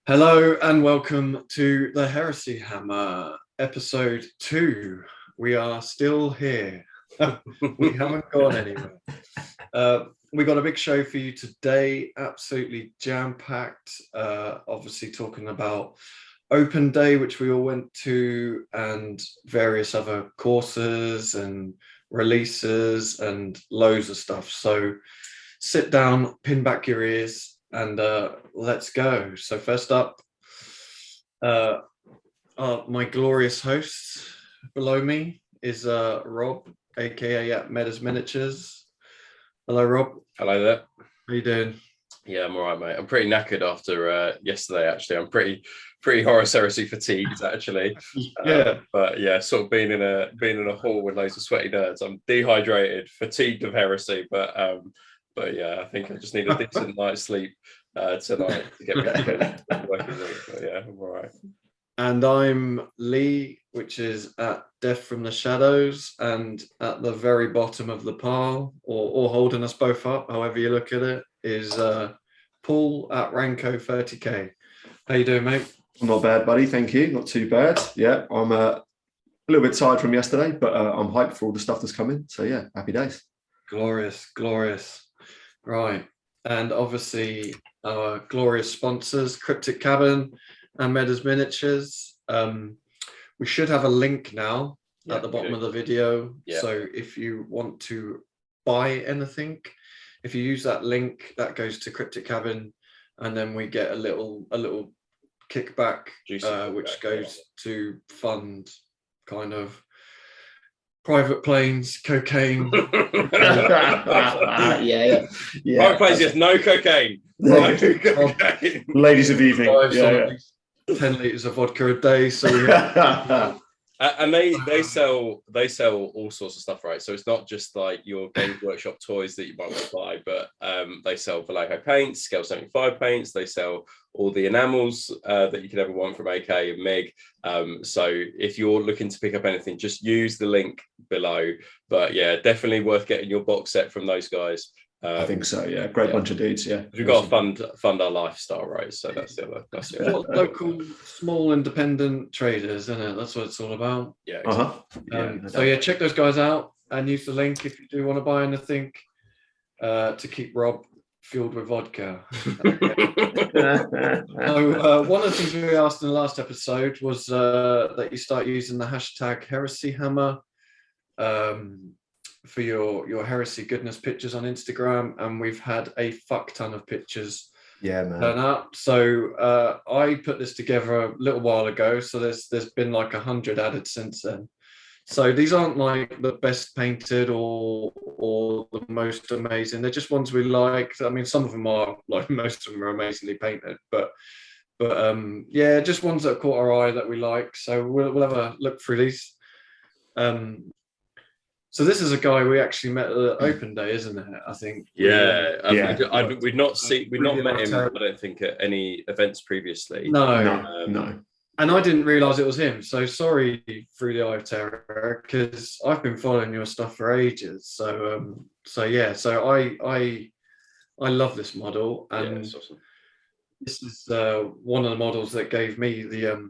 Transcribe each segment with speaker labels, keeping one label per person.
Speaker 1: Hello and welcome to the Heresy Hammer, episode 2. We are still here. We haven't gone anywhere. We got a big show for you today, absolutely jam-packed. Obviously talking about Open Day, which we all went to, and various other courses and releases and loads of stuff. So sit down, pin back your ears, and let's go. So first up, my glorious hosts. Below me is Rob, aka at Metas Miniatures. Hello, Rob.
Speaker 2: Hello there.
Speaker 1: How you doing?
Speaker 2: Yeah, I'm all right, mate. I'm pretty knackered after yesterday. Actually, I'm pretty Horus Heresy fatigued, actually. But yeah, sort of being in a hall with loads of sweaty nerds. I'm dehydrated, fatigued of heresy, but yeah, I think I just need a decent night's sleep tonight to get me working. But yeah, I'm all right.
Speaker 1: And I'm Lee, which is at Death from the Shadows, and at the very bottom of the pile, or holding us both up, however you look at it, is Paul at Ranko 30k. How you doing, mate?
Speaker 3: Not bad, buddy. Thank you. Not too bad. Yeah, I'm a little bit tired from yesterday, but I'm hyped for all the stuff that's coming. So yeah, happy days.
Speaker 1: Glorious, glorious. Right. And obviously our glorious sponsors, Cryptic Cabin and Metas Miniatures. We should have a link now at the bottom of the video. Yeah. So if you want to buy anything, if you use that link, that goes to Cryptic Cabin, and then we get a little kickback, which goes to fund kind of private planes, cocaine.
Speaker 2: Yeah. Private planes, yes, no cocaine.
Speaker 3: Right. Cocaine. Ladies of evening.
Speaker 1: 10 litres of vodka a day. So
Speaker 2: and they sell all sorts of stuff, right? So it's not just like your Games Workshop toys that you might want to buy, but they sell Vallejo paints, Scale 75 paints. They sell all the enamels that you could ever want from AK and MiG. So if you're looking to pick up anything, just use the link below. But yeah, definitely worth getting your box set from those guys.
Speaker 3: I think so. Yeah, great bunch of dudes. Yeah,
Speaker 2: we've got to fund our lifestyle, right? So that's the other.
Speaker 1: Local, small, independent traders, isn't it? That's what it's all about.
Speaker 2: Yeah.
Speaker 1: Exactly. So yeah, check those guys out and use the link if you do want to buy anything to keep Rob fueled with vodka. So one of the things we asked in the last episode was that you start using the hashtag heresyhammer for your heresy goodness pictures on Instagram, and we've had a fuck ton of pictures turn up. So I put this together a little while ago, so there's been like 100 added since then. So these aren't like the best painted or the most amazing. They're just ones we liked. I mean, some of them are, like most of them are amazingly painted, but yeah, just ones that caught our eye that we like. So we'll have a look through these. So this is a guy we actually met at the Open Day, isn't it? I think.
Speaker 2: Yeah. We've not met him, I don't think, at any events previously.
Speaker 1: No. And I didn't realise it was him. So sorry through the eye of terror, because I've been following your stuff for ages. So I love this model, and
Speaker 2: it's awesome.
Speaker 1: This is one of the models that gave me the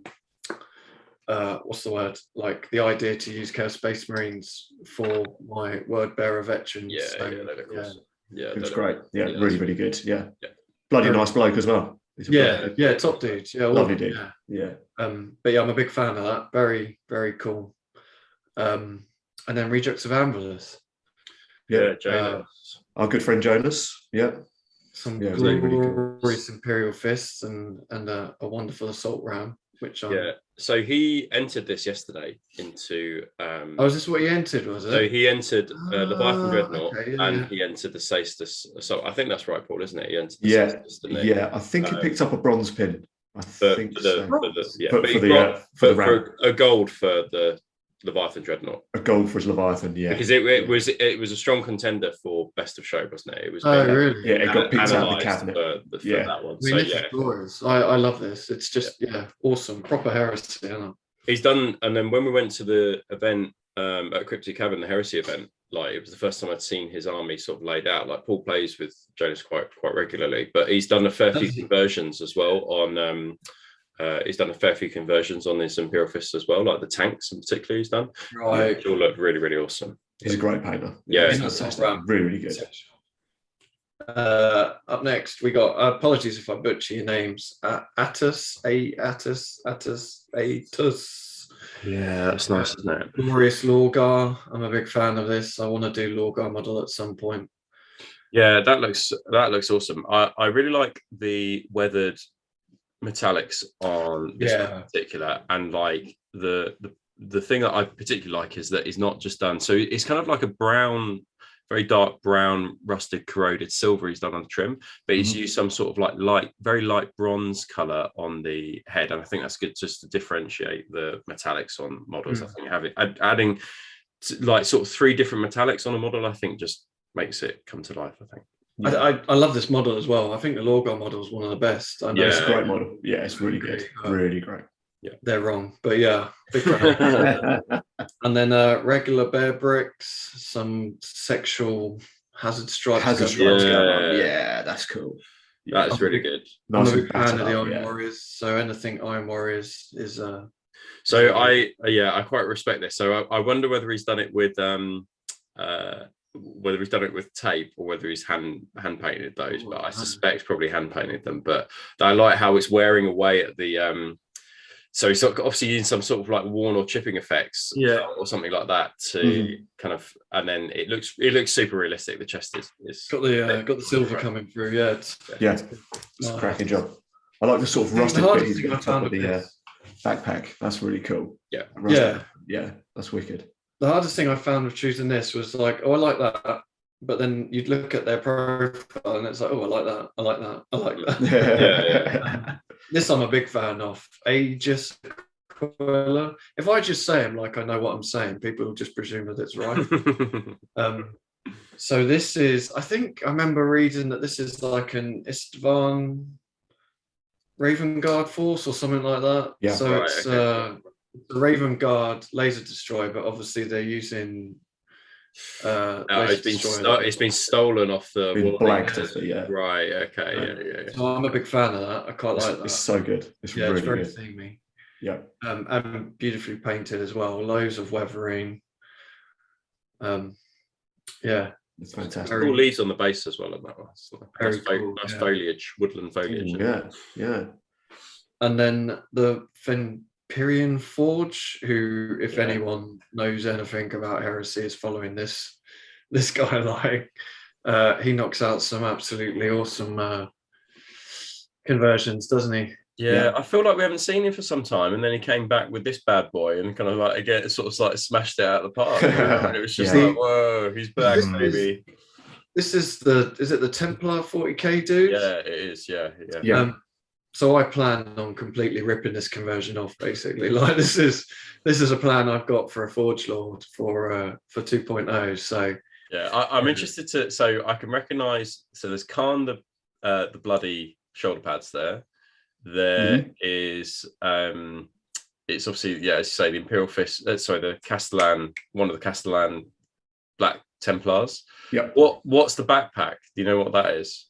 Speaker 1: what's the word? Like the idea to use Chaos Space Marines for my word bearer veterans.
Speaker 3: It's great. Yeah, really good. Yeah. Bloody nice bloke as well.
Speaker 1: Top dude. Yeah,
Speaker 3: lovely dude.
Speaker 1: Yeah. But yeah, I'm a big fan of that. Very, very cool. And then Rejects of Ambulas.
Speaker 3: Yeah, Jonas. Our good friend Jonas. Yeah.
Speaker 1: Some glorious Imperial Fists and a wonderful assault ram.
Speaker 2: So he entered this yesterday into.
Speaker 1: Is this what he entered? Was it?
Speaker 2: So he entered Leviathan Dreadnought, and he entered the Saestus. So I think that's right, Paul, isn't it? He entered the Saestus, didn't he?
Speaker 3: Yeah, I think he picked up a bronze pin. For
Speaker 2: a gold for the Leviathan Dreadnought.
Speaker 3: A gold for his Leviathan, yeah.
Speaker 2: Because it was a strong contender for Best of Show, wasn't it? It was.
Speaker 1: Really?
Speaker 3: Yeah, it got picked out of the cabinet
Speaker 2: for that one.
Speaker 1: I love this. It's just awesome, proper heresy.
Speaker 2: He's done, and then when we went to the event at Cryptic Cabin, the Heresy event, like it was the first time I'd seen his army sort of laid out. Like Paul plays with Jonas quite regularly, but he's done a fair few conversions as well on. He's done a fair few conversions on his Imperial Fists as well, like the tanks in particular. He's done,
Speaker 1: Right.
Speaker 2: which all look really awesome.
Speaker 3: He's a great painter.
Speaker 2: Yeah,
Speaker 3: he's fantastic. Really good.
Speaker 1: Up next, we got apologies if I butcher your names. Atus.
Speaker 2: Yeah, that's nice, isn't it?
Speaker 1: Glorious Lorgar. I'm a big fan of this. I want to do Lorgar model at some point.
Speaker 2: Yeah, that looks awesome. I really like the weathered metallics on this one in particular, and like the thing that I particularly like is that it's not just done. So it's kind of like a brown, very dark brown, rusted, corroded silver he's done on the trim, but he's used some sort of like very light bronze color on the head, and I think that's good just to differentiate the metallics on models. I think adding like sort of 3 different metallics on a model, I think just makes it come to life. I think.
Speaker 1: Yeah. I love this model as well. I think the Lorgar model is one of the best. I know
Speaker 3: it's a great model. Yeah, it's really good. Really great.
Speaker 1: Yeah, they're wrong, but yeah, big fan. And then regular bear bricks, some sexual hazard stripes.
Speaker 3: Yeah, that's cool.
Speaker 2: That is really good.
Speaker 1: I'm a big fan of the Iron Warriors, so anything Iron Warriors is.
Speaker 2: So I quite respect this. So I wonder whether he's done it with tape or whether he's hand painted those, but I suspect probably hand painted them. But I like how it's wearing away at the so he's obviously using some sort of like worn or chipping effects, or something like that to kind of, and then it looks super realistic. The chest is
Speaker 1: got the silver coming through. It's
Speaker 3: a cracking job. I like the sort of rusted bit he's got on top of the backpack. That's really cool. Yeah, that's wicked.
Speaker 1: The hardest thing I found with choosing this was like, I like that, but then you'd look at their profile and it's like, I like that, I like that, I like that. This I'm a big fan of. Aegis Aquila. If I just say them like I know what I'm saying, people will just presume that it's right. So this is, I think I remember reading that this is like an Istvan Raven Guard force or something like that.
Speaker 3: Yeah,
Speaker 1: so it's the Raven Guard laser destroyer, but obviously they're using
Speaker 2: it's been stolen off the
Speaker 3: blanked off it,
Speaker 2: right. Okay. Yeah.
Speaker 1: So I'm a big fan of that. I quite like that.
Speaker 3: It's so good. It's really
Speaker 1: very
Speaker 3: good.
Speaker 1: themey.
Speaker 3: Yeah.
Speaker 1: And beautifully painted as well. Loads of weathering.
Speaker 3: It's fantastic.
Speaker 2: Cool leaves on the base as well on that one. Nice
Speaker 1: cool,
Speaker 2: foliage, woodland foliage.
Speaker 3: Yeah.
Speaker 1: And then the Vesperian Forge, who, if anyone knows anything about Heresy, is following this guy. Like, he knocks out some absolutely awesome conversions, doesn't he?
Speaker 2: Yeah, I feel like we haven't seen him for some time, and then he came back with this bad boy and kind of like again sort of like smashed it out of the park. And it was just like, whoa, he's back, baby.
Speaker 1: Is it the Templar 40k dude?
Speaker 2: Yeah, it is. Yeah.
Speaker 1: So I plan on completely ripping this conversion off, basically. Like this is a plan I've got for a Forge Lord for 2.0. So
Speaker 2: yeah, I'm interested to. So I can recognise. So there's Khan the bloody shoulder pads there. There is it's obviously as you say the Imperial Fist. The Castellan, one of the Castellan Black Templars.
Speaker 3: Yeah.
Speaker 2: What's the backpack? Do you know what that is?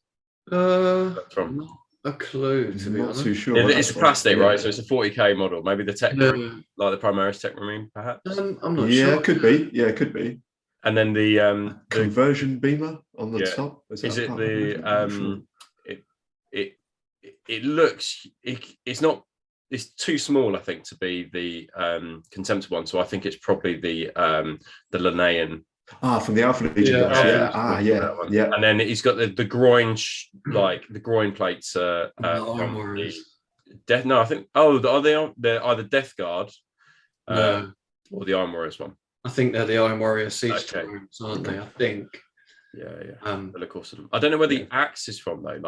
Speaker 2: From?
Speaker 1: Not a clue, to be honest.
Speaker 3: Too sure.
Speaker 2: It's plastic, right? So it's a 40k model. Maybe the Tech Marine, like the Primaris Tech Marine, perhaps.
Speaker 1: I'm not sure.
Speaker 3: Yeah, it could be. Yeah, it could be.
Speaker 2: And then the
Speaker 3: conversion beamer on the top.
Speaker 2: Is it the it looks it's too small, I think, to be the Contempt one. So I think it's probably the Linnaean.
Speaker 3: From the Alpha Legion. Yeah.
Speaker 2: And then he's got the groin, the groin plates. I think. They're either Death Guard, or the Iron Warriors one.
Speaker 1: I think they're the Iron Warrior siege drones, aren't they? I think.
Speaker 2: Yeah. Of course, I don't know where the axe is from though.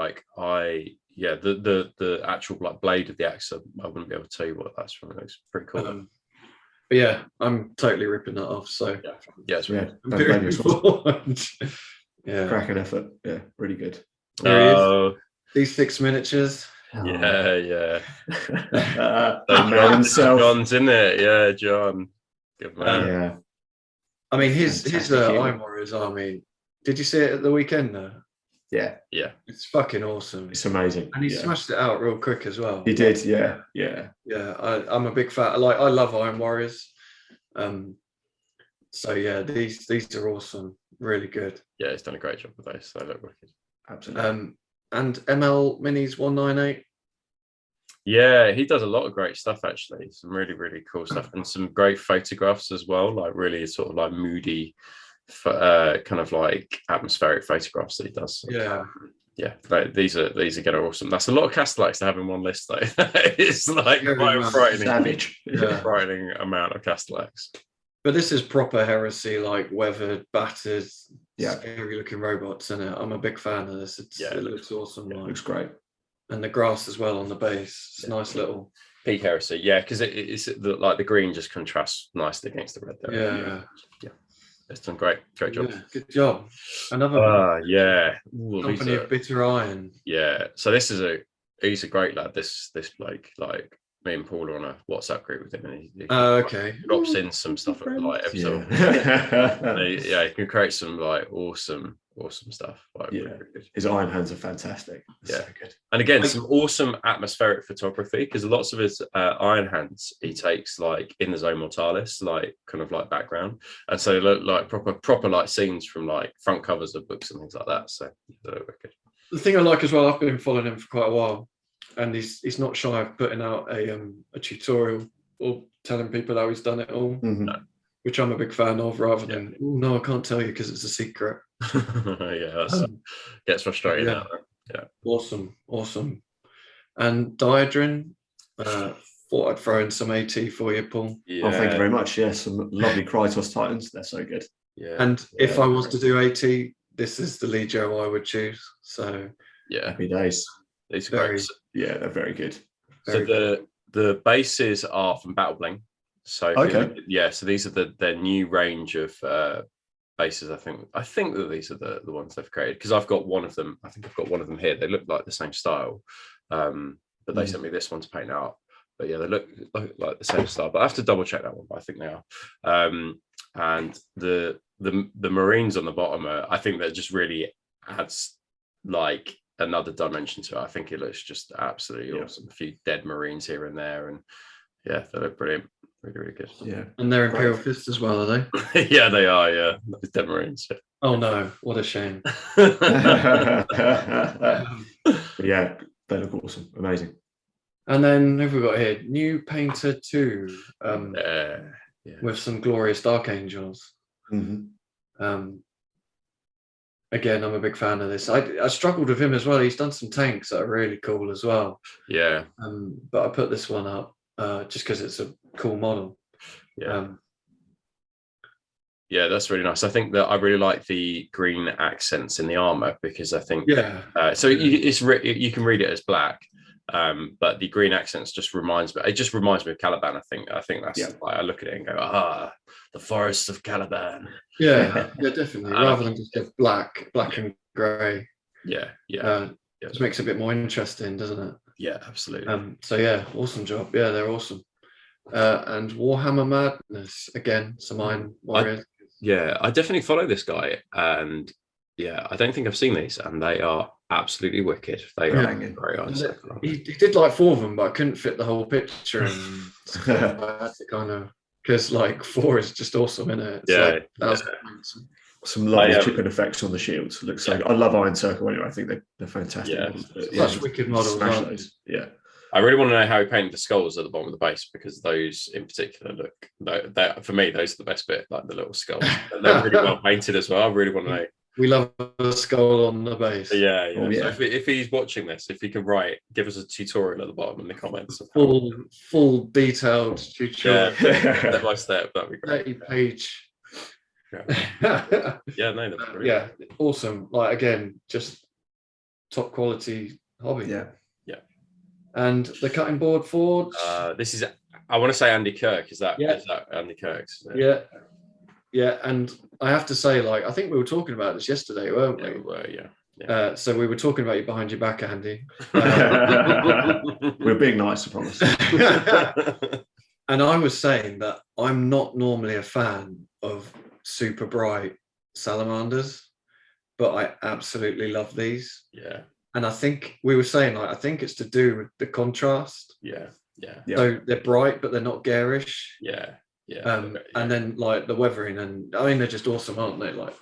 Speaker 2: The actual blade of the axe. I wouldn't be able to tell you what that's from. It's pretty cool.
Speaker 1: But yeah, I'm totally ripping that off. So
Speaker 2: it's really
Speaker 3: cracking effort. Yeah, really good.
Speaker 1: These 6 miniatures.
Speaker 2: Yeah.
Speaker 3: Man himself.
Speaker 2: John's in it. Yeah, John. Good man.
Speaker 3: Yeah.
Speaker 1: I mean, his Iron Warriors army. Did you see it at the weekend though?
Speaker 3: Yeah.
Speaker 1: It's fucking awesome.
Speaker 3: It's amazing.
Speaker 1: And he smashed it out real quick as well.
Speaker 3: He did, yeah.
Speaker 1: I'm a big fan. I love Iron Warriors. So yeah, these are awesome. Really good.
Speaker 2: Yeah, he's done a great job with those. They look wicked.
Speaker 3: Absolutely.
Speaker 1: And ML Minis 198.
Speaker 2: Yeah, he does a lot of great stuff actually. Some really, really cool stuff, and some great photographs as well. Like really sort of like moody, kind of like atmospheric photographs that he does. Yeah, these are getting awesome. That's a lot of Castellax to have in one list, though. It's like quite a frightening amount of Castellax.
Speaker 1: But this is proper heresy, like weathered, battered, scary-looking robots in it. I'm a big fan of this. It looks awesome.
Speaker 3: It looks great,
Speaker 1: and the grass as well on the base. It's nice little
Speaker 2: peak heresy. Yeah, because it's like the green just contrasts nicely against the red there. Yeah. It's done great job.
Speaker 1: Yeah, good job. Another Company of Bitter Iron.
Speaker 2: Yeah. So he's a great lad. This bloke, like me and Paul are on a WhatsApp group with him, and he drops in some stuff at like episode. He can create some like awesome stuff. Like, really good.
Speaker 3: His iron hands are fantastic. So good.
Speaker 2: And again, some awesome atmospheric photography, because lots of his iron hands he takes like in the Zone Mortalis, like kind of like background, and so they look like proper like scenes from like front covers of books and things like that. So they're wicked.
Speaker 1: The thing I like as well, I've been following him for quite a while, and he's not shy of putting out a tutorial or telling people how he's done it all, which I'm a big fan of, rather than no, I can't tell you because it's a secret.
Speaker 2: Gets frustrating.
Speaker 1: Awesome. And Diadrin, thought I'd throw in some AT for you, Paul.
Speaker 3: Thank you very much. Some lovely Krytos Titans. They're so good.
Speaker 1: And if I was to do AT, this is the Legio I would choose. So
Speaker 3: happy days.
Speaker 2: These are great.
Speaker 3: They're very good.
Speaker 2: The bases are from Battle Bling. So so these are their new range of bases. I think that these are the ones they've created, because I've got one of them. I think I've got one of them here. They look like the same style, but they sent me this one to paint out. But yeah, they look like the same style. But I have to double check that one. But I think they are. And the Marines on the bottom I think that just really adds like another dimension to it. I think it looks just absolutely awesome. A few dead Marines here and there, and they look brilliant. Really, really good.
Speaker 3: Yeah.
Speaker 1: And they're Imperial Fists as well, are they?
Speaker 2: Yeah, they are, Those dead Marines. Yeah.
Speaker 1: Oh no, what a shame.
Speaker 3: Yeah, they look awesome. Amazing.
Speaker 1: And then who have we got here? New Painter 2. With some glorious Dark Angels. Again, I'm a big fan of this. I struggled with him as well. He's done some tanks that are really cool as well.
Speaker 2: Yeah.
Speaker 1: But I put this one up just because it's a cool model.
Speaker 2: That's really nice. I think that I really like the green accents in the armor, because I think you can read it as black, but the green accents just reminds me. It just reminds me of Caliban. I think that's like I look at it and go, the forests of Caliban.
Speaker 1: Yeah, definitely. Rather than just get black and grey. Just makes it a bit more interesting, doesn't it?
Speaker 2: Yeah, absolutely.
Speaker 1: Awesome job. Yeah, they're awesome. And Warhammer Madness, again, some Iron Warriors.
Speaker 2: I definitely follow this guy, and I don't think I've seen these, and they are absolutely wicked. They are very nice.
Speaker 1: He did like 4 of them, but I couldn't fit the whole picture, and I had to kind of, because like 4 is just awesome, isn't it?
Speaker 3: Some lovely chipping effects on the shields. Looks so. I love Iron Circle anyway. I think they're fantastic.
Speaker 1: Such wicked models.
Speaker 2: I really want to know how he painted the skulls at the bottom of the base, because those in particular look, for me, those are the best bit, like the little skulls. They're really well painted as well. I really want to know.
Speaker 1: We love the skull on the base.
Speaker 2: So if he's watching this, if he can give us a tutorial at the bottom in the comments.
Speaker 1: Full detailed tutorial.
Speaker 2: Step by step, that'd be great.
Speaker 1: 30-page.
Speaker 2: That's brilliant.
Speaker 1: Awesome. Like, again, just top quality hobby. And the cutting board forge.
Speaker 2: This is, I want to say Andy Kirk. Is that Andy Kirk's?
Speaker 1: Yeah. And I have to say, like, I think we were talking about this yesterday, weren't we?
Speaker 2: We were,
Speaker 1: so we were talking about you behind your back, Andy.
Speaker 3: We're being nice, I promise.
Speaker 1: And I was saying that I'm not normally a fan of super bright salamanders, but I absolutely love these.
Speaker 2: Yeah.
Speaker 1: And I think we were saying, like, I think it's to do with the contrast.
Speaker 2: Yeah.
Speaker 1: So they're bright, but they're not garish.
Speaker 2: Yeah.
Speaker 1: And then like the weathering, and I mean, they're just awesome, aren't they? Like,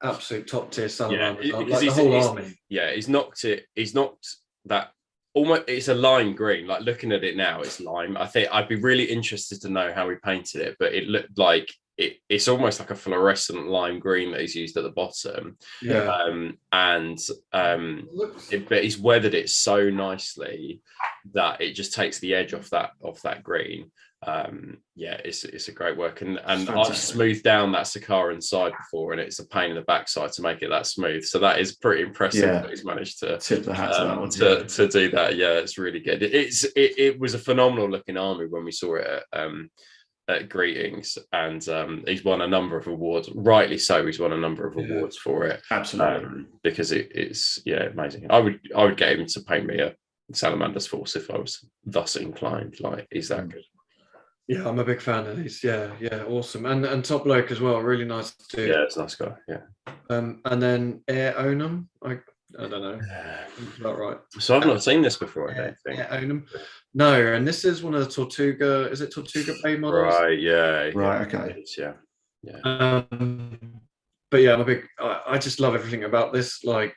Speaker 1: absolute top tier salamanders. Like the whole army.
Speaker 2: Yeah, he's knocked that almost. It's a lime green. Like looking at it now, it's lime. I think I'd be really interested to know how he painted it, but it looked like it's almost like a fluorescent lime green that he's used at the bottom. But he's weathered it so nicely that it just takes the edge off that green. It's a great work, and I've smoothed down that Sakaran side before, and it's a pain in the backside to make it that smooth. So that is pretty impressive that he's managed to
Speaker 3: tip the hat to that one
Speaker 2: to do that. Yeah, it's really good. It was a phenomenal looking army when we saw it at Greetings, and he's won a number of awards. Rightly so, he's won a number of awards for it.
Speaker 3: Absolutely,
Speaker 2: because it's amazing. I would get him to paint me a Salamander's Force if I was thus inclined. Like, he's that good.
Speaker 1: Yeah, I'm a big fan of these. Yeah, awesome. And Top Bloke as well, really nice too.
Speaker 2: Yeah, it's a nice guy. Yeah.
Speaker 1: And then Air Onum, I don't know. That's about right.
Speaker 2: So I've not seen this before, I don't think.
Speaker 1: Air Onum. No, and this is one of the Tortuga. Is it Tortuga Bay models?
Speaker 2: Right. Yeah.
Speaker 3: Right. Okay.
Speaker 2: Yeah.
Speaker 1: But yeah, I just love everything about this. Like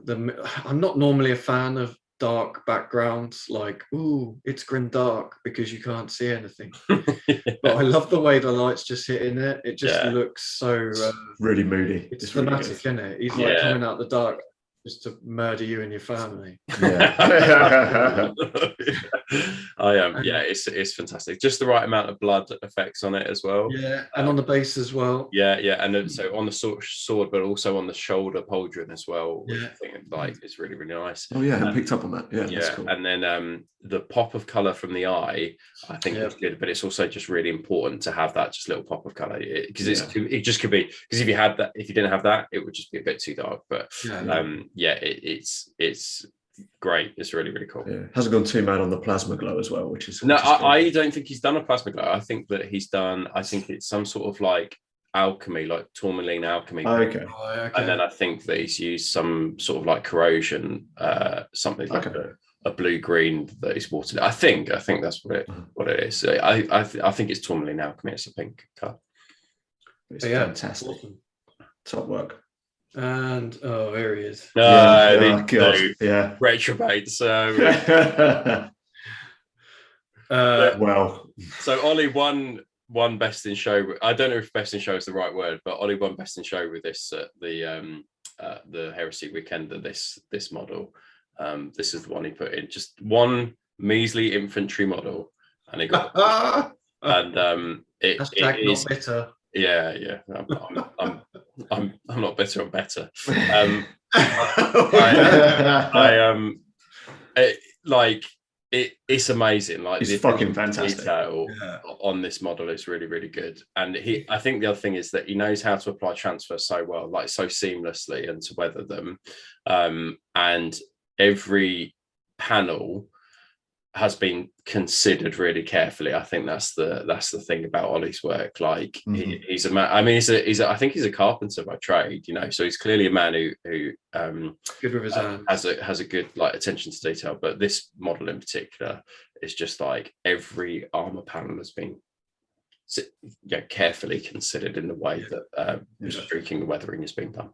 Speaker 1: I'm not normally a fan of dark backgrounds, like, ooh, it's grim dark because you can't see anything. But I love the way the light's just hitting it. It just looks so
Speaker 3: really moody.
Speaker 1: It's thematic, really, isn't it? He's like coming out the dark just to murder you and your family.
Speaker 2: It's fantastic. Just the right amount of blood effects on it as well.
Speaker 1: Yeah, and on the base as well.
Speaker 2: And then, so on the sword, but also on the shoulder pauldron as well. Which I think it's really, really nice.
Speaker 3: Oh yeah, I picked up on that. Yeah, that's cool.
Speaker 2: And then the pop of color from the eye, I think is good, but it's also just really important to have that just little pop of color, because it just could be, because if you didn't have that, it would just be a bit too dark. But it's great. It's really, really cool.
Speaker 3: Yeah. Hasn't gone too mad on the plasma glow as well, which is
Speaker 2: I don't think he's done a plasma glow. I think it's some sort of like alchemy, like tourmaline alchemy.
Speaker 3: Okay.
Speaker 2: And then I think that he's used some sort of like corrosion, something like a blue green that he's watered. I think that's what it is. I think it's tourmaline alchemy. It's a pink color.
Speaker 3: It's fantastic. Awesome. Top work.
Speaker 1: And there he is.
Speaker 2: Retrobate. So
Speaker 3: well,
Speaker 2: so Ollie won best in show. I don't know if best in show is the right word, but Ollie won best in show with this at the Heresy weekend of this model. This is the one he put in, just one measly infantry model, and he got and it is
Speaker 1: not bitter.
Speaker 2: Yeah. I'm not bitter. I'm better. It's amazing. Like,
Speaker 3: it's fucking fantastic.
Speaker 2: Detail on this model is really, really good. And I think the other thing is that he knows how to apply transfer so well, like so seamlessly, and to weather them. And every panel has been considered really carefully. I think that's the thing about Ollie's work. Like, he's a man. I mean, I think he's a carpenter by trade, so he's clearly a man who
Speaker 1: good with his hands.
Speaker 2: has a good like attention to detail. But this model in particular is just like every armor panel has been carefully considered in the way that streaking and weathering is being done.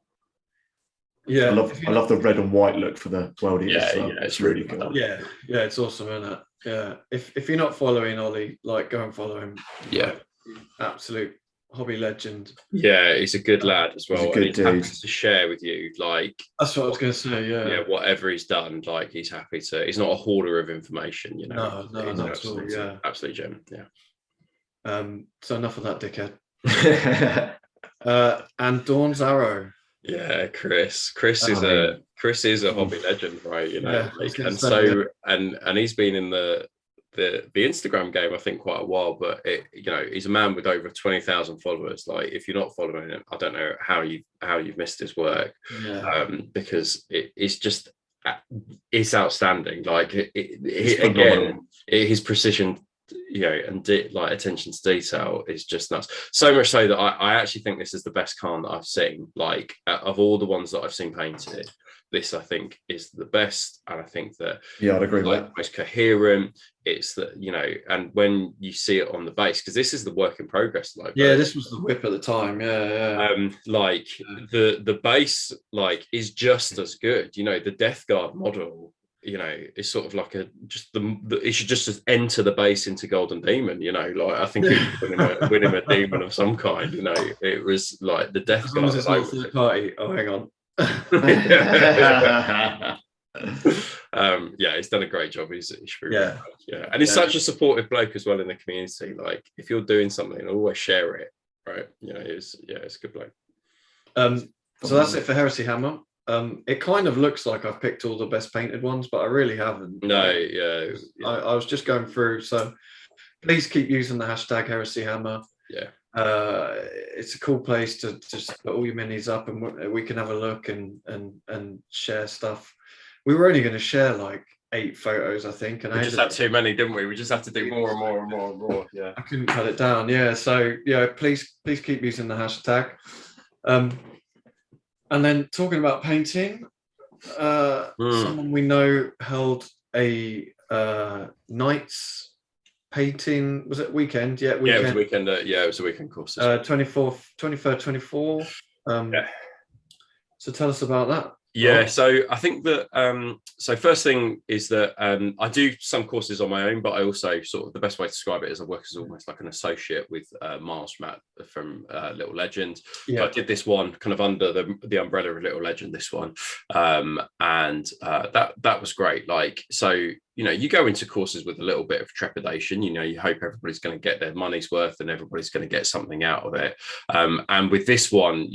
Speaker 1: Yeah,
Speaker 3: I love the red and white look for the World Eaters. It's really cool.
Speaker 1: Yeah, it's awesome, isn't it? Yeah, if you're not following Ollie, like, go and follow him.
Speaker 2: Yeah,
Speaker 1: absolute hobby legend.
Speaker 2: Yeah, he's a good lad as well.
Speaker 3: He's a good dude.
Speaker 2: Happy to share with you, like,
Speaker 1: that's what I was going to say. Yeah,
Speaker 2: whatever he's done, like, he's happy to. He's not a hoarder of information,
Speaker 1: No, not at all. Yeah,
Speaker 2: absolute gem. Yeah.
Speaker 1: So enough of that dickhead. And Dawn's Arrow.
Speaker 2: Yeah, Chris is a hobby legend, right? And he's been in the Instagram game, I think, quite a while. But he's a man with over 20,000 followers. Like, if you're not following him, I don't know how you've missed his work, because it's outstanding. Like, his precision like attention to detail is just nuts. So much so that I actually think this is the best Khan that I've seen. Like of all the ones that I've seen painted, this I think is the best, and I think that
Speaker 3: I'd agree with that.
Speaker 2: Most coherent. It's that, and when you see it on the base, because this is the work in progress. Like,
Speaker 1: this was the whip at the time.
Speaker 2: Like the base is just as good. The Death Guard model, it's sort of like it should just enter the base into Golden Demon. Like I think it was winning a demon of some kind. It was like the Death Guard.
Speaker 1: As long as it's not third party. Oh, hang on.
Speaker 2: He's done a great job. He's really good. And he's such a supportive bloke as well in the community. Like if you're doing something, always share it, right? It's a good bloke.
Speaker 1: So that's it for Heresy Hammer. It kind of looks like I've picked all the best painted ones, but I really haven't. I was just going through, so please keep using the hashtag Heresy Hammer. It's a cool place to just put all your minis up, and we can have a look and share stuff. We were only going to share like 8 photos, I think, and
Speaker 2: we just had too many, didn't we? We just have to do more and more and more and more.
Speaker 1: I couldn't cut it down. So please keep using the hashtag. And then talking about painting, someone we know held a night's painting. Was it weekend? Yeah, weekend.
Speaker 2: Yeah, it was a weekend. It was a weekend course.
Speaker 1: 23rd, 24. So tell us about that.
Speaker 2: So I think that so first thing is that I do some courses on my own, but I also sort of, the best way to describe it is I work as almost like an associate with Miles from Little Legend. So I did this one kind of under the umbrella of Little Legend, this one, and that was great. Like, so you go into courses with a little bit of trepidation. You hope everybody's going to get their money's worth and everybody's going to get something out of it. And with this one,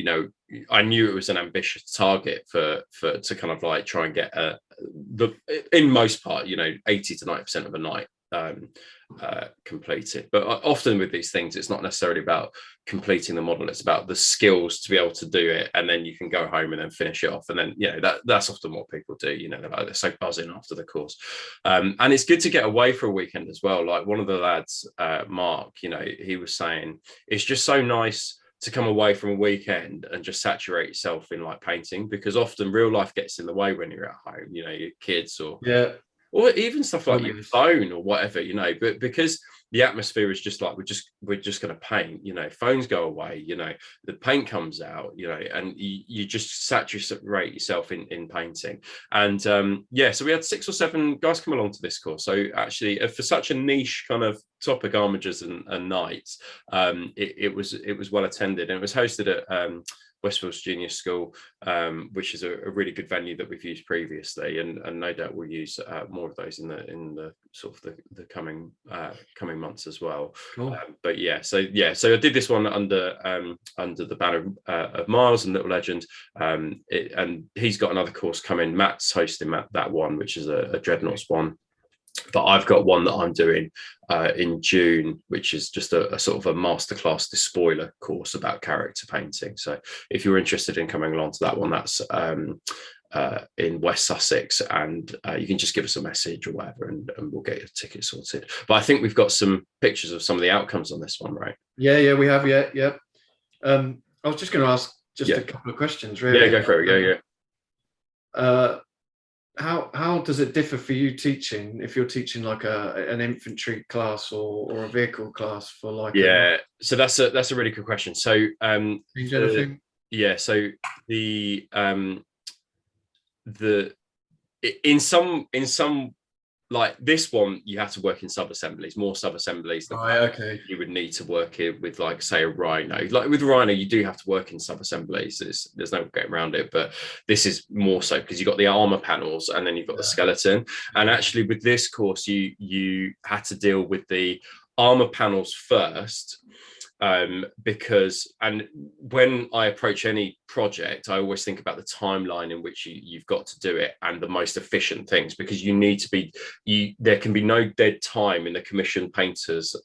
Speaker 2: I knew it was an ambitious target for to kind of like try and get in most part, 80 to 90% of a night completed. But often with these things, it's not necessarily about completing the model, it's about the skills to be able to do it, and then you can go home and then finish it off. And then that's often what people do. They're so buzzing after the course, and it's good to get away for a weekend as well. Like one of the lads, Mark, he was saying it's just so nice to come away from a weekend and just saturate yourself in like painting, because often real life gets in the way when you're at home, your kids or even stuff like your phone or whatever, but because the atmosphere is just like, we're just going to paint, phones go away, the paint comes out, and you just saturate yourself in painting. And so we had 6 or 7 guys come along to this course. So actually for such a niche kind of topic, armigers and knights, it was well attended, and it was hosted at Westfield's Junior School, which is a really good venue that we've used previously, and no doubt we'll use more of those in the sort of the coming months as well.
Speaker 1: Cool.
Speaker 2: So I did this one under the banner of Miles and Little Legend, and he's got another course coming. Matt's hosting that one, which is a Dreadnoughts one. But I've got one that I'm doing in June, which is just a sort of a masterclass despoiler course about character painting. So if you're interested in coming along to that one, that's in West Sussex, and you can just give us a message or whatever, and we'll get your ticket sorted. But I think we've got some pictures of some of the outcomes on this one, right?
Speaker 1: Yeah, we have. Yeah. I was just going to ask a couple of questions, really.
Speaker 2: Yeah, go for it.
Speaker 1: How does it differ for you teaching, if you're teaching like an infantry class or a vehicle class for like?
Speaker 2: So that's a really good question. So
Speaker 1: change anything?
Speaker 2: So in some like this one, you have to work in more sub assemblies than you would need to work in with, like, say, a Rhino. Like with Rhino, you do have to work in sub assemblies. There's no getting around it, but this is more so because you've got the armor panels and then you've got the skeleton. And actually with this course, you had to deal with the armor panels first, because, and when I approach any project, I always think about the timeline in which you've got to do it and the most efficient things, because you need to be, there can be no dead time in the commissioned painter's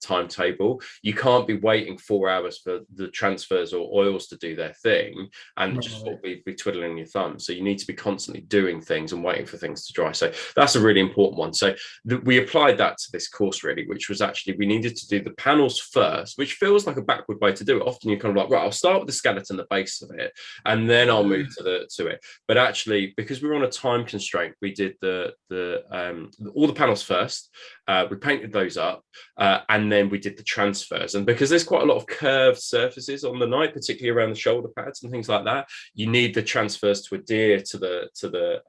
Speaker 2: timetable. You can't be waiting 4 hours for the transfers or oils to do their thing and just sort of be twiddling your thumb. So you need to be constantly doing things and waiting for things to dry. So that's a really important one. So we applied that to this course really, which was actually, we needed to do the panels first, which feels like a backward way to do it. Often you're kind of like, right, I'll start with the skeleton, the base of it, and then I'll move to it. But actually, because we were on a time constraint, we did all the panels first. We painted those up, and then we did the transfers. And because there's quite a lot of curved surfaces on the knight, particularly around the shoulder pads and things like that, you need the transfers to adhere to the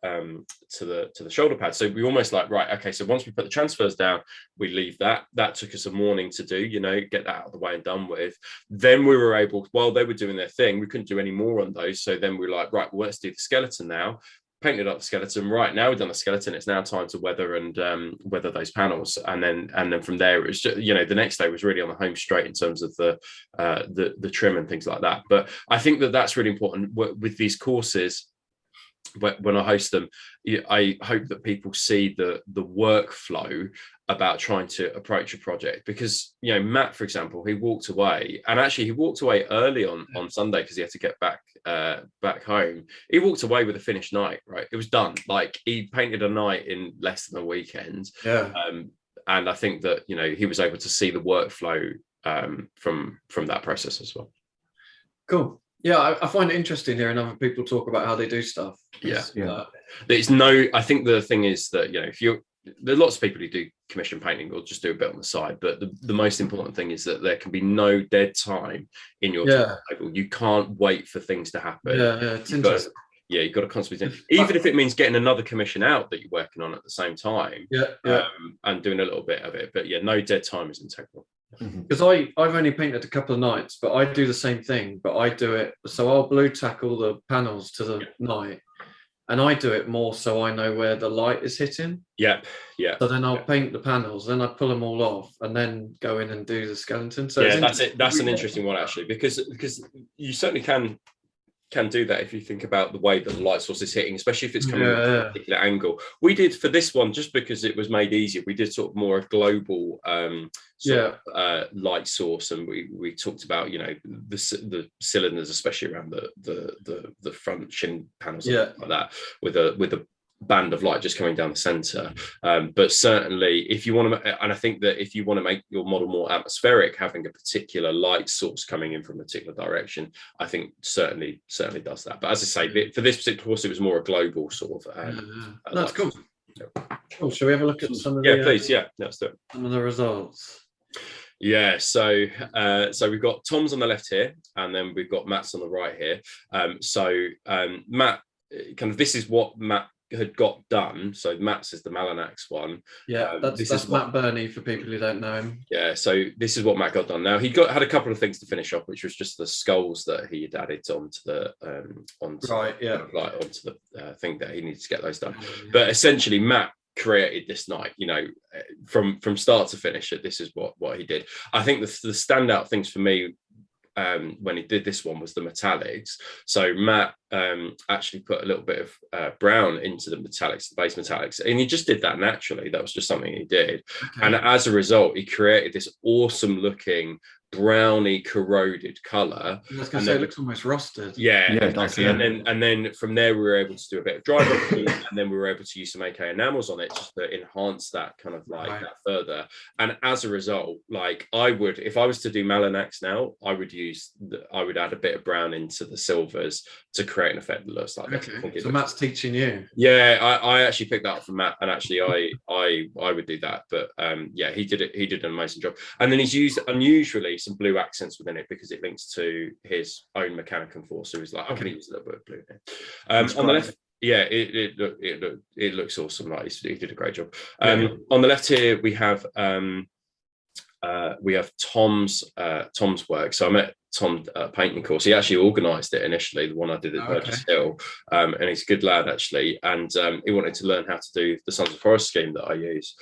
Speaker 2: shoulder pads. So we almost like, right, okay, so once we put the transfers down, we leave that. That took us a morning to do, get that out of the way and done with. Then we were able, while they were doing their thing, we couldn't do any more on those. So then we were like, right, well, let's do the skeleton now. Painted up the skeleton. Right, now we've done the skeleton, it's now time to weather those panels, and then from there it was just, the next day was really on the home straight in terms of the trim and things like that. But I think that's really important with these courses. When I host them, I hope that people see the workflow about trying to approach a project, because Matt, for example, he walked away early on Sunday because he had to get back home. He walked away with a finished night, right? It was done. Like, he painted a night in less than a weekend. And I think that he was able to see the workflow from that process as well.
Speaker 1: Cool. Yeah, I find it interesting hearing other people talk about how they do stuff.
Speaker 2: Yeah. I think the thing is that there are lots of people who do commission painting or just do a bit on the side, but the most important thing is that there can be no dead time in your timetable. You can't wait for things to happen.
Speaker 1: It's interesting.
Speaker 2: You've got to constantly do, even if it means getting another commission out that you're working on at the same time, and doing a little bit of it. But no dead time is integral.
Speaker 1: Because I've only painted a couple of nights, but I do the same thing, but I do it, so I'll blue tack all the panels to the night, and I do it more so I know where the light is hitting. So then I'll paint the panels, then I pull them all off, and then go in and do the skeleton. So
Speaker 2: that's an interesting one actually, because you certainly can do that if you think about the way that the light source is hitting, especially if it's coming from a particular angle. We did for this one, just because it was made easier, we did sort of more a global light source, and we talked about the cylinders, especially around the front shin panels, like that, with a band of light just coming down the center. But certainly if you want to, and I think that if you want to make your model more atmospheric, having a particular light source coming in from a particular direction, I think certainly does that. But as I say, for this particular course, it was more a global sort of
Speaker 1: that's cool. Cool. Shall we have a look at some of
Speaker 2: please, let's do it.
Speaker 1: Some of the results.
Speaker 2: So we've got Tom's on the left here, and then we've got Matt's on the right here. Matt, kind of, this is what Matt had got done. So Matt's is the Malanax one.
Speaker 1: That's Matt Burney for people who don't know him.
Speaker 2: So this is what Matt got done. Now he had a couple of things to finish off, which was just the skulls that he had added onto the thing that he needed to get those done. But essentially Matt created this night, from start to finish. This is what he did. I think the standout things for me when he did this one was the metallics. So Matt actually put a little bit of brown into the metallics, the base metallics, and he just did that naturally. That was just something he did. And as a result, he created this awesome looking browny corroded color.
Speaker 1: I was going to say, it looks almost rusted.
Speaker 2: Exactly. And then from there we were able to do a bit of dry brushing, and then we were able to use some AK enamels on it just to enhance that kind of that further. And as a result, I would, if I was to do Malanax now, I would add a bit of brown into the silvers to create an effect that looks like that.
Speaker 1: So Matt's teaching you.
Speaker 2: I actually picked that up from Matt, and actually I would do that. But he did an amazing job. And then he's used unusually some blue accents within it because it links to his own Mechanicum force. So he's like, I'm going to use a little bit of blue here. On the left, it looks awesome. He did a great job. On the left here we have Tom's work. So I met Tom painting course. He actually organised it initially, the one I did at Burgess Hill, and he's a good lad actually. And he wanted to learn how to do the Sons of Horus scheme that I use.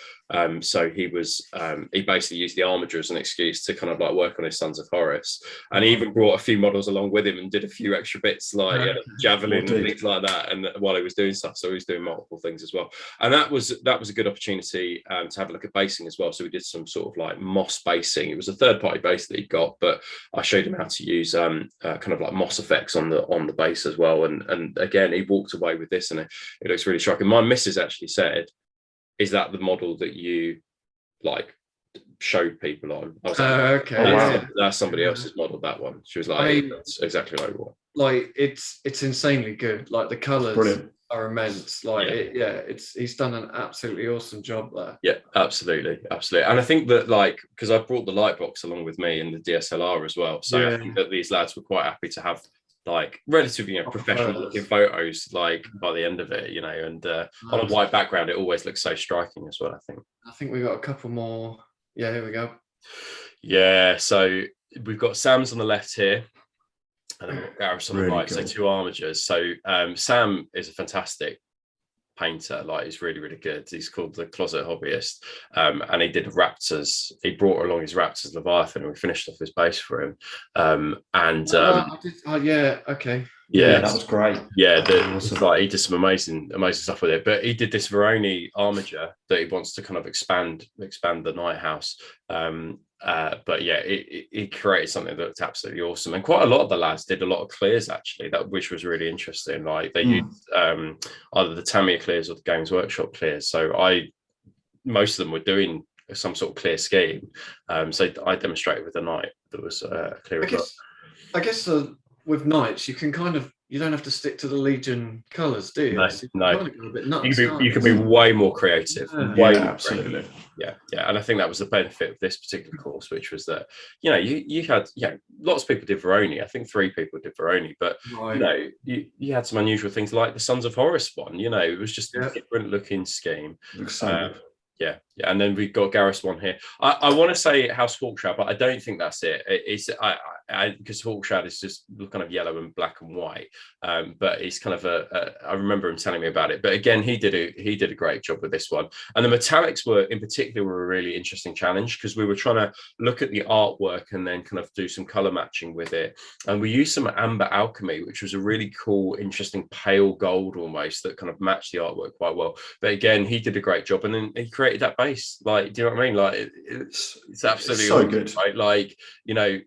Speaker 2: So he basically used the armiger as an excuse to kind of like work on his Sons of Horus, and he even brought a few models along with him and did a few extra bits like javelin and things like that. And while he was doing stuff, so he was doing multiple things as well. And that was a good opportunity to have a look at basing as well. So we did some sort of like moss basing. It was a third-party base that he got, but I showed him how to use kind of like moss effects on the base as well. And again, he walked away with this, and it looks really striking. My missus actually said, "Is that the model that you like showed people on?" I was like, that's somebody else's model, that one. She was like, that's exactly what I want.
Speaker 1: Like it's insanely good. Like the colours are immense. Like he's done an absolutely awesome job there.
Speaker 2: Yeah, absolutely. And I think that like, because I brought the light box along with me and the DSLR as well, so I think that these lads were quite happy to have like relatively professional looking photos like by the end of it, and on a white background it always looks so striking as well. I think
Speaker 1: we got a couple more. Here we go.
Speaker 2: So we've got Sam's on the left here, and then we've got Gareth on the right. Cool. So 2 armigers. So Sam is a fantastic painter. Like, he's really, really good. He's called the Closet Hobbyist, and he did Raptors. He brought along his Raptors Leviathan, and we finished off his base for him.
Speaker 3: That was great.
Speaker 2: Like, he did some amazing stuff with it. But he did this Veroni armiger that he wants to kind of expand the Night House. He created something that looked absolutely awesome, and quite a lot of the lads did a lot of clears actually, which was really interesting. Like they used either the Tamiya clears or the Games Workshop clears. So most of them were doing some sort of clear scheme. So I demonstrated with the Knight that was clear.
Speaker 1: I guess with Knights you can you don't have to stick to the Legion colours, do you?
Speaker 2: No. You can be way more creative.
Speaker 3: Absolutely.
Speaker 2: Yeah. And I think that was the benefit of this particular course, which was that, you had, lots of people did Veroni. I think 3 people did Veroni, but, you had some unusual things like the Sons of Horus one, it was just a different looking scheme. Yeah. And then we've got Gareth's one here. I want to say House Hawkshroud, but I don't think that's it. It's because Hawkshroud is just kind of yellow and black and white. But it's kind of I remember him telling me about it. But again, he did a great job with this one. And the metallics were a really interesting challenge, because we were trying to look at the artwork and then kind of do some color matching with it. And we used some amber alchemy, which was a really cool, interesting pale gold almost that kind of matched the artwork quite well. But again, he did a great job, and then he created that base. Like, do you know what I mean? Like, it's absolutely
Speaker 3: so good,
Speaker 2: right? Like,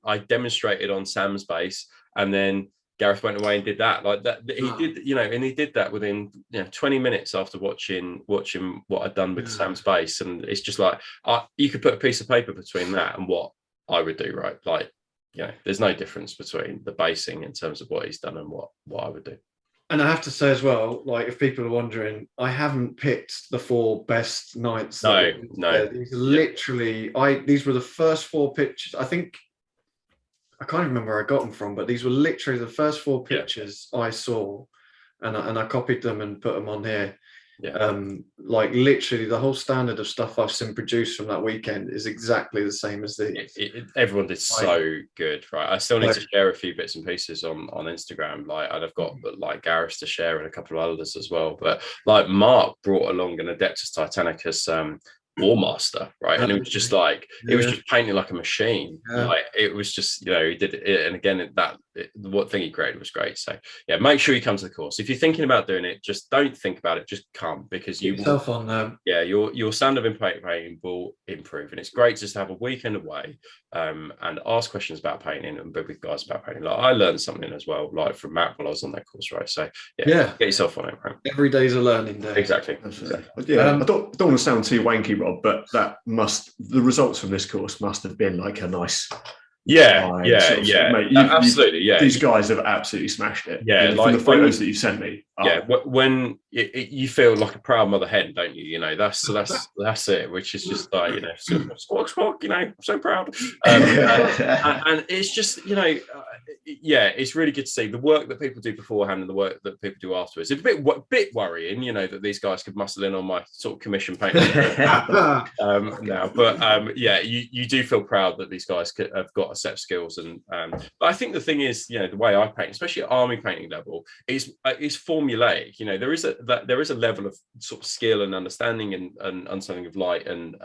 Speaker 2: I demonstrated on Sam's base, and then Gareth went away and did that. Like that, he did, and he did that within 20 minutes after watching what I'd done with Sam's base. And it's just like, you could put a piece of paper between that and what I would do, right? Like, there's no difference between the basing in terms of what he's done and what I would do.
Speaker 1: And I have to say as well, like, if people are wondering, I haven't picked the 4 best Knights.
Speaker 2: No.
Speaker 1: These are literally, these were the first 4 pictures. I think, I can't remember where I got them from, but these were literally the first 4 pictures I saw, and I copied them and put them on here. Like literally the whole standard of stuff I've seen produced from that weekend is exactly the same as these.
Speaker 2: Everyone did so good, right? I still need to share a few bits and pieces on Instagram, like, and I've got like Gareth to share and a couple of others as well. But like Mark brought along an Adeptus Titanicus War Master, right? And it was just like, it was just painting like a machine. Like, it was just, he did it. And again, what thing he created was great. So make sure you come to the course. If you're thinking about doing it, just don't think about it, just come, because your standard of painting will improve. And it's great just to have a weekend away and ask questions about painting and be with guys about painting. Like, I learned something as well, like from Matt while I was on that course, right? So get yourself on it, right?
Speaker 1: Every day's a learning day.
Speaker 2: Exactly.
Speaker 3: Yeah, I don't want to sound too wanky, Rob, but the results from this course must have been like a nice
Speaker 2: mate, absolutely.
Speaker 3: These guys have absolutely smashed it.
Speaker 2: Like
Speaker 3: from the photos that you sent me.
Speaker 2: When you feel like a proud mother hen, don't you? That's it. Which is just like, squawk, I'm so proud. And it's just, it's really good to see the work that people do beforehand and the work that people do afterwards. It's a bit worrying, that these guys could muscle in on my sort of commission painting now. But you do feel proud that these guys have got a set of skills. And but I think the thing is, the way I paint, especially at army painting level, is formulaic. There is a level of sort of skill and understanding and understanding of light and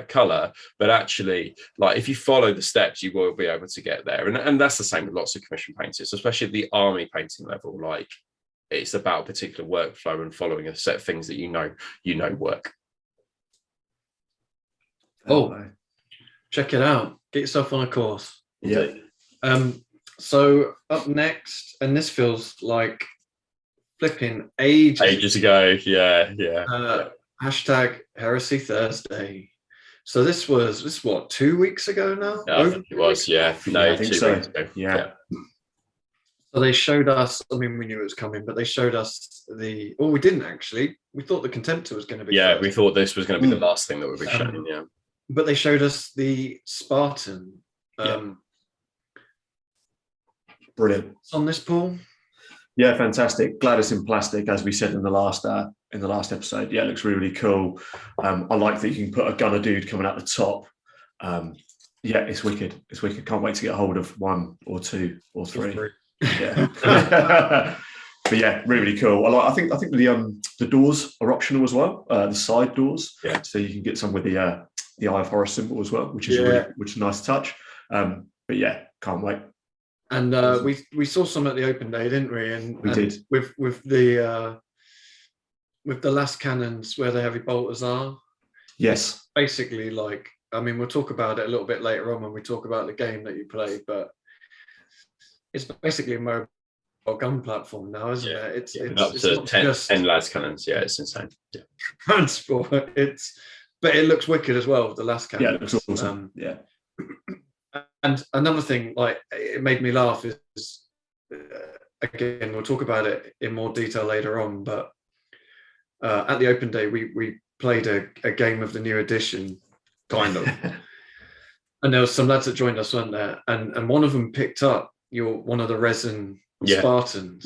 Speaker 2: color, but actually, like, if you follow the steps, you will be able to get there. And that's the same with lots of commission painters, especially at the army painting level. Like, it's about a particular workflow and following a set of things that you know work.
Speaker 1: Check it out, get yourself on a course. So up next, and this feels like flipping ages
Speaker 2: ago.
Speaker 1: Hashtag Heresy Thursday. So this was what, 2 weeks ago now?
Speaker 2: I think it was, I think 2 weeks ago. Yeah.
Speaker 1: So they showed us, I mean, we knew it was coming, but they showed us we didn't actually. We thought the Contemptor was going to be first.
Speaker 2: We thought this was going to be the last thing that would be shown,
Speaker 1: But they showed us the Spartan.
Speaker 3: Brilliant.
Speaker 1: On this, Paul?
Speaker 3: Yeah, fantastic. Glad it's in plastic, as we said in the last episode. Yeah, it looks really, really cool. I like that you can put a gunner dude coming out the top. It's wicked. It's wicked. Can't wait to get a hold of 1 or 2 or 3. Yeah. But yeah, really, really cool. I think the doors are optional as well. The side doors.
Speaker 2: Yeah.
Speaker 3: So you can get some with the Eye of Horus symbol as well, which is a nice touch. But yeah, can't wait.
Speaker 1: And we saw some at the open day, didn't we? And
Speaker 3: we did
Speaker 1: with the last cannons where the heavy bolters are.
Speaker 3: Yes.
Speaker 1: It's basically, like, I mean, we'll talk about it a little bit later on when we talk about the game that you play, but it's basically a mobile gun platform now, isn't it? It's
Speaker 2: up to 10 las cannons. Yeah, it's insane. Yeah.
Speaker 1: Transport. But it looks wicked as well, the last cannon.
Speaker 3: Yeah, it looks awesome.
Speaker 1: And another thing, like, it made me laugh is again, we'll talk about it in more detail later on, but at the open day we played a game of the new edition, kind of. And there was some lads that joined us, weren't there? And one of them picked up one of the resin Spartans,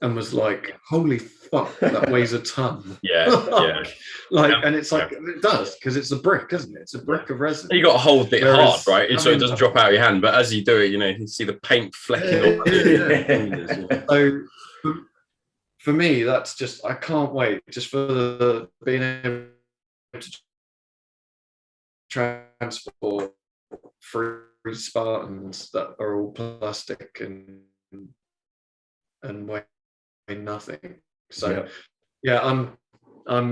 Speaker 1: and was like, "Holy fuck, that weighs a ton!" And it's like, it does, because it's a brick, isn't it? It's a brick of resin.
Speaker 2: You got to hold it hard, right? So it doesn't drop out of your hand. But as you do it, you see the paint flecking off your fingers.
Speaker 1: So for me, that's just, I can't wait just for being able to transport 3 Spartans that are all plastic and weigh nothing. So I'm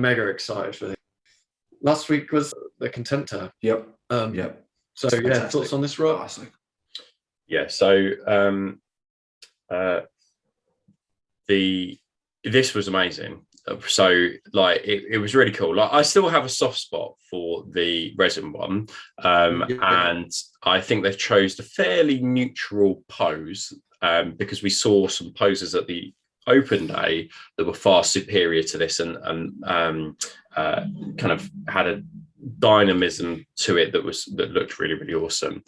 Speaker 1: mega excited for this. Last week was the Contemptor. So thoughts on this, Rob?
Speaker 2: This was amazing. So, like, it was really cool. Like, I still have a soft spot for the resin one, and I think they've chosen a fairly neutral pose, because we saw some poses at the open day that were far superior to this, and kind of had a dynamism to it that looked really, really awesome.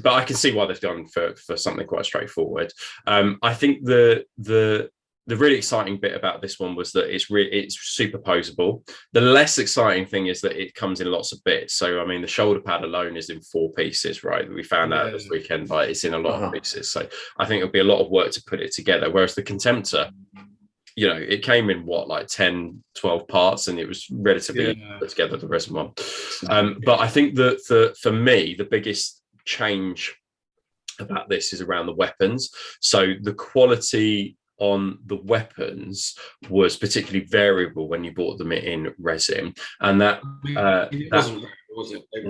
Speaker 2: But I can see why they've gone for something quite straightforward. I think the really exciting bit about this one was that it's superposable. The less exciting thing is that it comes in lots of bits. So, I mean, the shoulder pad alone is in 4 pieces, right? We found out this weekend, but it's in a lot of pieces. So I think it'll be a lot of work to put it together. Whereas the Contemptor, it came in like 10, 12 parts, and it was relatively easy to put together, the resin one. But I think that for me, the biggest change about this is around the weapons. So the quality on the weapons was particularly variable when you bought them in resin, and that
Speaker 1: was it?
Speaker 2: It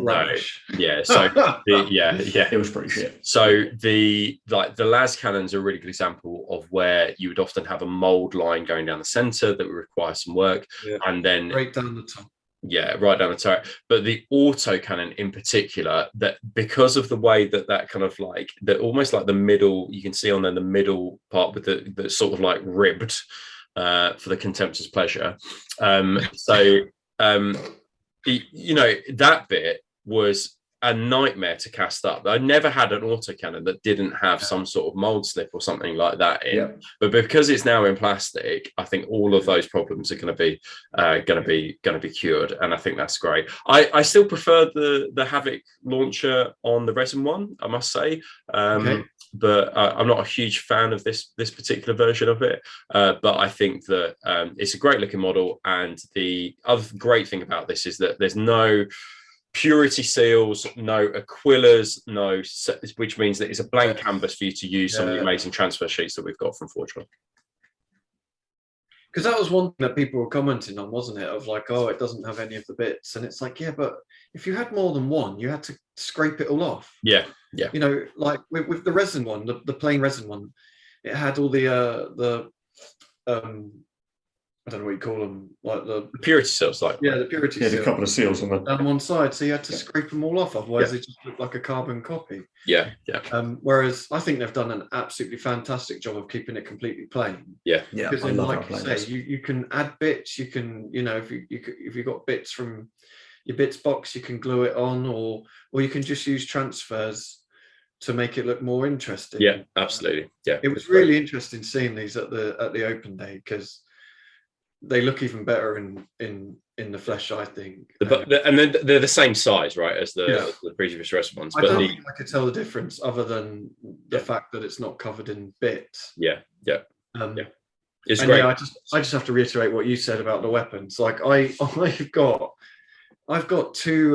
Speaker 2: was pretty shit. So the las cannons are a really good example of where you would often have a mold line going down the center that would require some work, and then
Speaker 1: right down the top.
Speaker 2: Yeah, right down the turret. But the auto cannon in particular, that because of the way that kind of like almost like the middle, you can see on there the middle part with the sort of like ribbed for the Contemptor's pleasure. That bit was a nightmare to cast up. I never had an autocannon that didn't have some sort of mold slip or something like that in. But because it's now in plastic, I think all of those problems are going to be cured, and I think that's great. I still prefer the Havoc launcher on the resin one, I must say. But I'm not a huge fan of this particular version of it. But I think that it's a great looking model, and the other great thing about this is that there's no purity seals, no Aquillas, which means that it's a blank canvas for you to use some of the amazing transfer sheets that we've got from Forgeron.
Speaker 1: Because that was one thing that people were commenting on, wasn't it? Of like, oh, it doesn't have any of the bits, and it's like, yeah, but if you had more than one, you had to scrape it all off.
Speaker 2: Yeah.
Speaker 1: You know, like with the resin one, the plain resin one, it had all the I don't know what you call them, like the
Speaker 2: purity seals, like
Speaker 1: the purity seals.
Speaker 3: A couple of seals on
Speaker 1: one side, so you had to scrape them all off, otherwise they just looked like a carbon copy. Whereas I think they've done an absolutely fantastic job of keeping it completely plain. Because then, like you say, you can add bits. You can, you know, if you got bits from your bits box, you can glue it on, or you can just use transfers to make it look more interesting.
Speaker 2: Yeah, absolutely. Yeah,
Speaker 1: it was really interesting seeing these at the open day, because they look even better in the flesh, I think.
Speaker 2: And then they're the same size, right, as the previous rest ones.
Speaker 1: I don't think I could tell the difference other than the fact that it's not covered in bits. It's great. I just have to reiterate what you said about the weapons. Like I've got two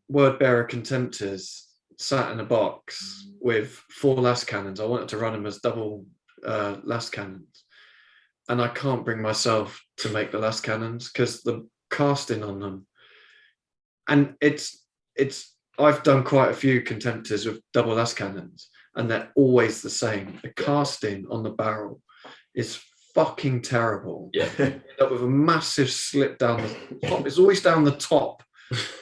Speaker 1: word bearer contemptors sat in a box with 4 last cannons. I wanted to run them as double last cannons. And I can't bring myself to make the last cannons because the casting on them, and I've done quite a few contemptors with double last cannons, and they're always the same. The casting on the barrel is fucking terrible. With a massive slip down the top. It's always down the top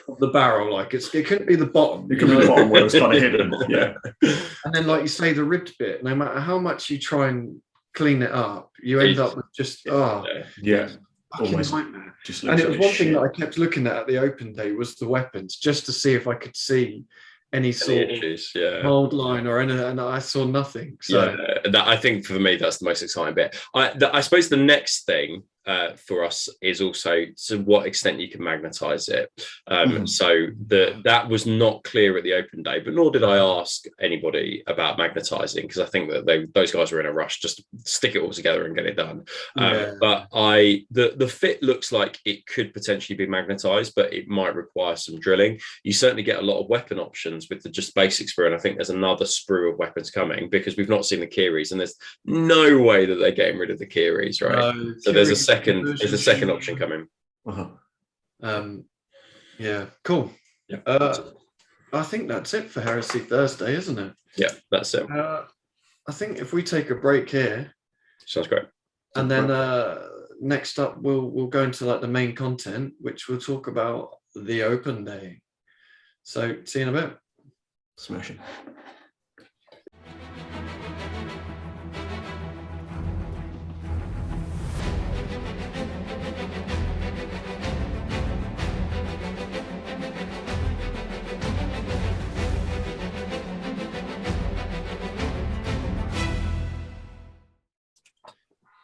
Speaker 1: of the barrel, like it couldn't be the bottom.
Speaker 3: It could be the bottom where it's kind of hidden.
Speaker 1: And then, like you say, the ribbed bit, no matter how much you try and clean it up, you end up with just
Speaker 3: almost
Speaker 1: nightmare. And it was one thing that I kept looking at the open day was the weapons, just to see if I could see any sort of mold line or anything, and I saw nothing. So
Speaker 2: I think for me that's the most exciting bit. I suppose the next thing for us is also to what extent you can magnetize it. So that was not clear at the open day, but nor did I ask anybody about magnetizing, because I think that those guys were in a rush just to stick it all together and get it done. But the fit looks like it could potentially be magnetized, but it might require some drilling. You certainly get a lot of weapon options with the just basic sprue, and I think there's another sprue of weapons coming, because we've not seen the Kiris, and there's no way that they're getting rid of the Kiris, right? So there's a second option coming.
Speaker 1: Cool. I think that's it for Heresy Thursday, isn't it?
Speaker 2: Yeah, that's it.
Speaker 1: I think if we take a break here,
Speaker 2: sounds great.
Speaker 1: And then next up we'll go into like the main content, which we'll talk about the open day. So see you in a bit.
Speaker 3: Smashing.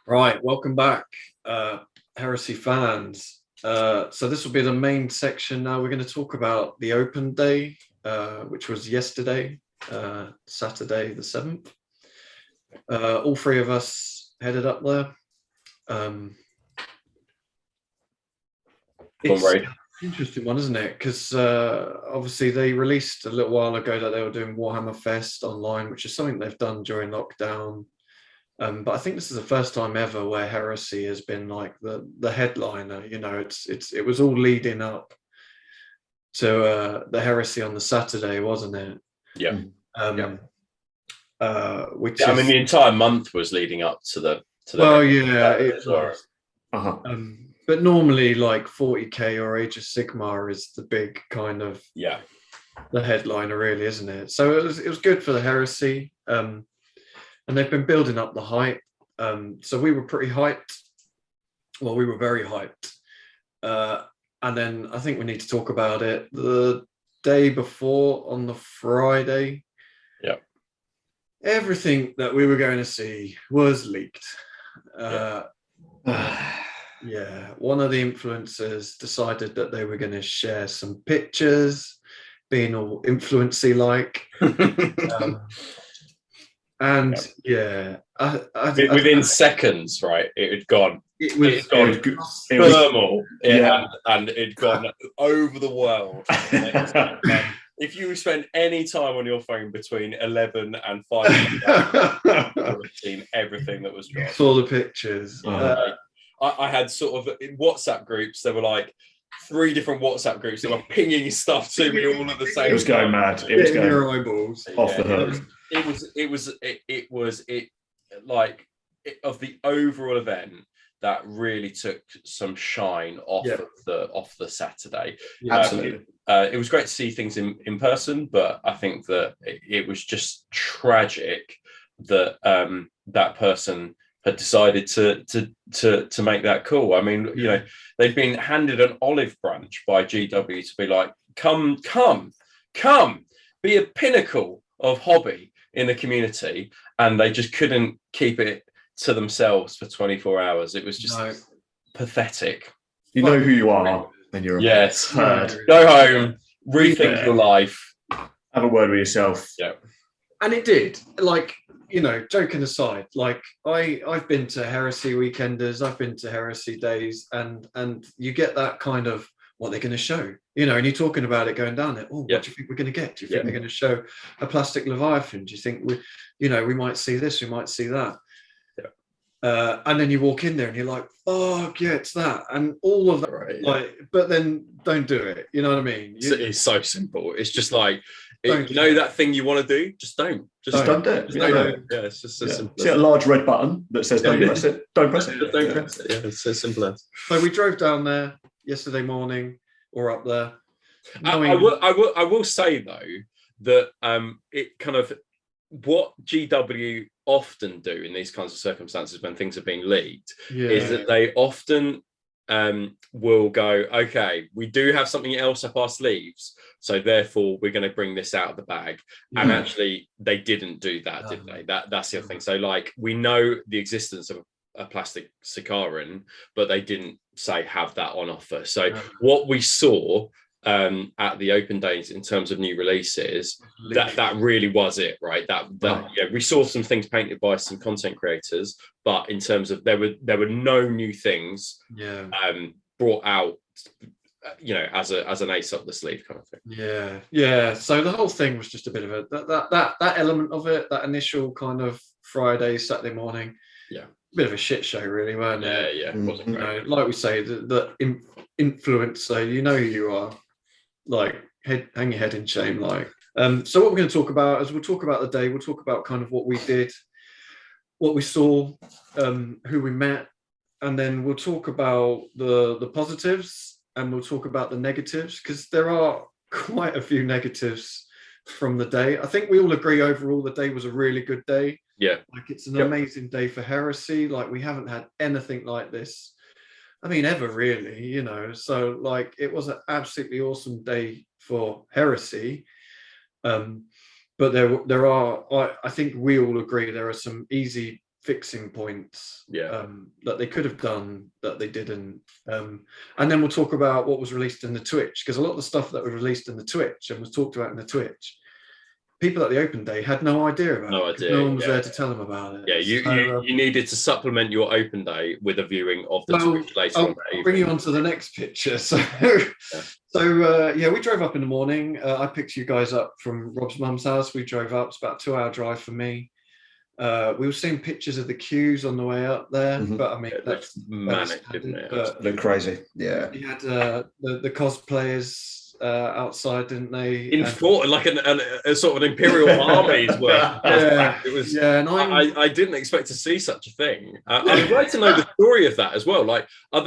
Speaker 1: Right, welcome back, Heresy fans. So this will be the main section now. We're going to talk about the open day, which was yesterday, Saturday the 7th. All 3 of us headed up there. It's an interesting one, isn't it? Because obviously they released a little while ago that they were doing Warhammer Fest online, which is something they've done during lockdown. But I think this is the first time ever where Heresy has been like the headliner. You know, it was all leading up to the Heresy on the Saturday, wasn't it?
Speaker 2: Yeah.
Speaker 1: Which
Speaker 2: I mean, the entire month was leading up to the.
Speaker 1: It was. But normally, like 40K or Age of Sigmar is the big kind of the headliner, really, isn't it? So it was good for the Heresy. And they've been building up the hype. So we were pretty hyped. We were very hyped. And then I think we need to talk about it. The day before, on the Friday, everything that we were going to see was leaked. One of the influencers decided that they were going to share some pictures, being all influency like.
Speaker 2: Within seconds, right? It had gone. It was thermal, and it'd gone over the world. If you spend any time on your phone between 11 and 5, you would have seen everything that was dropped.
Speaker 1: Saw the pictures.
Speaker 2: I had sort of in WhatsApp groups. There were like 3 different WhatsApp groups that were pinging stuff to me all at the same time.
Speaker 3: It was going mad. It was going
Speaker 1: your eyeballs
Speaker 3: off the hook.
Speaker 2: Like of the overall event that really took some shine off of the Saturday.
Speaker 3: Absolutely.
Speaker 2: It was great to see things in person, but I think that it was just tragic that that person had decided to make that call. I mean, you know, they'd been handed an olive branch by GW to be like, come, be a pinnacle of hobby in the community, and they just couldn't keep it to themselves for 24 hours. It was just pathetic.
Speaker 3: You know who you are, then you're
Speaker 2: go home, rethink your life,
Speaker 3: have a word with yourself.
Speaker 1: And it did. Like, you know, joking aside, like I've been to Heresy weekenders, I've been to Heresy days, and you get that kind of what they're going to show, you know, and you're talking about it going down there. Oh, what do you think we're going to get? Do you think they're going to show a plastic Leviathan? Do you think we might see this, we might see that? And then you walk in there and you're like, fuck yeah, it's that, and all of that, but then don't do it. You know what I mean?
Speaker 2: It's so simple. It's just like, that thing you want to do, just don't do it. Yeah, it's just so simple.
Speaker 3: See a large red button that says don't press it. Don't press it.
Speaker 2: Don't press it. Yeah, it's as simple as.
Speaker 1: So we drove down there yesterday morning, or up there.
Speaker 2: I will say though that it kind of, what GW often do in these kinds of circumstances when things are being leaked is that they often will go, okay, we do have something else up our sleeves, so therefore we're going to bring this out of the bag. And actually they didn't do that, did they? That's the other thing. So like, we know the existence of a plastic Sicaran, but they didn't say have that on offer. So what we saw at the open days in terms of new releases, that really was it, right? We saw some things painted by some content creators, but in terms of there were no new things brought out, you know, as an ace up the sleeve kind of thing.
Speaker 1: So the whole thing was just a bit of a that element of it, that initial kind of Friday, Saturday morning, bit of a shit show really, weren't it?
Speaker 2: It wasn't great.
Speaker 1: You know, like we say, the influencer, you know who you are, like hang your head in shame. Like so what we're going to talk about is we'll talk about the day, we'll talk about kind of what we did, what we saw, who we met, and then we'll talk about the positives, and we'll talk about the negatives, because there are quite a few negatives from the day. I think we all agree overall the day was a really good day. Like, it's an amazing day for Heresy. Like, we haven't had anything like this, I mean, ever really, you know. So like, it was an absolutely awesome day for Heresy. But there are, I think we all agree there are some easy fixing points that they could have done that they didn't. And then we'll talk about what was released in the Twitch, because a lot of the stuff that was released in the Twitch and was talked about in the Twitch, people at the open day had no idea about it. No one was there to tell them about it.
Speaker 2: You needed to supplement your open day with a viewing of the Twitch later on.
Speaker 1: I'll bring you on to the next picture. We drove up in the morning. I picked you guys up from Rob's mum's house. We drove up. It's about a 2-hour drive for me. We were seeing pictures of the queues on the way up there, but I mean, that's
Speaker 2: manic, didn't it?
Speaker 3: Looked crazy. Yeah.
Speaker 1: You had the cosplayers outside, didn't they?
Speaker 2: In fort, like a sort of an imperial army as well. It was. And I didn't expect to see such a thing. I'd like to know the story of that as well. Like, are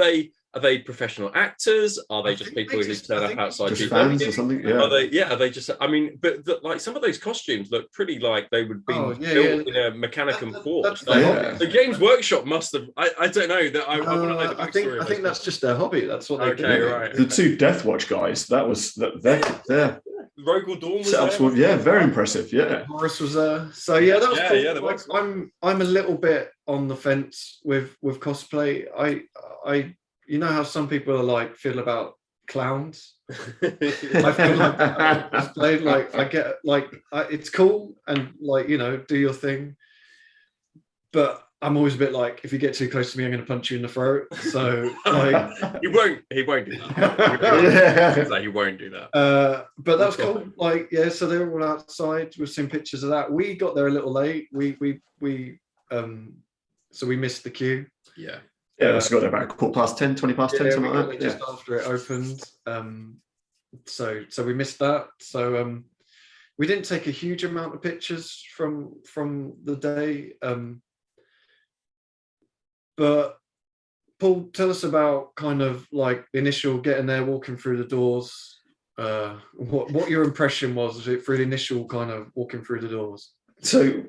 Speaker 2: they professional actors? Are they just people who turn up outside
Speaker 3: just fans or something?
Speaker 2: Are they just? I mean, but like some of those costumes look pretty like they would be built in a Mechanicum forge. The Games Workshop must have. I don't know that. I want to know the backstory.
Speaker 1: I think that's just their hobby. That's what they do.
Speaker 3: Right. The 2 Death Watch guys. That was they're
Speaker 2: Rogel Dawn was
Speaker 3: setups
Speaker 2: there.
Speaker 3: were very impressive. Yeah,
Speaker 1: Horus was there. So yeah, that was cool.
Speaker 2: Yeah, that was
Speaker 1: I'm a little bit on the fence with cosplay. I you know how some people are like feel about clowns. I feel like cosplay, like I get like it's cool and like, you know, do your thing, but I'm always a bit like, if you get too close to me, I'm going to punch you in the throat. So like,
Speaker 2: he won't do that. Like, he won't do that.
Speaker 1: But that was cool. Like, yeah, so they were all outside. We've seen pictures of that. We got there a little late. So we missed the queue.
Speaker 3: Yeah, we got there about 10:15, 20 past 10, something like that.
Speaker 1: Just after it opened. So we missed that. So we didn't take a huge amount of pictures from the day. But Paul, tell us about kind of like the initial getting there, walking through the doors. What your impression was for the initial kind of walking through the doors?
Speaker 3: So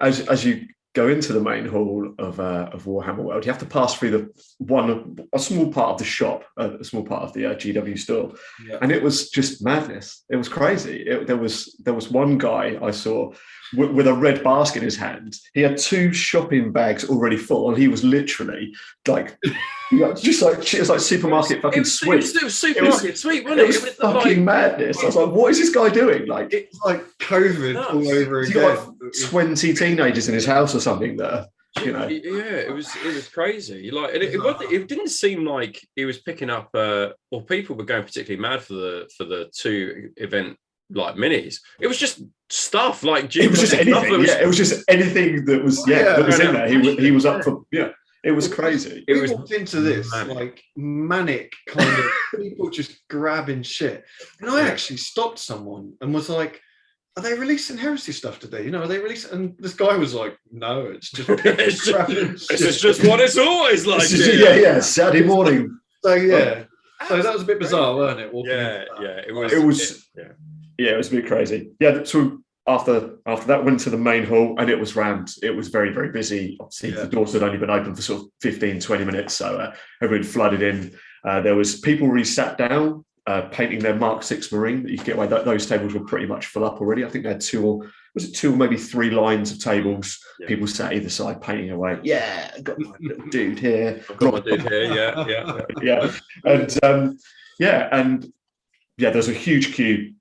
Speaker 3: as you go into the main hall of Warhammer World, you have to pass through a small part of the shop, a small part of the GW store, and it was just madness. It was crazy. There was one guy I saw with a red basket in his hand. He had 2 shopping bags already full, and he was literally like, just like, it was like supermarket fucking sweep.
Speaker 2: It was supermarket sweep, wasn't it?
Speaker 3: It was fucking madness. I was like, what is this guy doing? Like,
Speaker 1: it's like COVID all over again.
Speaker 3: He got like 20 teenagers in his house or something there. You know.
Speaker 2: Yeah, it was crazy. Like, it didn't seem like he was picking up, or people were going particularly mad for the 2 event like minis. It was just stuff like
Speaker 3: it was just anything. It was just anything that was that was in there. He was up for It was crazy.
Speaker 1: We walked into this like manic kind of people just grabbing shit, and I actually stopped someone and was like, "Are they releasing heresy stuff today? You know, are they releasing?" And this guy was like, "No, it's just
Speaker 2: it's just what it's always like."
Speaker 3: Saturday morning.
Speaker 1: So so that was a bit bizarre, wasn't it?
Speaker 3: It was a bit crazy. Yeah, so after that, went to the main hall, and it was rammed. It was very, very busy. Obviously, the doors had only been open for sort of 15, 20 minutes, so everyone flooded in. There was people already sat down, painting their Mark 6 Marine that you could get away. Those tables were pretty much full up already. I think they had 2 or maybe 3 lines of tables. Yeah. People sat either side painting away. Yeah, I've got my little dude here.
Speaker 2: I've got my dude here.
Speaker 3: Yeah. And there's a huge queue.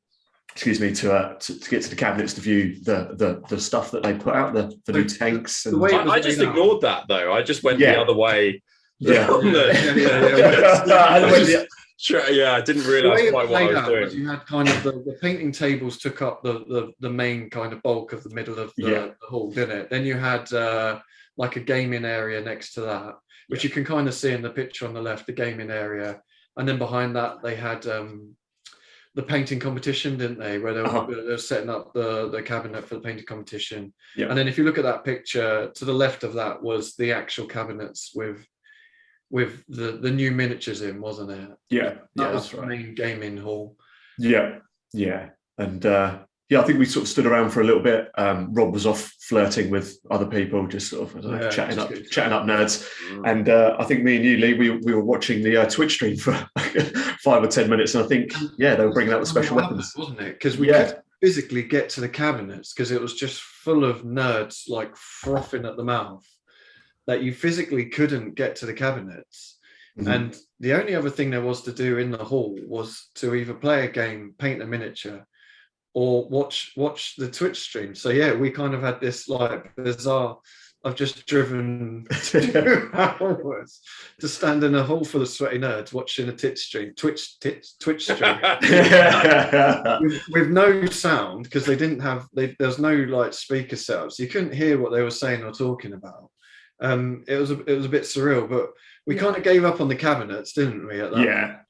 Speaker 3: Excuse me, to get to the cabinets to view the stuff that they put out, the new tanks. And
Speaker 2: I just ignored that though. I just went the other way.
Speaker 3: Yeah.
Speaker 2: I didn't realise quite what I was doing.
Speaker 1: You had kind of the painting tables took up the main kind of bulk of the middle of the hall, didn't it? Then you had like a gaming area next to that, which you can kind of see in the picture on the left, the gaming area, and then behind that they had the painting competition, didn't they? Where they were setting up the cabinet for the painting competition. Yeah. And then if you look at that picture, to the left of that was the actual cabinets with the new miniatures in, wasn't it?
Speaker 3: Yeah.
Speaker 1: That was the main gaming hall.
Speaker 3: Yeah. And I think we sort of stood around for a little bit. Rob was off flirting with other people, just sort of chatting up nerds. And I think me and you, Lee, we were watching the Twitch stream for 5 or 10 minutes, and I think they were bringing out the special weapons,
Speaker 1: wasn't it? Because we could physically get to the cabinets because it was just full of nerds like frothing at the mouth that you physically couldn't get to the cabinets. Mm-hmm. And the only other thing there was to do in the hall was to either play a game, paint a miniature, or watch the Twitch stream. So we kind of had this like bizarre. I've just driven 2 hours to stand in a hall full of sweaty nerds watching a Twitch stream with no sound because they didn't have. There's no like speaker setups. You couldn't hear what they were saying or talking about. It was a bit surreal, but we kind of gave up on the cabinets, didn't we? At that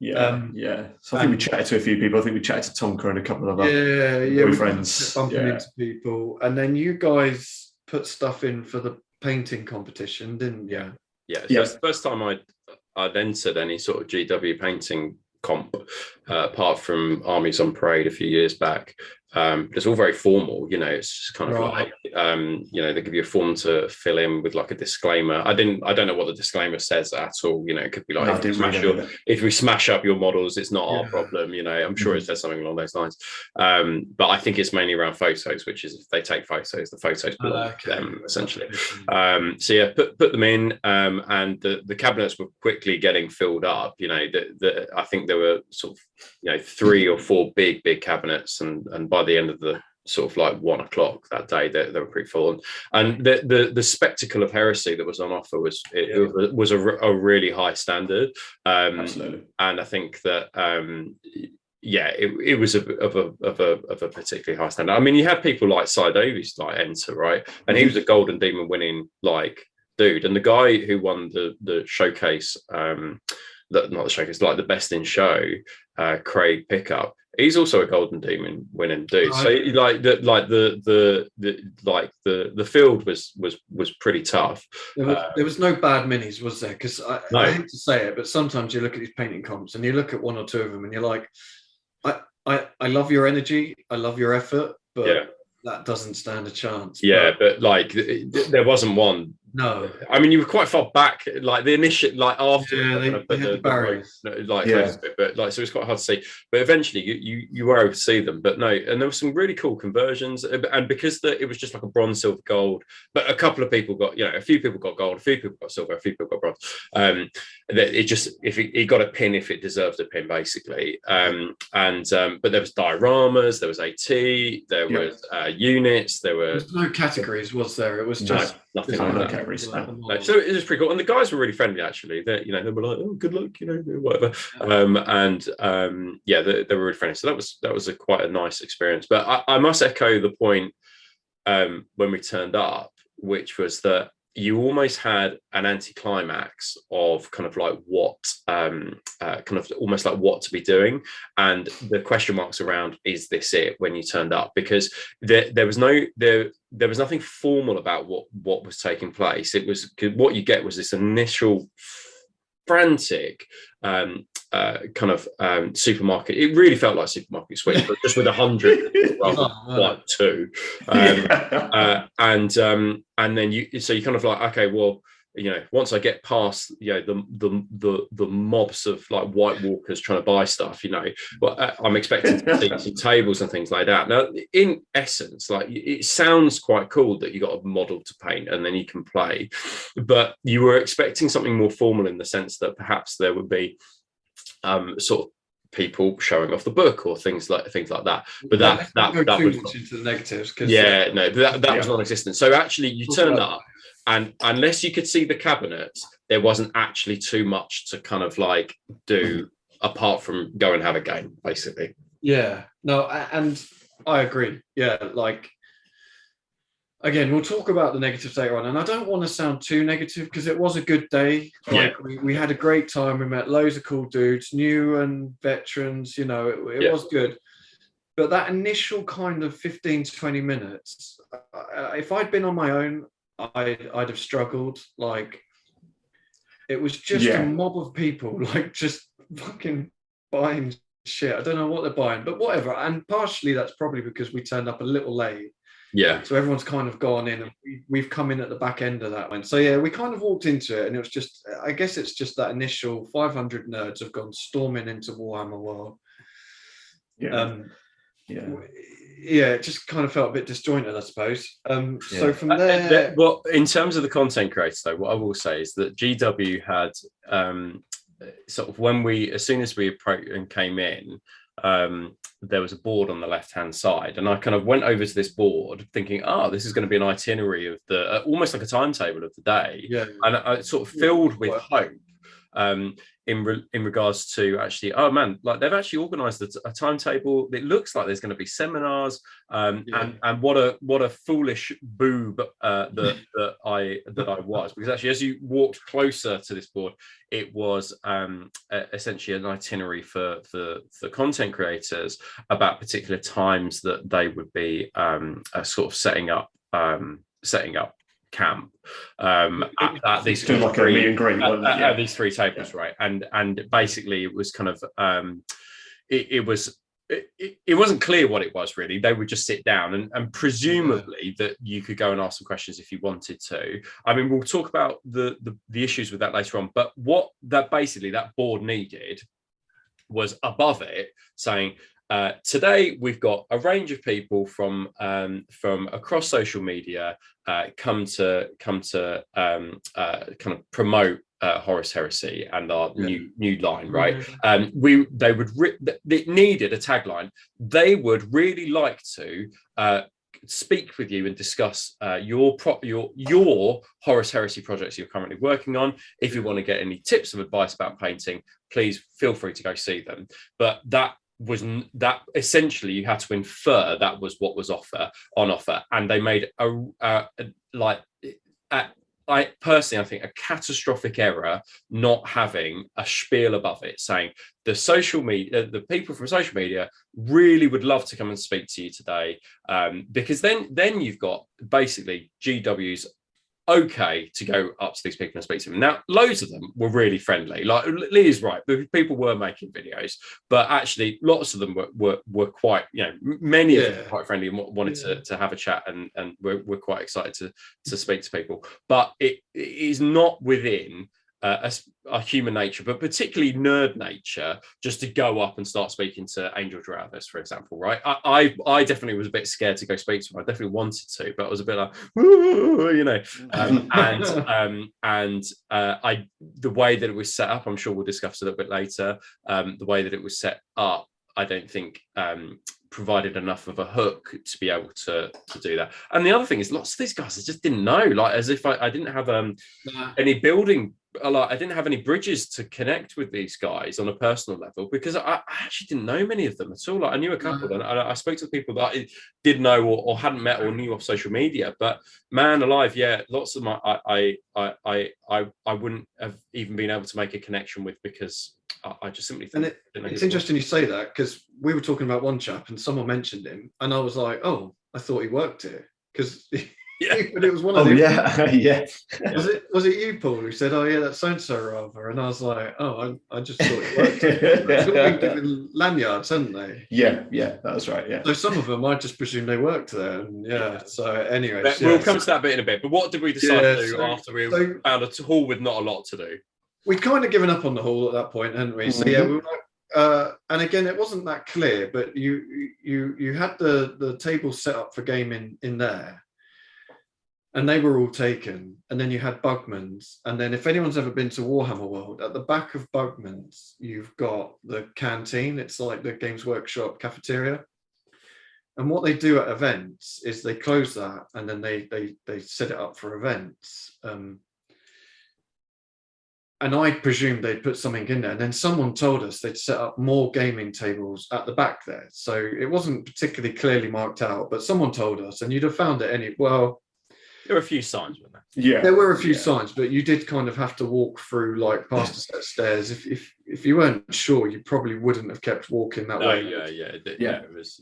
Speaker 1: point?
Speaker 3: So I think we chatted to a few people. I think we chatted to Tonka and a couple of other friends.
Speaker 1: Bumping into people, and then you guys put stuff in for the painting competition, didn't you?
Speaker 2: Yeah. So it's the first time I'd entered any sort of GW painting comp, apart from Armies on Parade a few years back. It's all very formal, you know. It's just kind of
Speaker 1: Right.
Speaker 2: like, you know, they give you a form to fill in with like a disclaimer. I don't know what the disclaimer says at all. You know, it could be like,
Speaker 3: No, I didn't read any of it.
Speaker 2: if we smash up your models, it's not our
Speaker 1: Yeah.
Speaker 2: problem. You know, I'm sure it says something along those lines. But I think it's mainly around photos, which is if they take photos, the photos belong to them essentially. So yeah, put them in, and the cabinets were quickly getting filled up. You know, I think there were sort of, you know, 3 or 4 big cabinets, and by the end of the sort of like 1 o'clock that day, they were pretty full. And the spectacle of heresy that was on offer was a really high standard.
Speaker 3: Absolutely.
Speaker 2: And I think that it was of a particularly high standard. I mean, you had people like Sidovi's like enter, right, and he was a Golden Demon winning like dude, and the guy who won the showcase, not the showcase, like the best in show, Craig Pickup. He's also a Golden Demon winning dude. So like the field was pretty tough.
Speaker 1: There was no bad minis, was there? Because I hate to say it, but sometimes you look at these painting comps and you look at 1 or 2 of them and you're like, I love your energy, I love your effort, but that doesn't stand a chance.
Speaker 2: Yeah, but like there wasn't one.
Speaker 1: No,
Speaker 2: I mean, you were quite far back, like the initial, like after
Speaker 1: they had the barriers,
Speaker 2: but like, so it's quite hard to see. But eventually, you were able to see them. But no, and there were some really cool conversions, and because it was just like a bronze, silver, gold. But a couple of people got, you know, a few people got gold, a few people got silver, a few people got bronze. It just, if it got a pin, if it deserved a pin, basically. But there was dioramas, there was AT, there was units, there was
Speaker 1: no categories, was there? It was just
Speaker 2: nothing
Speaker 3: No,
Speaker 2: like
Speaker 3: no
Speaker 2: that.
Speaker 3: categories.
Speaker 2: So it was pretty cool, and the guys were really friendly. Actually, they were like, "Oh, good luck," you know, whatever. They were really friendly. So that was quite a nice experience. But I must echo the point when we turned up, which was that you almost had an anticlimax of kind of like what, kind of almost like what to be doing, and the question marks around, is this it, when you turned up, because there was nothing formal about what was taking place. It was, what you get was this initial frantic kind of supermarket. It really felt like supermarket sweep, but just with 100 rather than like 2. And then you kind of like, okay, well, you know, once I get past, you know, the mobs of like White Walkers trying to buy stuff, you know, but I'm expecting to see some tables and things like that. Now, in essence, like, it sounds quite cool that you got a model to paint and then you can play, but you were expecting something more formal in the sense that perhaps there would be sort of people showing off the book or things like that. But that was
Speaker 1: much into the negatives, because
Speaker 2: that was non-existent. So actually, you turned up, and unless you could see the cabinets, there wasn't actually too much to kind of like do apart from go and have a game, basically.
Speaker 1: Yeah, no, and I agree. Yeah, like, again, we'll talk about the negatives later on, and I don't want to sound too negative because it was a good day. Like, we had a great time. We met loads of cool dudes, new and veterans. You know, it was good. But that initial kind of 15 to 20 minutes, if I'd been on my own, I'd have struggled. Like, it was just a mob of people, like, just fucking buying shit. I don't know what they're buying, but whatever. And partially that's probably because we turned up a little late.
Speaker 2: Yeah.
Speaker 1: So everyone's kind of gone in, and we've come in at the back end of that one. So yeah, we kind of walked into it, and it was just, I guess it's just that initial 500 nerds have gone storming into Warhammer World. It just kind of felt a bit disjointed, I suppose. So from there,
Speaker 2: well, in terms of the content creators, though, what I will say is that GW had sort of, as soon as we approached and came in, there was a board on the left hand side, and I kind of went over to this board thinking, this is going to be an itinerary of the almost like a timetable of the day, and I sort of filled with hope in regards to actually, oh man, like, they've actually organized a timetable. It looks like there's going to be seminars, and what a foolish boob that I was, because actually, as you walked closer to this board, it was essentially an itinerary for content creators about particular times that they would be sort of setting up camp at these
Speaker 3: three, like a meet and greet,
Speaker 2: these 3 tables, right? And basically it was kind of it was it wasn't clear what it was really. They would just sit down and presumably that you could go and ask some questions if you wanted to. I mean, we'll talk about the issues with that later on, but what that board needed was above it saying, today we've got a range of people from across social media come to kind of promote Horus Heresy and our new line, right? It needed a tagline. They would really like to speak with you and discuss your Horus Heresy projects you're currently working on. If you want to get any tips of advice about painting, please feel free to go see them. But that essentially you had to infer that was what was on offer, and they made I personally, I think a catastrophic error not having a spiel above it saying the people from social media really would love to come and speak to you today, because then you've got basically GW's okay to go up to these people and speak to them. Now, loads of them were really friendly. Like Lee is right, people were making videos, but actually lots of them were quite, many of them were quite friendly and wanted to have a chat, and we're quite excited to speak to people. But it is not within a human nature, but particularly nerd nature, just to go up and start speaking to Angel Doradus, for example, right? I definitely was a bit scared to go speak to him. I definitely wanted to, but I was a bit like, the way that it was set up, I'm sure we'll discuss a little bit later. The way that it was set up, I don't think provided enough of a hook to be able to do that. And the other thing is, lots of these guys I just didn't know, like as if I didn't have any building, like I didn't have any bridges to connect with these guys on a personal level, because I actually didn't know many of them at all. Like I knew a couple, and I spoke to people that I did know or hadn't met or knew off social media. But man alive, lots of them I wouldn't have even been able to make a connection with, because I just simply think.
Speaker 1: And it's interesting you say that, because we were talking about one chap and someone mentioned him, and I was like, oh, I thought he worked here, because but it was one of them. Was it you, Paul, who said, oh yeah, that's so and so rather? And I was like, oh, I just thought he worked here. They've all been given lanyards, haven't they?
Speaker 3: Yeah, that was right. Yeah.
Speaker 1: So some of them, I just presumed they worked there. And so anyway,
Speaker 2: we'll come to that bit in a bit. But what did we decide to do after we found a hall with not a lot to do?
Speaker 1: We'd kind of given up on the hall at that point, hadn't we? So we were like, and again, it wasn't that clear, but you had the table set up for gaming in there, and they were all taken. And then you had Bugman's, and then if anyone's ever been to Warhammer World, at the back of Bugman's, you've got the canteen. It's like the Games Workshop cafeteria. And what they do at events is they close that, and then they set it up for events. And I presumed they'd put something in there. And then someone told us they'd set up more gaming tables at the back there. So it wasn't particularly clearly marked out, but someone told us, and you'd have found it there
Speaker 2: were a few signs, weren't there?
Speaker 3: Yeah.
Speaker 1: There were a few signs, but you did kind of have to walk through, like, past a set of stairs. If you weren't sure, you probably wouldn't have kept walking that way.
Speaker 2: It was.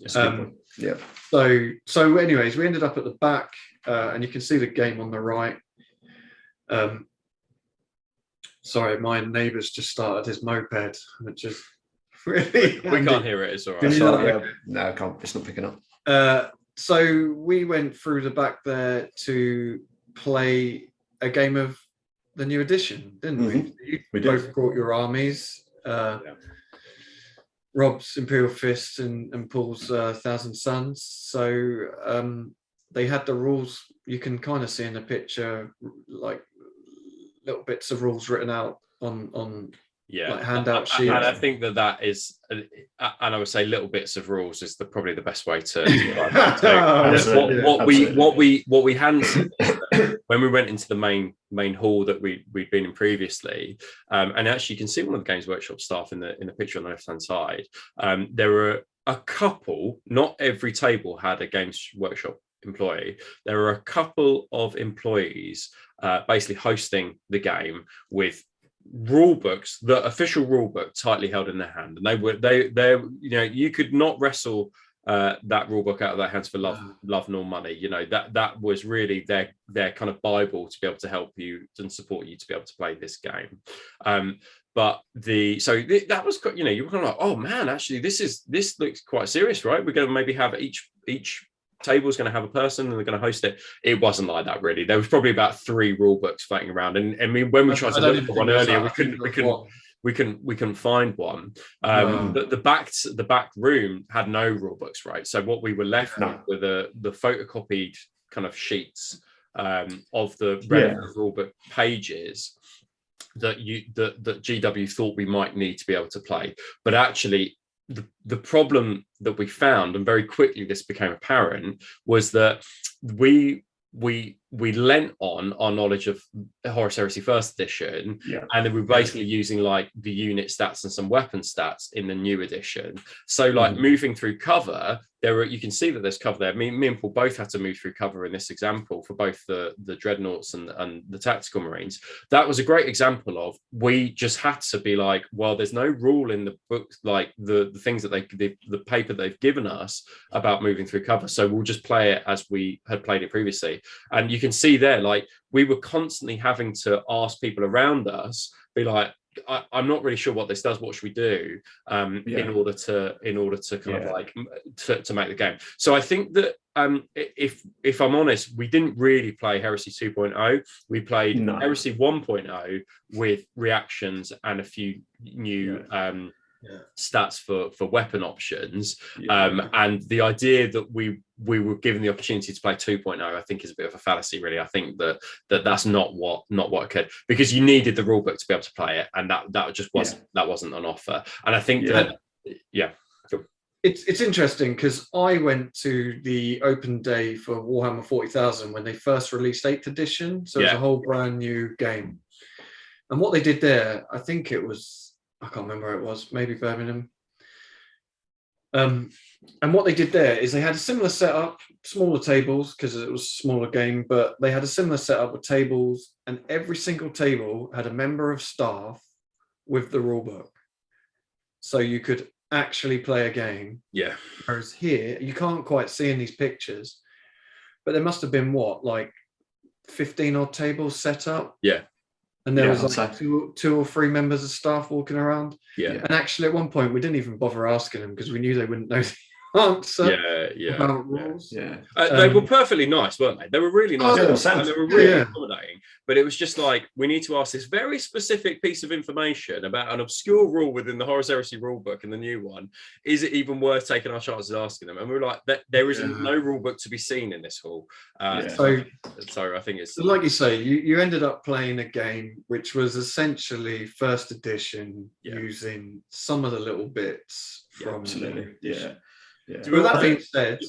Speaker 1: So anyways, we ended up at the back, and you can see the game on the right. Sorry, my neighbour's just started his moped, which is really
Speaker 2: we can't hear it. It's all right.
Speaker 3: No, I can't. It's not picking up.
Speaker 1: So we went through the back there to play a game of the new edition, didn't we? You both brought your armies. Rob's Imperial Fist and Paul's Thousand Suns. So they had the rules. You can kind of see in the picture, like, little bits of rules written out on like handout sheets.
Speaker 2: And I think that is, and I would say little bits of rules is probably the best way to what we hadn't seen when we went into the main hall that we'd been in previously, and actually you can see one of the Games Workshop staff in the picture on the left hand side. There were a couple, not every table had a Games Workshop employee. There were a couple of employees basically hosting the game with rule books, the official rule book, tightly held in their hand, and they you could not wrestle that rule book out of their hands for love nor money. That was really their kind of Bible to be able to help you and support you to be able to play this game. But that was, you know, you were kind of like, oh man, actually this looks quite serious, right? We're going to maybe have each table is going to have a person and they're going to host it. It wasn't like that really. There was probably about 3 rule books floating around, and I mean, when we tried to look for one earlier, we couldn't find one. The back room had no rule books, right? So what we were left with were the photocopied kind of sheets of the relevant rule book pages that GW thought we might need to be able to play. But actually the problem that we found, and very quickly this became apparent, was that we lent on our knowledge of Horus Heresy First Edition, and then we're basically using like the unit stats and some weapon stats in the new edition. So like moving through cover, you can see that there's cover there. Me and Paul both had to move through cover in this example for both the Dreadnoughts and the Tactical Marines. That was a great example of, we just had to be like, well, there's no rule in the book, like the things that the paper they've given us about moving through cover. So we'll just play it as we had played it previously. And you can see there, like, we were constantly having to ask people around us, be like, I'm not really sure what this does. What should we do in order to kind of like to make the game? So I think that if I'm honest, we didn't really play Heresy 2.0. We played Heresy 1.0 with reactions and a few new stats for weapon options. And the idea that we were given the opportunity to play 2.0, I think, is a bit of a fallacy, really. I think that's not what occurred, because you needed the rule book to be able to play it, and that just wasn't on offer. And I think
Speaker 1: it's interesting, because I went to the open day for Warhammer 40,000 when they first released 8th edition, so it's a whole brand new game. And what they did there, I think it was, I can't remember where it was, maybe Birmingham. And what they did there is they had a similar setup, smaller tables, because it was a smaller game, but they had a similar setup with tables, and every single table had a member of staff with the rule book. So you could actually play a game.
Speaker 2: Yeah.
Speaker 1: Whereas here, you can't quite see in these pictures, but there must have been, like 15 odd tables set up.
Speaker 2: Yeah.
Speaker 1: And there was like two or three members of staff walking around.
Speaker 2: Yeah.
Speaker 1: And actually, at one point, we didn't even bother asking them, because we knew they wouldn't know the answer about rules.
Speaker 2: Yeah. They were perfectly nice, weren't they? They were really nice. And they were really accommodating. But it was just like, we need to ask this very specific piece of information about an obscure rule within the Horus Heresy rule book and the new one. Is it even worth taking our chances asking them? And we were like, there is no rule book to be seen in this hall. So I think it's...
Speaker 1: Like you say, you ended up playing a game which was essentially first edition, using some of the little bits from...
Speaker 3: Absolutely, yeah.
Speaker 1: With that being said,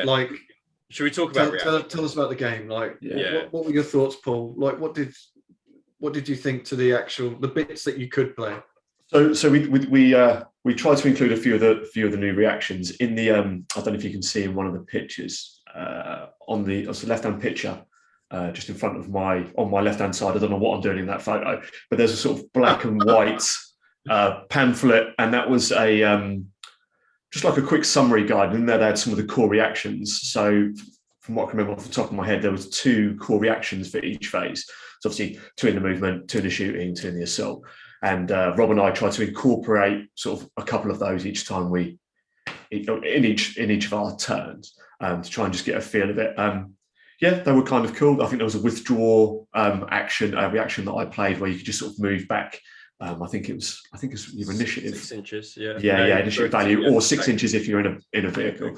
Speaker 1: like...
Speaker 2: Should we talk about
Speaker 1: tell us about the game? Like, what were your thoughts, Paul? Like, what did you think to the bits that you could play?
Speaker 3: So we tried to include a few of the new reactions in the I don't know if you can see in one of the pictures on the left-hand picture, just in front of on my left-hand side. I don't know what I'm doing in that photo, but there's a sort of black and white pamphlet, and that was a just like a quick summary guide. And in there, they had some of the core reactions. So from what I can remember off the top of my head, there was 2 core reactions for each phase. So obviously 2 in the movement, 2 in the shooting, 2 in the assault. And Rob and I tried to incorporate sort of a couple of those each time in each of our turns, to try and just get a feel of it. They were kind of cool. I think there was a withdraw reaction that I played where you could just sort of move back. I think it's your initiative.
Speaker 2: 6 inches,
Speaker 3: initiative value, or 6 inches if you're in a vehicle.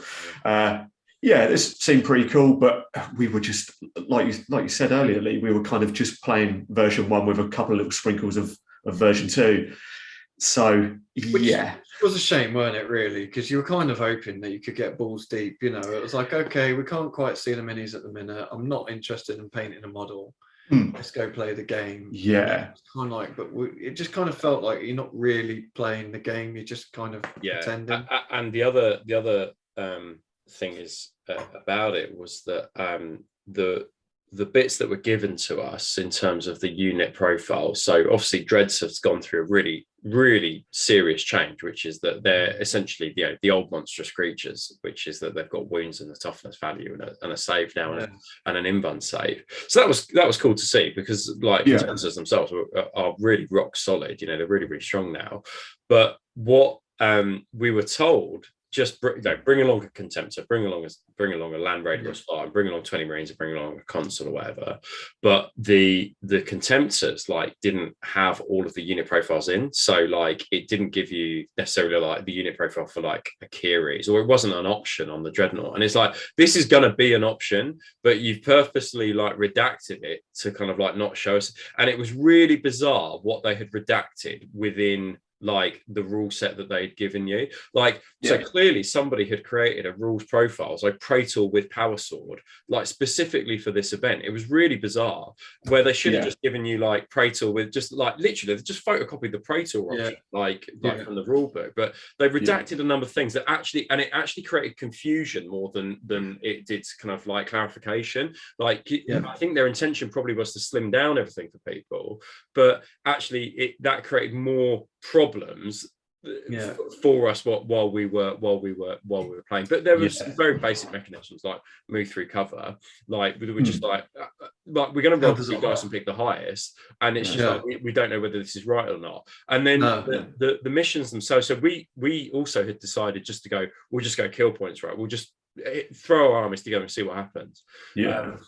Speaker 3: This seemed pretty cool, but we were just like you said earlier, Lee. We were kind of just playing version 1 with a couple of little sprinkles of version 2. So
Speaker 1: Which was a shame, weren't it? Really, because you were kind of hoping that you could get balls deep. You know, it was like, okay, we can't quite see the minis at the minute. I'm not interested in painting a model. Let's go play the game. It's kind of like, but it just kind of felt like you're not really playing the game. You're just kind of pretending.
Speaker 2: And the other thing is about it was that the bits that were given to us in terms of the unit profile. So obviously Dreads has gone through a really really serious change, which is that they're essentially the old monstrous creatures, which is that they've got wounds and a toughness value and a save now and an invuln save. So that was cool to see, because like contenders themselves are really rock solid. They're really, really strong now. But what we were told, just bring along a contemptor, bring along a land raider or spy, bring along 20 marines, and bring along a consul or whatever. But the contemptors didn't have all of the unit profiles in, so it didn't give you necessarily the unit profile for a Kyrie's, or it wasn't an option on the dreadnought. And it's this is going to be an option, but you've purposely redacted it to kind of not show us. And it was really bizarre what they had redacted within the rule set that they'd given you. So clearly somebody had created a rules profiles Praetor with Power Sword, specifically for this event. It was really bizarre, where they should have just given you Praetor with just literally they just photocopied the Praetor option from the rule book. But they redacted a number of things that actually created confusion more than it did kind of clarification. I think their intention probably was to slim down everything for people, but actually that created more problems for us while we were playing. But there was some very basic mechanisms move through cover, we were just we're going to roll the dice and pick the highest, and it's just we don't know whether this is right or not. And then the missions themselves, so we also had decided we'll just go kill points, right? We'll just throw our armies together and see what happens.
Speaker 3: So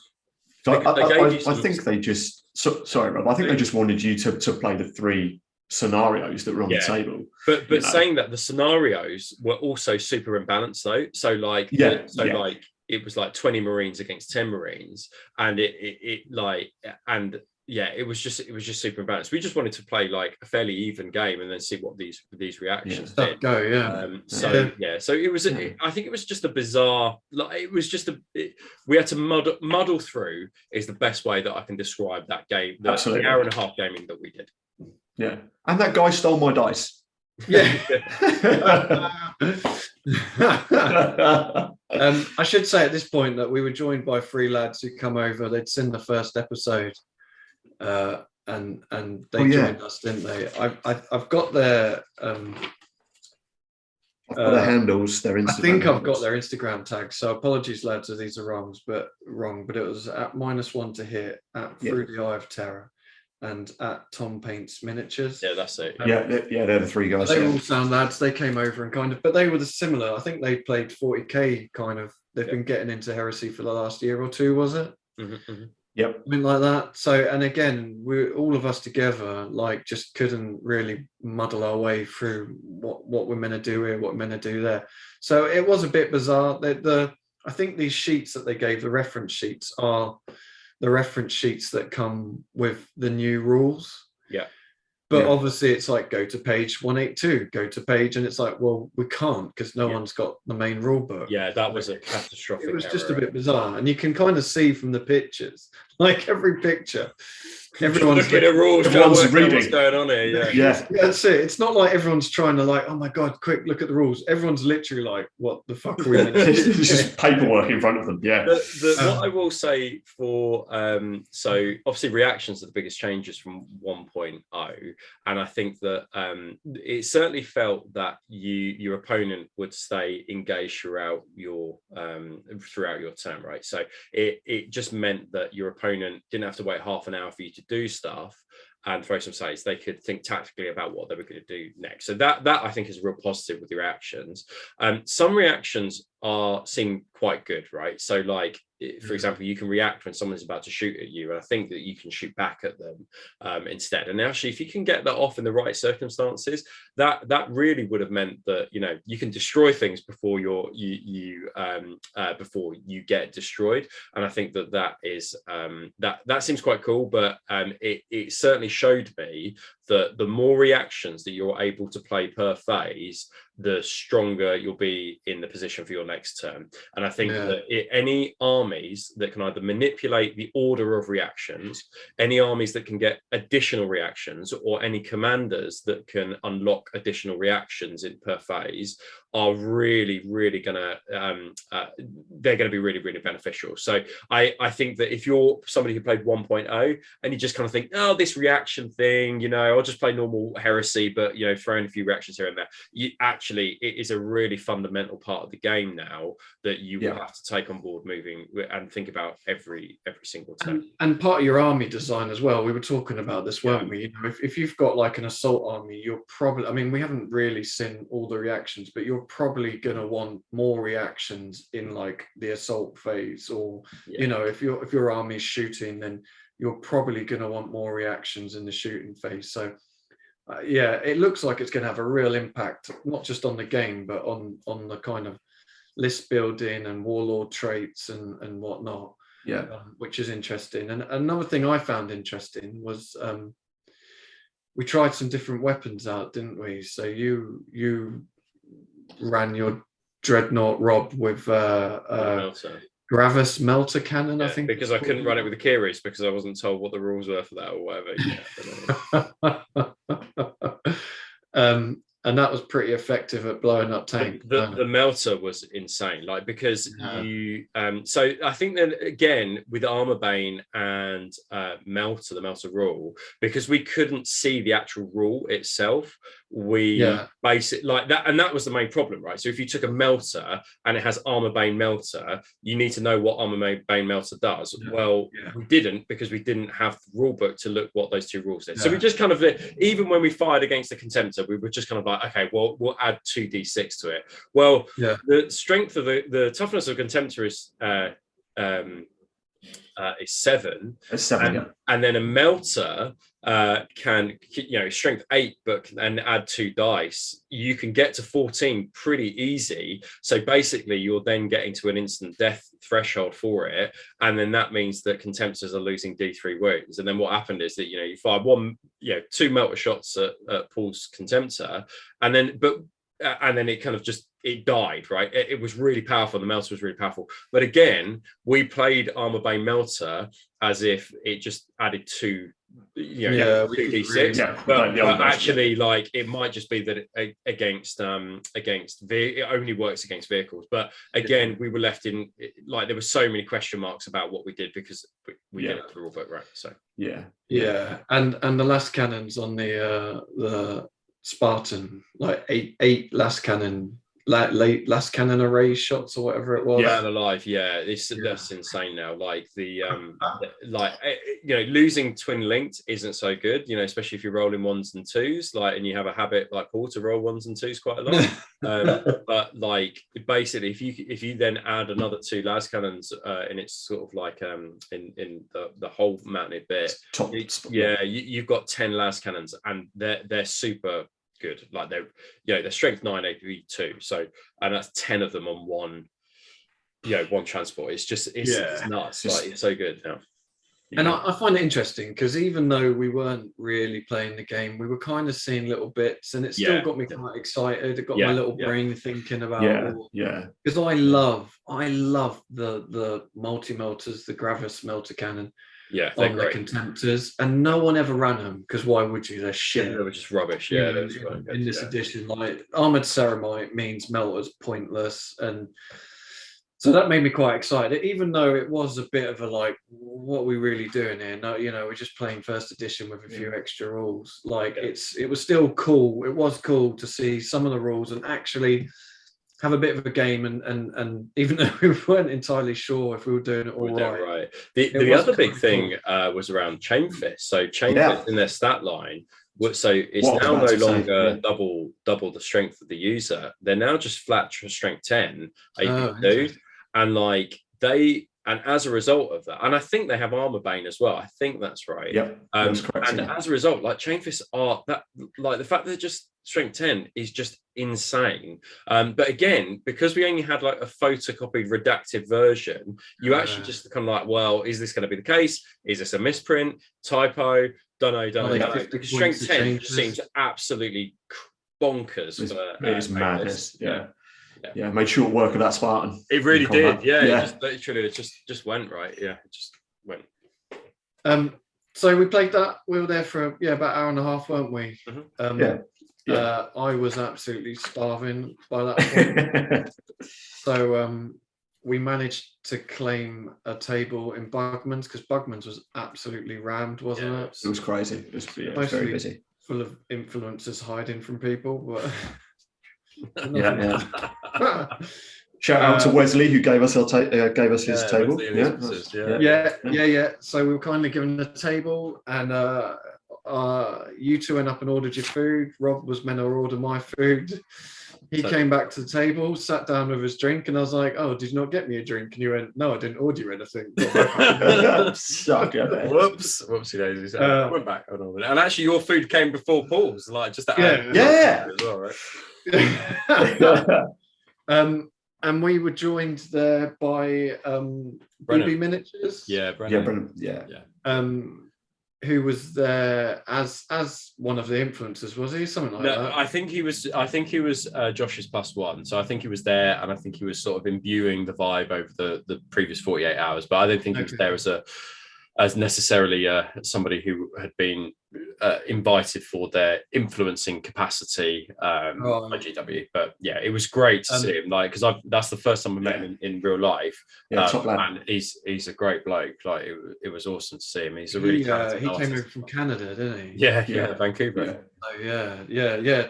Speaker 3: I think they just sorry, Rob, I think they just wanted you to play the 3 scenarios that were on the table.
Speaker 2: But saying that, the scenarios were also super imbalanced though. So it was 20 Marines against 10 Marines, and it was just super imbalanced. We just wanted to play a fairly even game and then see what these reactions did. So it was I think it was just a bizarre, we had to muddle through is the best way that I can describe that game, the hour and a half gaming that we did.
Speaker 3: And that guy stole my dice.
Speaker 1: I should say at this point that we were joined by 3 lads who come over. They'd seen the first episode, and they joined us, didn't they? I've got their
Speaker 3: their handles, their Instagram.
Speaker 1: I think I've got their Instagram tags. So apologies, lads, if these are wrong, but it was at -1 to hit, at Through the Eye of Terror, and at Tom Paints Miniatures.
Speaker 2: That's it.
Speaker 3: They're the 3 guys.
Speaker 1: They were all sound lads. They came over and but they were similar. I think they played 40k kind of. They've been getting into Heresy for the last year or 2, was it?
Speaker 3: Yep.
Speaker 1: Something like that. So, and again, all of us together, just couldn't really muddle our way through what we're meant to do here, what we're meant to do there. So it was a bit bizarre. I think these sheets that they gave, the reference sheets, are the reference sheets that come with the new rules. But obviously it's go to page 182, go to page, and it's well, we can't, because no one's got the main rule book.
Speaker 2: That was a catastrophic
Speaker 1: It was just a bit bizarre, and you can kind of see from the pictures, every picture, everyone's
Speaker 2: looking at rules,
Speaker 3: everyone's reading
Speaker 2: what's going on here.
Speaker 1: That's it. It's not everyone's trying to oh my god, quick, look at the rules. Everyone's literally what the fuck are we doing?
Speaker 3: It's just paperwork in front of them.
Speaker 2: What I will say for so obviously reactions are the biggest changes from 1.0, and I think that it certainly felt that your opponent would stay engaged throughout your turn, right? So it just meant that your opponent didn't have to wait half an hour for you to do stuff and throw some saves. They could think tactically about what they were going to do next. So that I think is a real positive with the reactions. Some reactions seem quite good, right? So for example, you can react when someone's about to shoot at you, and I think that you can shoot back at them instead. And actually, if you can get that off in the right circumstances, that really would have meant that you can destroy things before before you get destroyed. And I think that is that seems quite cool. But it certainly showed me that the more reactions that you're able to play per phase, the stronger you'll be in the position for your next turn. And I think that any armies that can either manipulate the order of reactions, any armies that can get additional reactions, or any commanders that can unlock additional reactions per phase are really gonna they're going to be really beneficial. So I think that if you're somebody who played 1.0 and you just kind of think, oh, this reaction thing, I'll just play normal Heresy, but you know, throw in a few reactions here and there. It is a really fundamental part of the game now that you will have to take on board moving and think about every single turn.
Speaker 1: And part of your army design as well. We were talking about this, weren't we? You know, if you've got like an assault army, you're probably, I mean, we haven't really seen all the reactions, but you're probably going to want more reactions in like the assault phase, or you know, if your army is shooting, then you're probably going to want more reactions in the shooting phase. So yeah, it looks like it's going to have a real impact, not just on the game, but on the kind of list building and warlord traits and whatnot.
Speaker 3: Yeah,
Speaker 1: which is interesting. And another thing I found interesting was we tried some different weapons out, didn't we? So you ran your Dreadnought Rob with Gravis melter cannon, I think,
Speaker 2: because I couldn't run it with the Kiris because I wasn't told what the rules were for that or whatever.
Speaker 1: And that was pretty effective at blowing up tank.
Speaker 2: The melter was insane, like, because you so I think that again with Armorbane and melter, the melter rule, because we couldn't see the actual rule itself, we basically like that, and that was the main problem, right? So if you took a melter and it has Armorbane melter, you need to know what Armorbane melter does. Well, we didn't, because we didn't have the rule book to look what those two rules did. So we just kind of, even when we fired against the Contemptor, we were just kind of like, okay, well, we'll add 2d6 to it. Well, the strength of the toughness of Contemptor is 7. And then a melter can, you know, strength 8, but and add 2 dice. You can get to 14 pretty easy. So basically, you're then getting to an instant death threshold for it, and then that means that Contemptors are losing D3 wounds. And then what happened is that, you know, you fired 2 melter shots at Paul's Contemptor, and then it kind of just, it died, right? It was really powerful. The melter was really powerful. But again, we played Armorbane melter as if it just added 2, you know, 2d6. But actually, like, it might just be that it only works against vehicles. But again, we were left in, like, there were so many question marks about what we did because we didn't have the rule book, right? So
Speaker 1: and the last cannons on the Spartan, like eight last cannon array shots or whatever it was.
Speaker 2: That's insane now. Like the you know, losing twin linked isn't so good, you know, especially if you're rolling 1s and 2s, like, and you have a habit like Paul to roll 1s and 2s quite a lot. But like, basically, if you then add another 2 las cannons and it's sort of like in the whole mounted bit, you've got 10 las cannons, and they're super good. Like, they're strength 9 AP 2, so, and that's 10 of them on one transport. It's nuts. Like, it's so good now.
Speaker 1: And I find it interesting because even though we weren't really playing the game, we were kind of seeing little bits, and it still got me quite excited. It got my little brain thinking about because I love the multi-melters, the Gravis melter cannon. On the Contemptors, and no one ever ran them because why would you? They're shit.
Speaker 2: They were just rubbish.
Speaker 1: In this edition, like, armored ceramite means melter's pointless, and so that made me quite excited. Even though it was a bit of a like, what are we really doing here? No, you know, we're just playing first edition with a few extra rules. Like, it was still cool. It was cool to see some of the rules and actually have a bit of a game, and even though we weren't entirely sure if we were doing it all right.
Speaker 2: The other big thing was around Chain Fist. So Chain Fist in their stat line, so it's now no longer double the strength of the user. They're now just flat strength 10 AP 2, and like and as a result of that, and I think they have Armorbane as well. I think that's right.
Speaker 3: That's correct,
Speaker 2: and as a result, like, Chain Fists are that, like, the fact that they're just strength 10 is just insane. But again, because we only had like a photocopied redacted version, you actually just kind of like, well, is this going to be the case? Is this a misprint, typo? Don't know. Because strength 10 seems absolutely bonkers.
Speaker 3: It is madness. Yeah, made short work of that Spartan.
Speaker 2: It really did. It just went right. It just went.
Speaker 1: So we played that. We were there for about an hour and a half, weren't we? I was absolutely starving by that point. So we managed to claim a table in Bugman's, because Bugman's was absolutely rammed, wasn't it?
Speaker 3: It was crazy. It was very busy.
Speaker 1: full of influencers hiding from people. But
Speaker 3: Yeah. Shout out to Wesley who gave us his table.
Speaker 1: Yeah. So we were kindly given the table, and you two went up and ordered your food. Rob was meant to order my food. He came back to the table, sat down with his drink, and I was like, "Oh, did you not get me a drink?" And he went, "No, I didn't order you anything."
Speaker 2: Whoopsie daisies. Went back. Hold on a minute. And actually, your food came before Paul's, like just that.
Speaker 3: Yeah.
Speaker 2: As well, right?
Speaker 1: And we were joined there by BB Miniatures.
Speaker 2: Brennan.
Speaker 1: Who was there as one of the influencers? Was he something like that?
Speaker 2: I think he was Josh's +1. So I think he was there, and I think he was sort of imbuing the vibe over the previous 48 hours. But I don't think he was there as necessarily somebody who had been invited for their influencing capacity by GW. But yeah, it was great to see him, like, because that's the first time I met him in real life.
Speaker 3: Top lad.
Speaker 2: And he's a great bloke. Like it was awesome to see him. He's a really talented
Speaker 1: he
Speaker 2: artist.
Speaker 1: came over from Canada, didn't he?
Speaker 2: Yeah, Vancouver.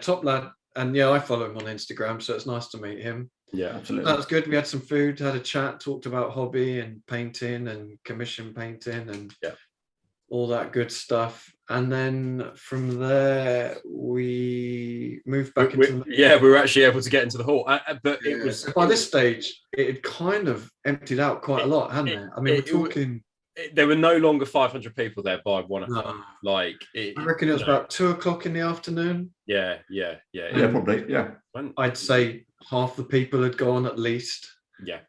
Speaker 1: Top lad. And I follow him on Instagram, so it's nice to meet him.
Speaker 2: Yeah, absolutely.
Speaker 1: That was good. We had some food, had a chat, talked about hobby and painting and commission painting and all that good stuff. And then from there, we moved back into
Speaker 2: we were actually able to get into the hall. But it was
Speaker 1: by this stage, it had kind of emptied out quite a lot, hadn't it? I mean, we're talking.
Speaker 2: There were no longer 500 people there by 1 o'clock.
Speaker 1: I reckon it was about 2 o'clock in the afternoon.
Speaker 3: Yeah, probably. Yeah,
Speaker 1: I'd say half the people had gone at least.
Speaker 2: Yeah,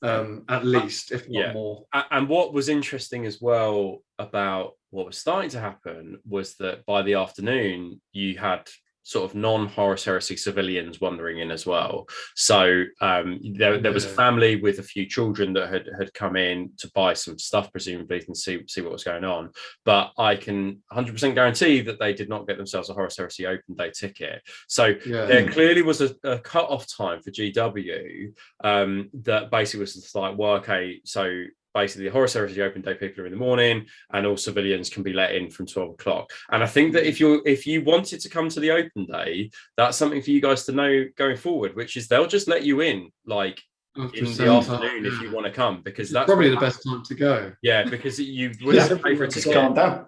Speaker 1: at least, if not more.
Speaker 2: And what was interesting as well about what was starting to happen was that by the afternoon you had sort of non-Horus Heresy civilians wandering in as well. So there was a family with a few children that had come in to buy some stuff, presumably, and see what was going on. But I can 100% guarantee that they did not get themselves a Horus Heresy Open Day ticket. So there clearly was a cut-off time for GW that basically was just like, well, okay, so basically the Horus Heresy Open Day people are in the morning, and all civilians can be let in from 12 o'clock. And I think that if you wanted to come to the Open Day, that's something for you guys to know going forward, which is they'll just let you in like in the afternoon if you want to come, because that's
Speaker 1: probably the best time to go.
Speaker 2: Yeah, because you would have to pay for it to
Speaker 3: calm down.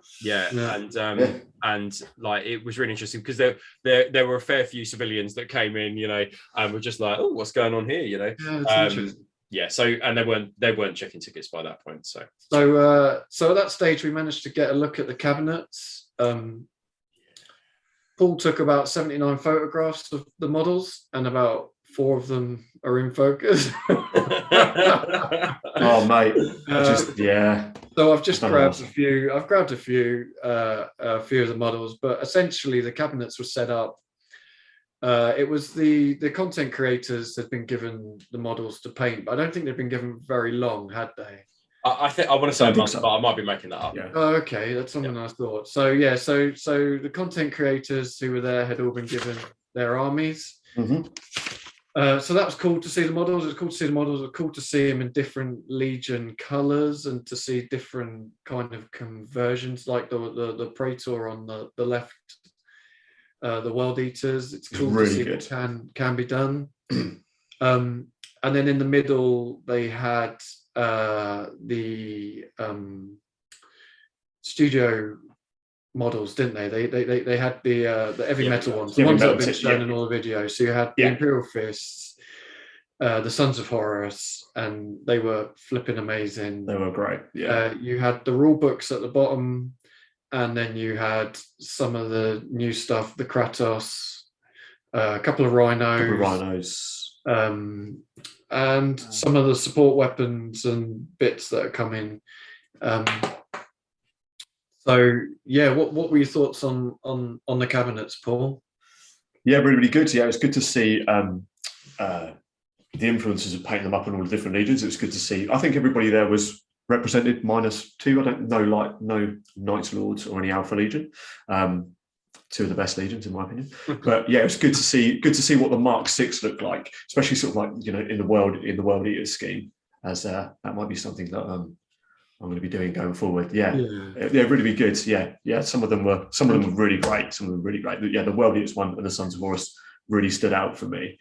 Speaker 2: And like it was really interesting because there were a fair few civilians that came in, and were just like, oh, what's going on here, and they weren't checking tickets by that point. So
Speaker 1: at that stage we managed to get a look at the cabinets. Paul took about 79 photographs of the models, and about 4 of them are in focus.
Speaker 3: Oh mate,
Speaker 1: So I've just grabbed a few. I've grabbed a few of the models, but essentially the cabinets were set up. It was the content creators had been given the models to paint, but I don't think they've been given very long, had they?
Speaker 2: I want to say a month, but I might be making that up.
Speaker 1: Yeah. Oh, okay, that's something I thought. So so the content creators who were there had all been given their armies.
Speaker 3: Mm-hmm.
Speaker 1: So that was cool to see the models. It was cool to see the models. It was cool to see them in different Legion colours and to see different kind of conversions, like the Praetor on the left. The World Eaters, it's cool to see what can be done. And then in the middle they had the studio models, didn't they? They had the heavy metal ones, the ones that have been shown in all the videos. So you had the Imperial Fists, the Sons of Horus, and they were flipping amazing.
Speaker 3: They were great.
Speaker 1: You had the rule books at the bottom. And then you had some of the new stuff, the Kratos, a couple of rhinos. And some of the support weapons and bits that are coming. What were your thoughts on the cabinets, Paul?
Speaker 3: Yeah, really, really good. Yeah, it was good to see the influences of painting them up in all the different legions. It was good to see. I think everybody there was represented -2. I don't know, no Knights Lords or any Alpha Legion. 2 of the best legions in my opinion. But yeah, it was good to see what the Mark 6 looked like, especially sort of like in the World Eaters scheme, as that might be something that I'm going to be doing going forward. Yeah,
Speaker 1: Yeah.
Speaker 3: they're really good. Yeah. Some of them were really great. Some of them really great. Yeah, the World Eaters one and the Sons of Horus really stood out for me.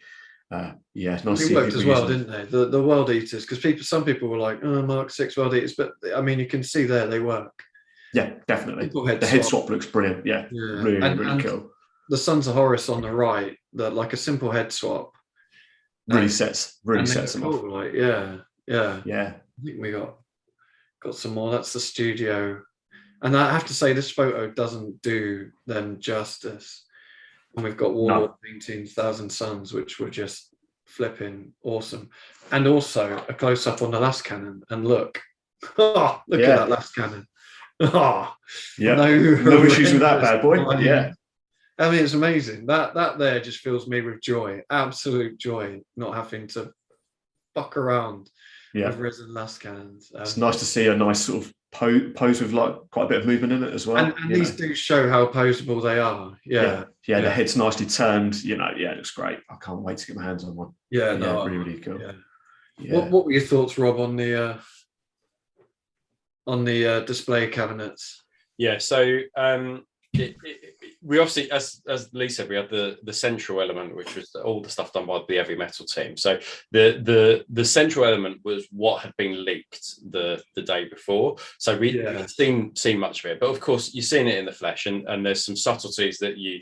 Speaker 3: It's nice to see
Speaker 1: They worked
Speaker 3: people
Speaker 1: as well,
Speaker 3: using
Speaker 1: didn't they? The World Eaters, because some people were like, oh, Mark 6 World Eaters, but I mean, you can see there they work.
Speaker 3: Yeah, definitely.
Speaker 1: Head
Speaker 3: the head swap looks brilliant. Yeah. Really cool.
Speaker 1: The Sons of Horus on the right, like a simple head swap,
Speaker 3: really sets them off.
Speaker 1: Like, yeah.
Speaker 3: I
Speaker 1: think we got some more. That's the studio, and I have to say this photo doesn't do them justice. And we've got Warlord painting Thousand Suns, which were just flipping awesome, and also a close up on the last cannon. And look at that last cannon. No
Speaker 3: issues with that bad boy. Yeah,
Speaker 1: I mean, it's amazing. That there just fills me with joy, absolute joy, not having to fuck around with risen last cannons.
Speaker 3: It's nice to see a nice sort of pose with like quite a bit of movement in it as well.
Speaker 1: And these do show how posable they are. Yeah.
Speaker 3: The head's nicely turned. It looks great. I can't wait to get my hands on one. Really, really cool.
Speaker 1: What were your thoughts, Rob, on the display cabinets?
Speaker 2: Yeah, so we obviously, as Lee said, we had the central element, which was all the stuff done by the heavy metal team. So the central element was what had been leaked the day before. So we hadn't seen much of it, but of course you've seen it in the flesh, and there's some subtleties that you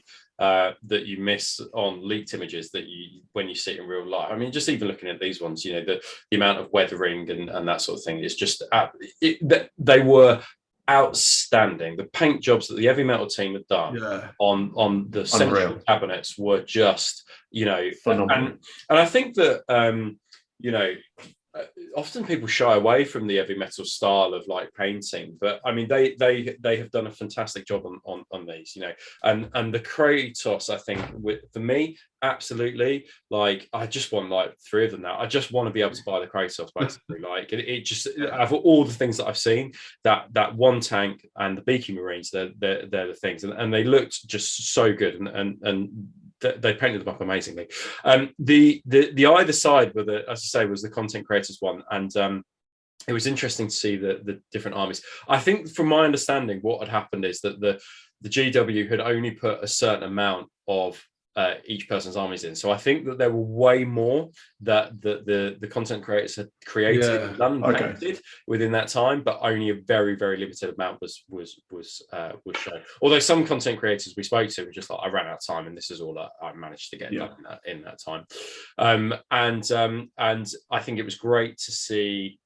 Speaker 2: miss on leaked images that when you see it in real life. I mean, just even looking at these ones, the amount of weathering and that sort of thing is just they were outstanding. The paint jobs that the heavy metal team had done on the central cabinets were just phenomenal. And I think that often people shy away from the heavy metal style of like painting, but I mean they have done a fantastic job on these, and the Kratos, I think, for me, absolutely, like I just want like 3 of them now. I just want to be able to buy the Kratos, basically. Like it just, out of all the things that I've seen, that one tank and the Beaky Marines, they're the things, and they looked just so good, and they painted them up amazingly. The either side were as I say, was the content creators one, and it was interesting to see the different armies. I think, from my understanding, what had happened is that the GW had only put a certain amount of each person's armies in. So I think that there were way more that the content creators had created and done painted within that time, but only a very, very limited amount was shown. Although some content creators we spoke to were just like, I ran out of time and this is all that I managed to get done in that time. And I think it was great to see,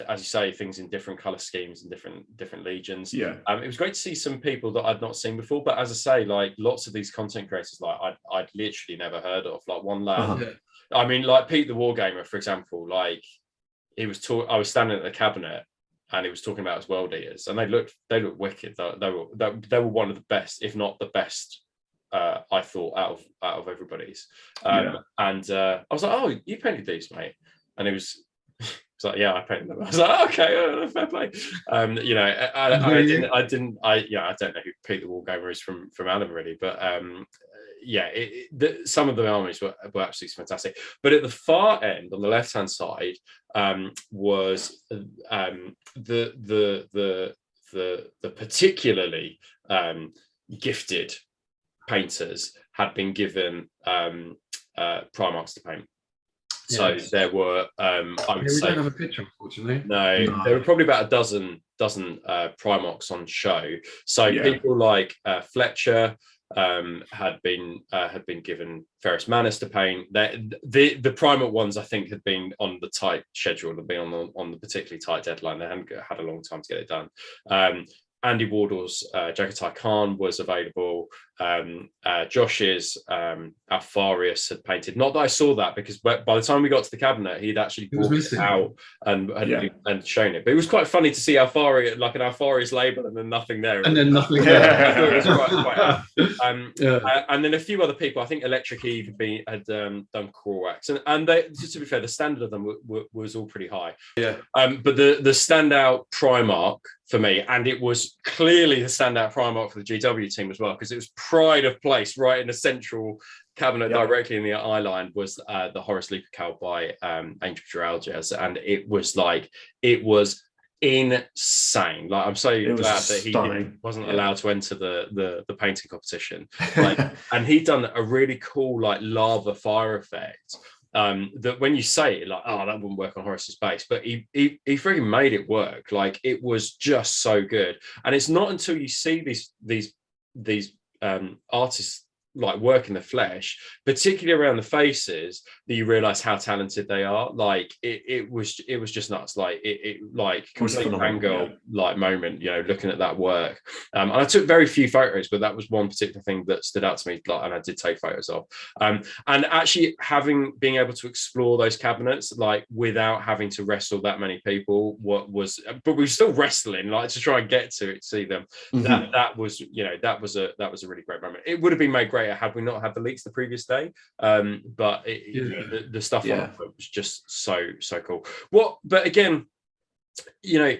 Speaker 2: as you say, things in different color schemes and different legions. It was great to see some people that I'd not seen before, but as I say, like lots of these content creators, like I'd literally never heard of. Like one lad, I mean, like Pete the Wargamer, for example, like I was standing at the cabinet and he was talking about his World Eaters, and they looked wicked. They were one of the best, if not the best, I thought, out of everybody's. And I was like, oh, you painted these, mate? And it was like, yeah, I painted them. I was like, okay, fair play. I don't know who Pete the Wargamer is from Adam, really, but some of the armies were absolutely fantastic. But at the far end, on the left hand side, was the particularly gifted painters had been given Primarchs to paint. So there were, I would say,
Speaker 1: we don't have a picture, unfortunately.
Speaker 2: No, there were probably about a dozen Primarchs on show. So people like Fletcher had been given Ferrus Manus to paint. The Primarch ones, I think, had been on the tight schedule, had been on the particularly tight deadline. They hadn't had a long time to get it done. Andy Wardle's Jagatai Khan was available. Josh's Alfarius had painted. Not that I saw that, because by the time we got to the cabinet, he'd actually brought it out and shown it. But it was quite funny to see Alfarius, like an Alfarius label, and then nothing there.
Speaker 1: And then nothing there.
Speaker 2: I thought it was quite and then a few other people. I think Electric Eve had done Korvax, and they, just to be fair, the standard of them was all pretty high. But the standout Primarch for me, and it was clearly the standout Primarch for the GW team as well, because it was pride of place right in the central cabinet directly in the eye line, was the Horus Lupercal by Ancient Pure Algiers, and it was insane. Like, I'm so
Speaker 3: It was
Speaker 2: glad that he
Speaker 3: stunning.
Speaker 2: wasn't allowed to enter the painting competition. Like, and he'd done a really cool like lava fire effect. That when you say it, like, oh, that wouldn't work on Horus's base, but he freaking made it work. Like, it was just so good. And it's not until you see these artists like work in the flesh, particularly around the faces, that you realize how talented they are. Like, it was just nuts. Like, it like complete fangirl like moment, you know, looking at that work. And I took very few photos, but that was one particular thing that stood out to me, like, and I did take photos of. And actually being able to explore those cabinets like without having to wrestle that many people, but we were still wrestling like to try and get to see them. That was, you know, that was a really great moment. It would have been made great had we not had the leaks the previous day, but the stuff on it was just so cool. But again, you know,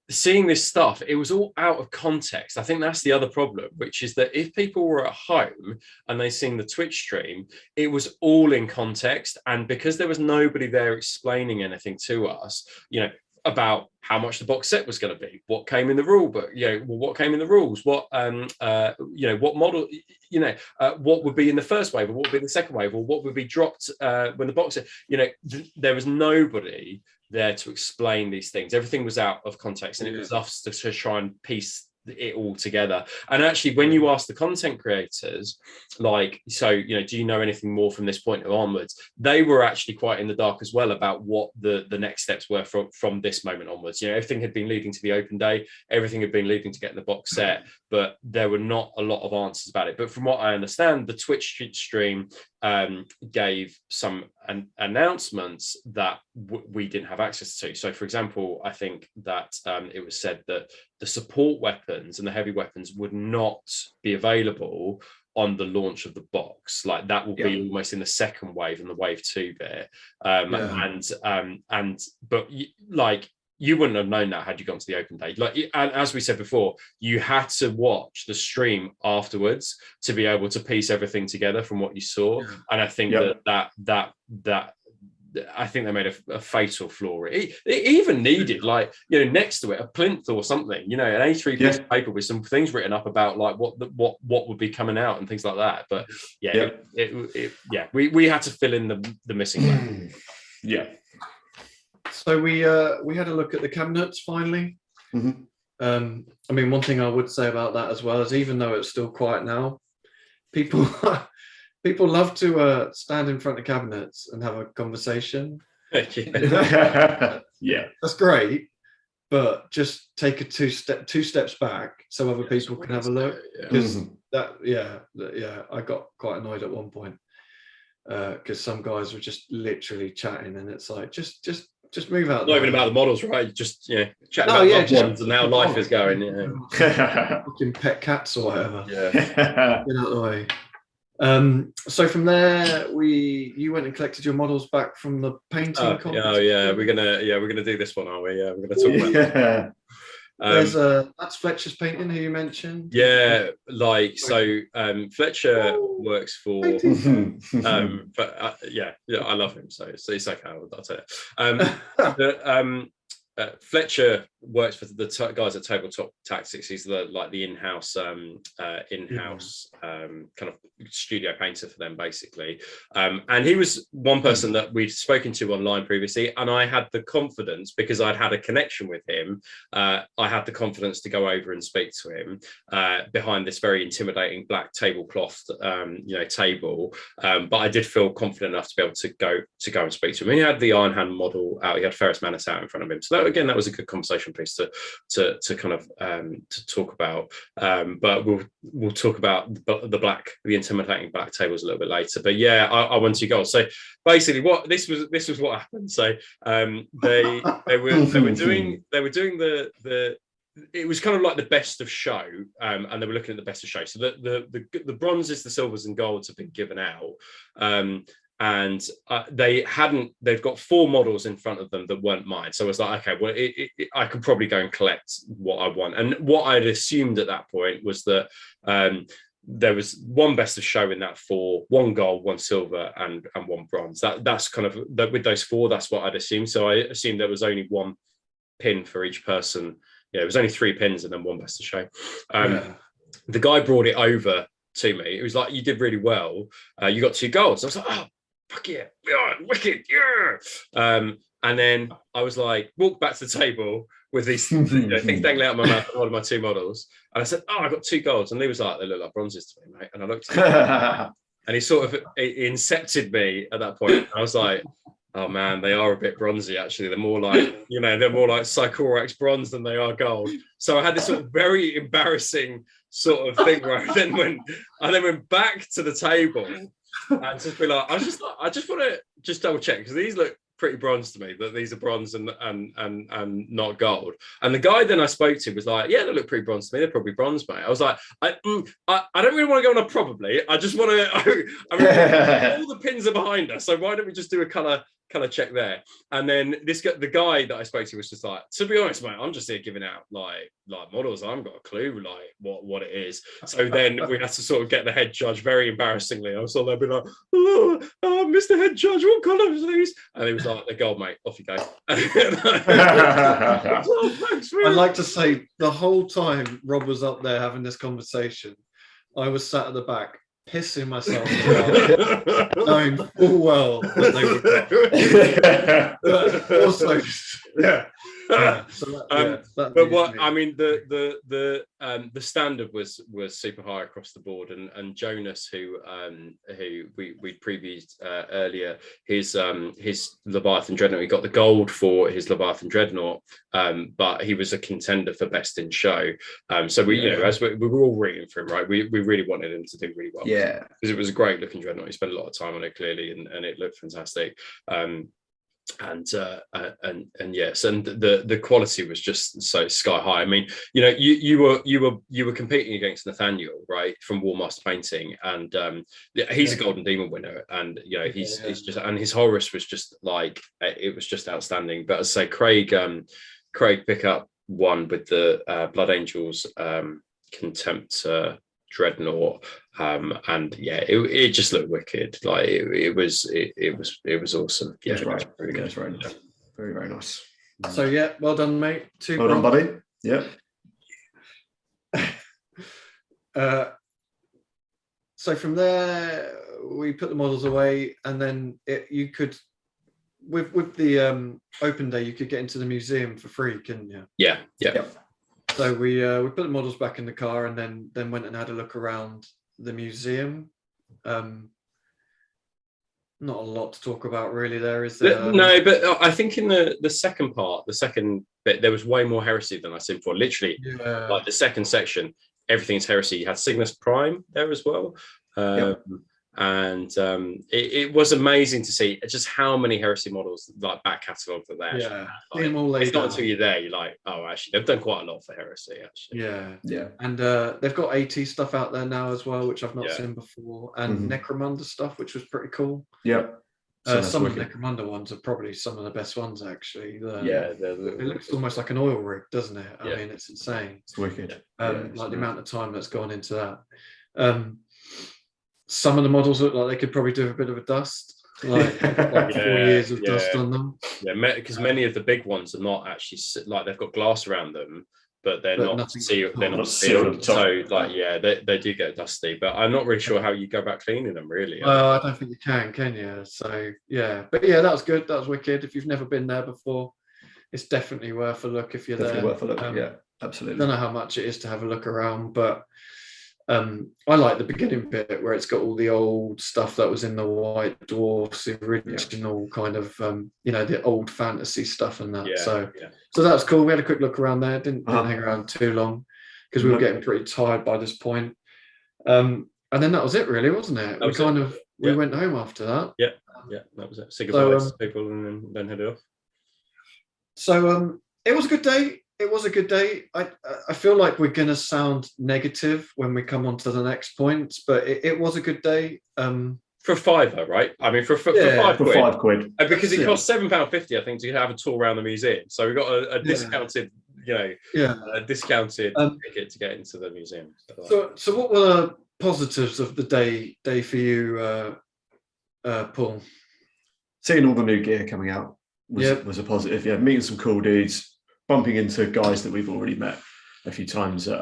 Speaker 2: seeing this stuff, it was all out of context. I think that's the other problem, which is that if people were at home and they seen the Twitch stream, it was all in context, and because there was nobody there explaining anything to us, you know, about how much the box set was going to be, what came in the rule book, you know, what came in the rules, what you know, what model, you know, what would be in the first wave, or what would be in the second wave, or what would be dropped when the box set, you know, there was nobody there to explain these things. Everything was out of context, and it was us to try and piece it all together. And actually, when you ask the content creators, like, so, you know, do you know anything more from this point onwards, they were actually quite in the dark as well about what the next steps were from this moment onwards. You know, everything had been leading to the open day, everything had been leading to getting the box set, but there were not a lot of answers about it. But from what I understand, the Twitch stream gave some announcements that we didn't have access to. So, for example, I think that it was said that the support weapons and the heavy weapons would not be available on the launch of the box. Like, that will be almost in the second wave and the wave 2 bit. But like, you wouldn't have known that had you gone to the open day. Like, and as we said before, you had to watch the stream afterwards to be able to piece everything together from what you saw. And I think that I think they made a fatal flaw. It even needed, like, you know, next to it, a plinth or something, you know, an A3 piece of paper with some things written up about like what would be coming out and things like that. But we had to fill in the missing blank.
Speaker 1: So we had a look at the cabinets finally. I mean, one thing I would say about that as well is, even though it's still quiet now, people love to stand in front of cabinets and have a conversation. That's great, but just take a two steps back so other people can have a look. Because I got quite annoyed at one point because some guys were just literally chatting, and it's like, just move out.
Speaker 2: Not even about the models, right? Just, you know, chatting about ones and how life is going.
Speaker 1: Fucking pet cats or whatever. Get out of the way. So from there, you went and collected your models back from the painting competition.
Speaker 2: We're gonna do this one, are we? Yeah, we're gonna talk about that.
Speaker 1: That's Fletcher's painting, who you mentioned.
Speaker 2: Fletcher works for but I love him, so it's okay, I'll tell you. Fletcher works for the guys at Tabletop Tactics. He's the in-house kind of studio painter for them, basically. And he was one person that we'd spoken to online previously, and I had the confidence, because I'd had a connection with him, I had the confidence to go over and speak to him behind this very intimidating black tablecloth table, but I did feel confident enough to be able to go and speak to him. And he had the Iron Hand model out, he had Ferrus Manus out in front of him, so that was a good conversation piece to kind of to talk about. But we'll talk about the intimidating black tables a little bit later. But yeah, I won 2 goals. So basically, this was what happened. So they were doing the. It was kind of like the best of show, and they were looking at the best of show. So the bronzes, the silvers, and golds have been given out. And they've got 4 models in front of them that weren't mine. So I was like, okay, well, I could probably go and collect what I want. And what I'd assumed at that point was that there was 1 best of show in that 4, 1 gold, 1 silver, and 1 bronze. That's kind of, with those 4, that's what I'd assumed. So I assumed there was only one pin for each person. Yeah, it was only 3 pins and then 1 best of show. The guy brought it over to me. It was like, you did really well. You got 2 golds. I was like, oh, fuck yeah, wicked, yeah. And then I was like, walked back to the table with these things dangling out of my mouth, all of my 2 models. And I said, oh, I got 2 golds. And he was like, they look like bronzes to me, mate. And I looked at him and he sort of incepted me at that point. I was like, oh man, they are a bit bronzy actually. They're more like, they're more like Psychorax bronze than they are gold. So I had this sort of very embarrassing sort of thing where I then went back to the table and just be like, I just want to just double check because these look pretty bronze to me, that these are bronze and not gold. And the guy then I spoke to was like, yeah, they look pretty bronze to me. They're probably bronze, mate. I was like, I don't really want to go on a probably. I just want to. I mean, all the pins are behind us, so why don't we just do a color check there? And then the guy that I spoke to was just like, to be honest, mate, I'm just here giving out like models. I haven't got a clue like what it is. So then we had to sort of get the head judge very embarrassingly. I was sort of be like, oh, Mr. Head Judge, what colour is these? And he was like, they're gold, mate. Off you go.
Speaker 1: Oh, thanks, I'd like to say the whole time Rob was up there having this conversation, I was sat at the back pissing myself knowing full well that they would go. Also,
Speaker 2: but what I mean, the standard was super high across the board, and Jonas, who we previewed earlier, his Leviathan Dreadnought, he got the gold for his Leviathan Dreadnought, but he was a contender for best in show. So we as we were all rooting for him, right? We really wanted him to do really well.
Speaker 3: Yeah,
Speaker 2: because it was a great looking Dreadnought. He spent a lot of time on it clearly, and it looked fantastic. And yes, and the quality was just so sky high. I mean, you were competing against Nathaniel, right, from War Master Painting, and he's a Golden Demon winner, and he's just, and his Horus was just like, it was just outstanding. But as I say, Craig pick up one with the Blood Angels Contempt Dreadnought, and it just looked wicked. Like it was awesome. Yeah,
Speaker 3: that's right. Very good. Very nice. Very, very nice.
Speaker 1: So yeah, well done, mate.
Speaker 3: Well done, buddy. Yeah.
Speaker 1: So from there, we put the models away, and then you could, with the open day, you could get into the museum for free, couldn't you?
Speaker 2: Yeah.
Speaker 1: So we put the models back in the car, and then went and had a look around the museum. Not a lot to talk about really there, is there?
Speaker 2: No, but I think in the second part, the second bit, there was way more heresy than I've seen before. Literally, like the second section, everything's heresy. You had Cygnus Prime there as well. And it was amazing to see just how many heresy models, like back catalogue, that they actually had. Like, it's not until you're there, you're like, oh, actually, they've done quite a lot for heresy, actually.
Speaker 1: Yeah. And they've got AT stuff out there now as well, which I've not seen before, and Necromunda stuff, which was pretty cool. Some of the Necromunda ones are probably some of the best ones, actually. It looks almost like an oil rig, doesn't it? I mean, it's insane.
Speaker 3: It's wicked.
Speaker 1: Like the amount of time that's gone into that. Some of the models look like they could probably do a bit of a dust, like 4 years of dust on them. Yeah,
Speaker 2: because many of the big ones are not actually, like, they've got glass around them, but they're not sealed. They're not sealed. So, like, they do get dusty. But I'm not really sure how you go about cleaning them, really.
Speaker 1: I don't think you can you? So, yeah. But yeah, that was good. That was wicked. If you've never been there before, it's definitely worth a look if you're there.
Speaker 3: Worth a look, yeah, absolutely.
Speaker 1: I don't know how much it is to have a look around, but I like the beginning bit where it's got all the old stuff that was in the White Dwarfs, the original kind of, the old fantasy stuff and that. So that was cool. We had a quick look around there. Didn't hang around too long because we were getting pretty tired by this point. And then that was it, really, wasn't it? We went home after that.
Speaker 2: Yeah, that was it. Say goodbye to people and then head off.
Speaker 1: So it was a good day. It was a good day. I feel like we're going to sound negative when we come on to the next points, but it was a good day.
Speaker 2: For $5, right? I mean, for £5. Because it cost £7.50, I think, to have a tour around the museum. So we got a discounted, discounted ticket to get into the museum.
Speaker 1: So what were the positives of the day for you, Paul?
Speaker 3: Seeing all the new gear coming out was a positive. Yeah, meeting some cool dudes. bumping into guys that we've already met a few times at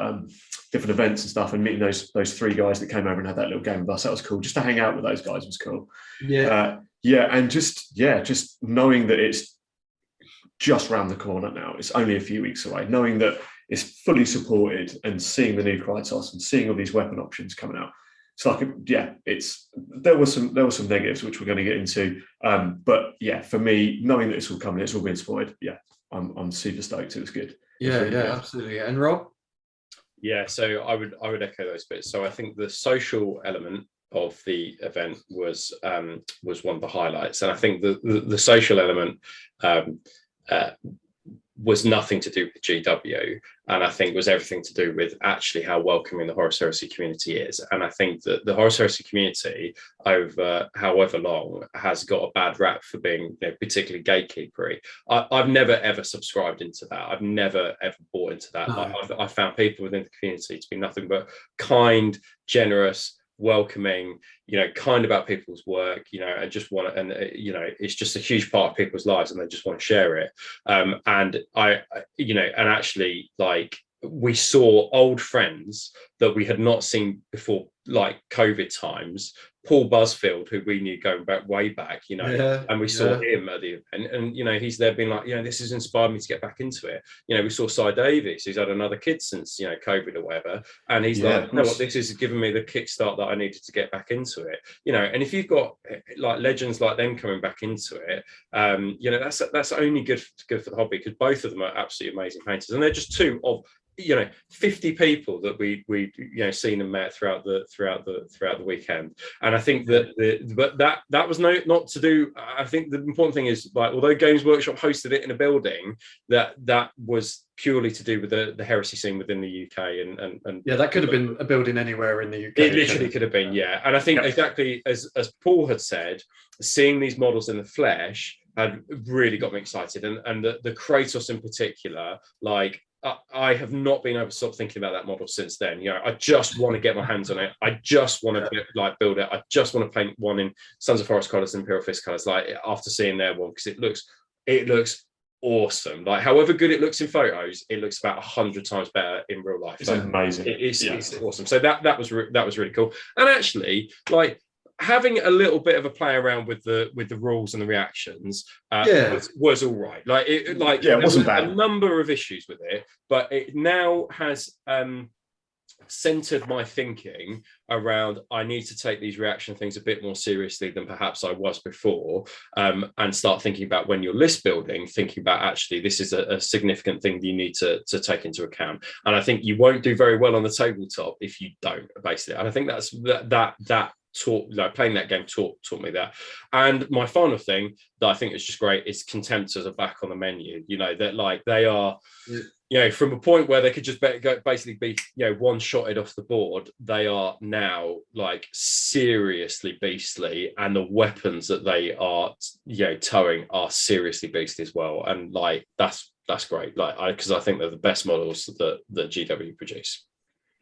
Speaker 3: different events and stuff, and meeting those 3 guys that came over and had that little game with us. That was cool. Just to hang out with those guys was cool. And just knowing that it's just round the corner now. It's only a few weeks away. Knowing that it's fully supported, and seeing the new Krytos and seeing all these weapon options coming out. It's like, there were some negatives which we're going to get into. But yeah, for me, knowing that it's all coming, it's all being supported. Yeah, I'm super stoked. It was good. Really good.
Speaker 1: Absolutely. And Rob?
Speaker 2: Yeah, so I would echo those bits. So I think the social element of the event was one of the highlights, and I think the social element was nothing to do with the GW, and I think was everything to do with actually how welcoming the Horus Heresy community is. And I think that the Horus Heresy community, over however long, has got a bad rap for being, particularly gatekeepery. I've never ever subscribed into that. I've never ever bought into that.
Speaker 1: No.
Speaker 2: I found people within the community to be nothing but kind, generous, welcoming, kind about people's work, and just want to, and it's just a huge part of people's lives, and they just want to share it. And actually, like, we saw old friends that we had not seen before, like COVID times. Paul Busfield, who we knew going way back, and we saw him at the event, and he's there being like, this has inspired me to get back into it. We saw Cy Davies, who's had another kid since COVID or whatever, and he's like, what, this has given me the kickstart that I needed to get back into it. And if you've got like legends like them coming back into it, that's only good for the hobby, because both of them are absolutely amazing painters, and they're just 2 of 50 people that we seen and met throughout the weekend. And I think that was not to do. I think the important thing is, like, although Games Workshop hosted it in a building, that was purely to do with the heresy scene within the UK, and
Speaker 1: that could have been a building anywhere in the UK.
Speaker 2: It literally could have been, yeah. And I think exactly as Paul had said, seeing these models in the flesh had really got me excited, and the Kratos in particular, like, I have not been able to stop thinking about that model since then. I just want to get my hands on it. I just want to build it. I just want to paint one in Sons of Horus colours and Imperial Fist colours, like, after seeing their one, because it looks awesome. Like, however good it looks in photos, it looks about 100 times better in real life.
Speaker 3: It's amazing.
Speaker 2: It's awesome. So that was really cool. And actually, like, having a little bit of a play around with the rules and the reactions was all right. Like, it wasn't bad. A number of issues with it, but it now has centered my thinking around, I need to take these reaction things a bit more seriously than perhaps I was before, and start thinking about, when you're list building, thinking about, actually, this is a significant thing that you need to take into account. And I think you won't do very well on the tabletop if you don't, basically. And I think that's that playing that game taught me that. And my final thing that I think is just great is Contemptors are back on the menu. That, like, they are, from a point where they could just basically be one-shotted off the board, they are now, like, seriously beastly, and the weapons that they are towing are seriously beastly as well. And, like, that's great, like, because I think they're the best models that GW produce.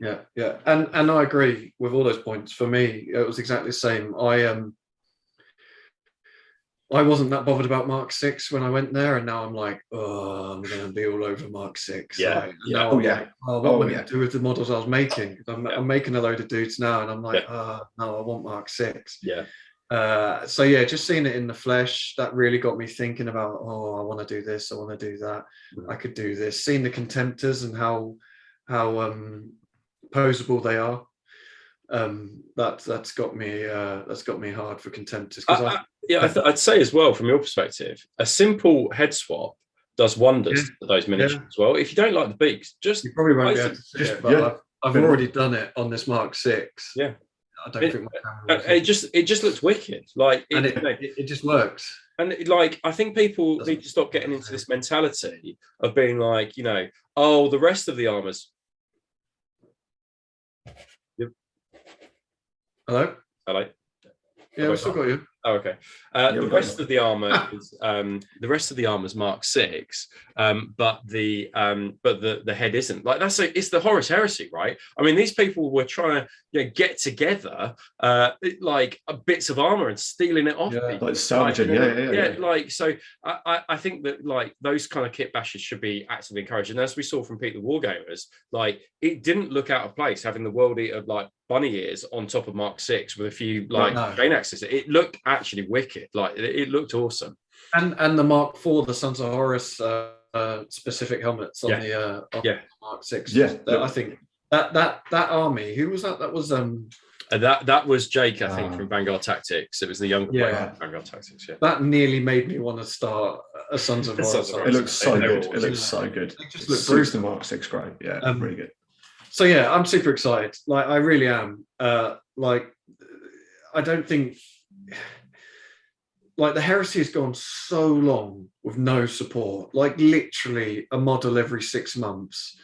Speaker 1: Yeah, and I agree with all those points. For me, it was exactly the same. I wasn't that bothered about Mark 6 when I went there, and now I'm like, I'm going to be all over Mark 6. Like, what will it do with the models I was making? I'm making a load of dudes now, and I'm like, no, I want Mark 6. Just seeing it in the flesh, that really got me thinking about, I want to do this, I want to do that, I could do this. Seeing the Contemptors and how posable they are, that's got me hard for Contemptors.
Speaker 2: I'd say as well, from your perspective, a simple head swap does wonders for those miniatures as well. If you don't like the beaks, you
Speaker 1: probably won't be able to see it, but I've already done it on this Mark 6.
Speaker 2: I
Speaker 1: don't think my camera
Speaker 2: it just looks wicked, like,
Speaker 1: it just works.
Speaker 2: And, like, I think people need to stop getting into this mentality of being like, the rest of the armors.
Speaker 1: Hello?
Speaker 2: Hello?
Speaker 1: Yeah, I've still got you.
Speaker 2: Oh, okay. The rest of the armor is Mark 6, but the head isn't. Like it's the Horus Heresy, right? I mean, these people were trying to get together like bits of armor and stealing it off people.
Speaker 3: Like salvaging, yeah.
Speaker 2: Like, so I think that like those kind of kit bashes should be actively encouraged. And as we saw from Pete the Wargamers, like it didn't look out of place having the World Eater like bunny ears on top of Mark 6 with a few like chain axes. It looked actually wicked. Like it looked awesome.
Speaker 1: And the Mark 4, the Sons of Horus specific helmets on the Mark 6.
Speaker 3: Yeah,
Speaker 1: I think that army. Who was that? That was
Speaker 2: that was Jake, I think, from Vanguard Tactics. It was the younger player from Vanguard Tactics. Yeah,
Speaker 1: that nearly made me want to start a Sons of Horus.
Speaker 3: It looks so good. It looks so good.
Speaker 1: It just looks brutal.
Speaker 3: The Mark 6 great. Yeah, really good.
Speaker 1: So yeah, I'm super excited. Like I really am. Like I don't think like the Heresy has gone so long with no support. Like literally a model every 6 months.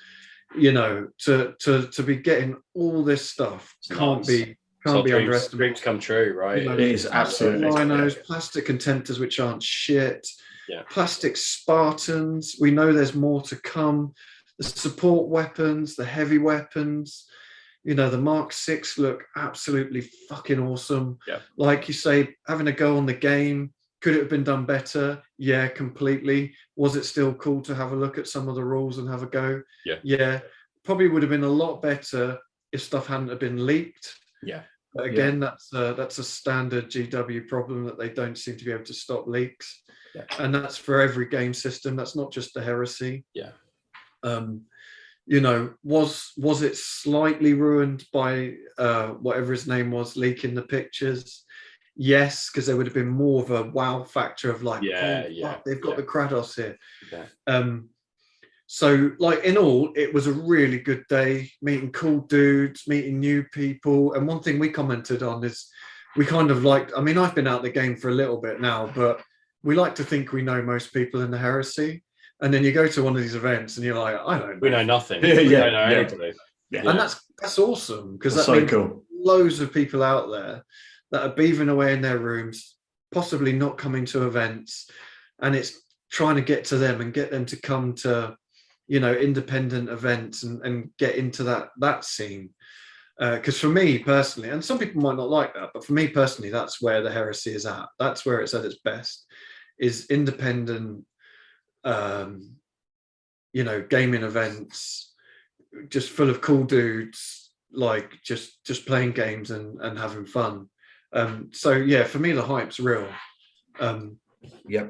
Speaker 1: You know, to be getting all this stuff can't be underestimated.
Speaker 2: Dreams come true, right?
Speaker 1: You know,
Speaker 3: it is absolutely
Speaker 1: rhinos, plastic contemptors which aren't shit.
Speaker 2: Yeah.
Speaker 1: Plastic Spartans. We know there's more to come. The support weapons, the heavy weapons, you know, the Mark 6 look absolutely fucking awesome.
Speaker 2: Yeah.
Speaker 1: Like you say, having a go on the game, could it have been done better? Yeah, completely. Was it still cool to have a look at some of the rules and have a go?
Speaker 2: Yeah.
Speaker 1: Yeah. Probably would have been a lot better if stuff hadn't have been leaked.
Speaker 2: Yeah.
Speaker 1: But again, that's a standard GW problem that they don't seem to be able to stop leaks.
Speaker 2: Yeah.
Speaker 1: And that's for every game system. That's not just the Heresy.
Speaker 2: Yeah.
Speaker 1: You know, was it slightly ruined by whatever his name was leaking the pictures? Yes, because there would have been more of a wow factor of like, fuck, they've got the Kratos here.
Speaker 2: Yeah.
Speaker 1: So like in all, it was a really good day, meeting cool dudes, meeting new people. And one thing we commented on is we kind of liked, I mean, I've been out the game for a little bit now, but we like to think we know most people in the Heresy. And then you go to one of these events and you're like, I don't know.
Speaker 2: We know nothing.
Speaker 3: Yeah,
Speaker 2: we don't know anything.
Speaker 1: Yeah. And that's awesome because that
Speaker 3: so
Speaker 1: means
Speaker 3: cool.
Speaker 1: Loads of people out there that are beavering away in their rooms, possibly not coming to events. And it's trying to get to them and get them to come to, you know, independent events and get into that scene. Because for me personally, and some people might not like that, but for me personally, that's where the Heresy is at. That's where it's at its best, is independent, you know, gaming events, just full of cool dudes, like just playing games and having fun. So yeah, for me, the hype's real.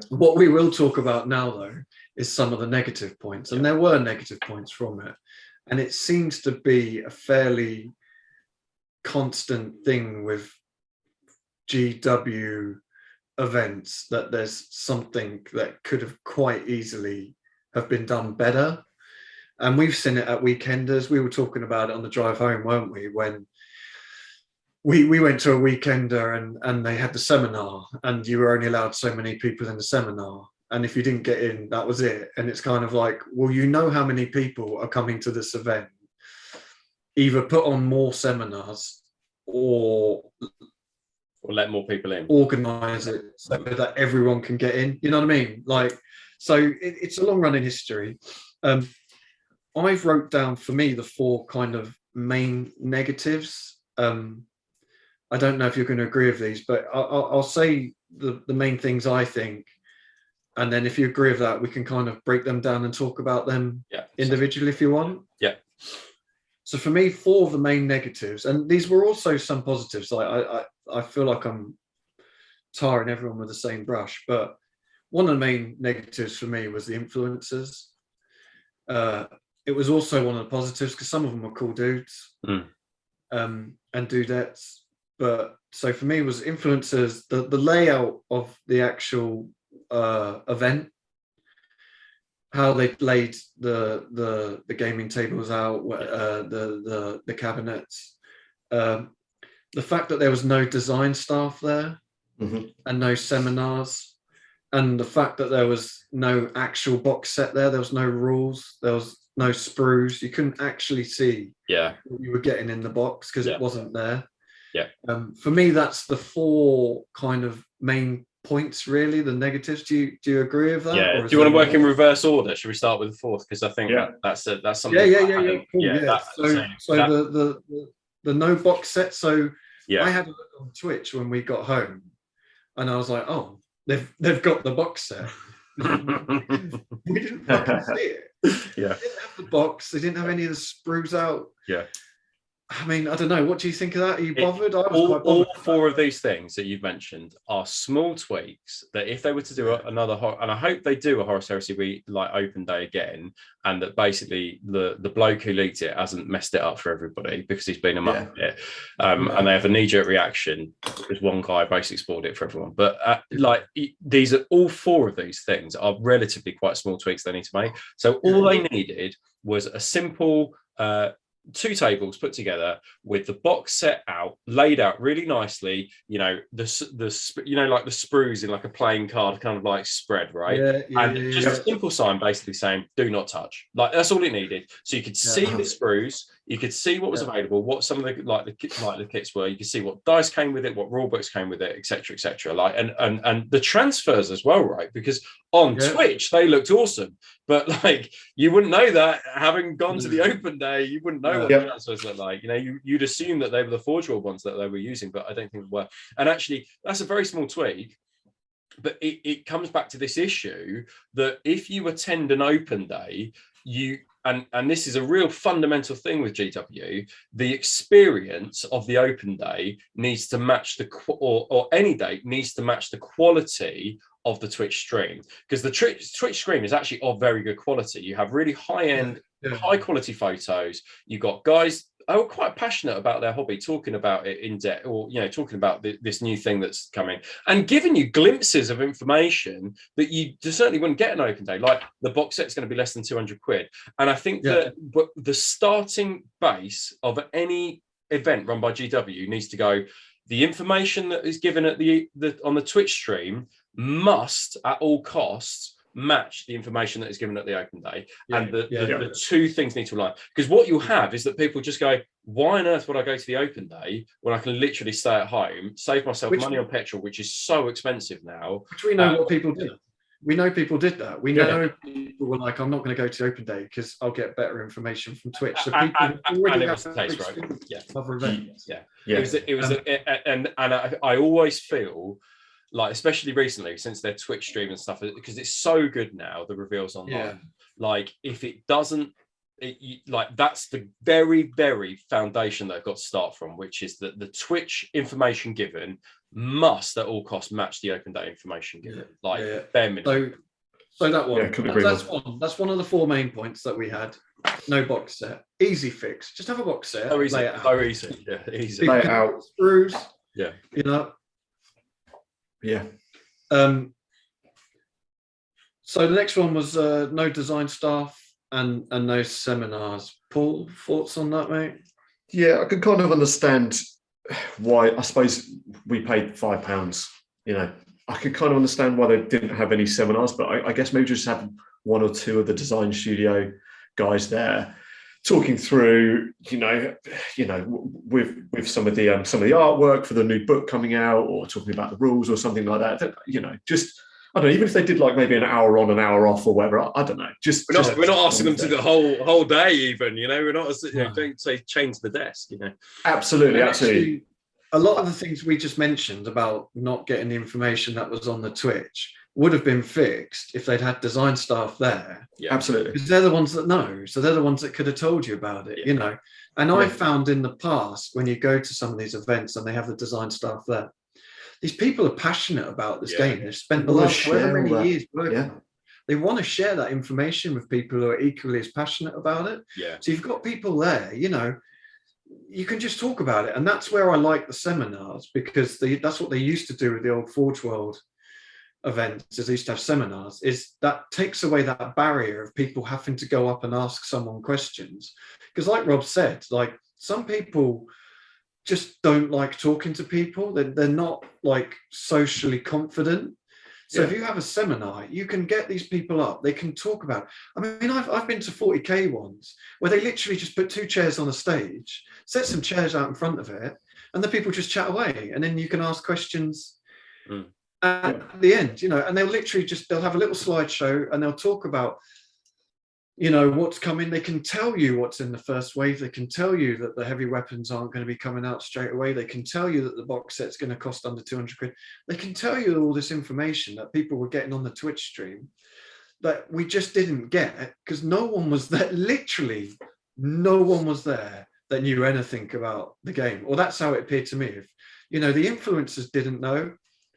Speaker 1: What we will talk about now, though, is some of the negative points, and there were negative points from it, and it seems to be a fairly constant thing with GW events that there's something that could have quite easily have been done better. And we've seen it at Weekenders. We were talking about it on the drive home, weren't we, when we went to a Weekender and they had the seminar and you were only allowed so many people in the seminar, and if you didn't get in, that was it. And it's kind of like, well, you know how many people are coming to this event, either put on more seminars or
Speaker 2: let more people in,
Speaker 1: organize it so that everyone can get in, you know what I mean? Like, so it's a long running history. I've wrote down for me the 4 kind of main negatives. I don't know if you're going to agree with these, but I'll say the main things I think, and then if you agree with that, we can kind of break them down and talk about them individually if you want.
Speaker 2: Yeah.
Speaker 1: So for me, 4 of the main negatives, and these were also some positives. Like I feel like I'm tarring everyone with the same brush, but one of the main negatives for me was the influencers. It was also one of the positives because some of them were cool dudes and dudettes. But so for me, it was influencers, the layout of the actual event, how they laid the gaming tables out, the cabinets, the fact that there was no design staff there and no seminars, and the fact that there was no actual box set there was no rules, there was no sprues, you couldn't actually see what you were getting in the box because it wasn't there. For me, that's the 4 kind of main points, really, the negatives. Do you agree with that?
Speaker 2: Yeah.
Speaker 1: Or
Speaker 2: Do
Speaker 1: is
Speaker 2: you want to
Speaker 1: there
Speaker 2: work in
Speaker 1: more?
Speaker 2: reverse order? Should we start with the fourth? Because I think that's something.
Speaker 1: Yeah. Cool, yeah.
Speaker 2: That,
Speaker 1: The no box set. So
Speaker 2: yeah.
Speaker 1: I had a look on Twitch when we got home, and I was like, oh, they've got the box set. We didn't fucking see it.
Speaker 2: Yeah.
Speaker 1: They didn't have the box. They didn't have any of the sprues out.
Speaker 2: Yeah.
Speaker 1: I mean, I don't know. What do you think of that? Are you bothered? I was quite bothered.
Speaker 2: All four of these things that you've mentioned are small tweaks that if they were to do another, and I hope they do a Horus Heresy Open Day again, and that basically the bloke who leaked it hasn't messed it up for everybody because he's been a muppet, and they have a knee-jerk reaction because one guy basically spoiled it for everyone. But these are all four of these things are relatively quite small tweaks they need to make. So all they needed was a simple 2 tables put together with the box set out, laid out really nicely. You know, the like the sprues in like a playing card, kind of like spread, right? Just a simple sign basically saying "Do not touch." Like that's all it needed. So you could see the sprues, you could see what was available, what some of the kits were. You could see what dice came with it, what rule books came with it, etc., etc. Like and the transfers as well, right? Because on Twitch they looked awesome, but like you wouldn't know that having gone to the open day. You wouldn't know what the transfers look like. You know, you'd assume that they were the Forge World ones that they were using, but I don't think they were. And actually, that's a very small tweak. But it comes back to this issue that if you attend an open day, and this is a real fundamental thing with GW, the experience of the open day needs to match or any day needs to match the quality of the Twitch stream, because the Twitch stream is actually of very good quality. You have really high-end, high-quality photos. You've got guys who are quite passionate about their hobby, talking about it in depth, or talking about this new thing that's coming, and giving you glimpses of information that you certainly wouldn't get an open day. Like the box set's going to be less than 200 quid, and I think that the starting base of any event run by GW needs to go. The information that is given at on the Twitch stream must, at all costs, match the information that is given at the open day. And the two things need to align. Because what you'll have is that people just go, why on earth would I go to the open day when I can literally stay at home, save myself money on petrol, which is so expensive now?
Speaker 1: Which we know what people do. We know people did that. We know people were like, I'm not going to go to open day because I'll get better information from Twitch. So people already have the case, right? Other events.
Speaker 2: It was and I always feel like, especially recently since their Twitch stream and stuff, because it's so good now, the reveals online. Like if it doesn't, that's the very, very foundation that I've got to start from, which is that the Twitch information given must at all costs match the open day information given. Bare minimum.
Speaker 1: So that one, that's one of the 4 main points that we had. No box set, easy fix. Just have a box set.
Speaker 2: So easy. Easy.
Speaker 3: Lay it out.
Speaker 1: Screws.
Speaker 2: Yeah.
Speaker 3: Yeah.
Speaker 1: So the next one was no design staff and no seminars. Paul, thoughts on that, mate?
Speaker 3: Yeah, I can kind of understand why. I suppose we paid £5. I could kind of understand why they didn't have any seminars, but I guess maybe just have 1 or 2 of the design studio guys there talking through, with some of the artwork for the new book coming out, or talking about the rules or something like that. Just I don't know, even if they did like maybe an hour on, an hour off or whatever, I don't know.
Speaker 2: We're not asking them to do the whole day even, we're not, don't say change the desk,
Speaker 3: Absolutely.
Speaker 1: Actually, a lot of the things we just mentioned about not getting the information that was on the Twitch would have been fixed if they'd had design staff there.
Speaker 3: Yeah, absolutely.
Speaker 1: Because they're the ones that know. So they're the ones that could have told you about it, And I found in the past, when you go to some of these events and they have the design staff there, these people are passionate about this game. They've spent the last however many years working on it. They want to share that information with people who are equally as passionate about it.
Speaker 2: Yeah.
Speaker 1: So you've got people there, you can just talk about it. And that's where I like the seminars, because that's what they used to do with the old Forge World events, is they used to have seminars, is that takes away that barrier of people having to go up and ask someone questions. Because like Rob said, like some people just don't like talking to people. They're not like socially confident. So if you have a seminar, you can get these people up. They can talk about. I mean, I've been to 40K ones where they literally just put 2 chairs on a stage, set some chairs out in front of it, and the people just chat away. And then you can ask questions. at the end, and they'll literally they'll have a little slideshow and they'll talk about, what's coming. They can tell you what's in the first wave. They can tell you that the heavy weapons aren't going to be coming out straight away. They can tell you that the box set's going to cost under 200 quid. They can tell you all this information that people were getting on the Twitch stream that we just didn't get because no one was there. Literally, no one was there that knew anything about the game. Or that's how it appeared to me. If, the influencers didn't know.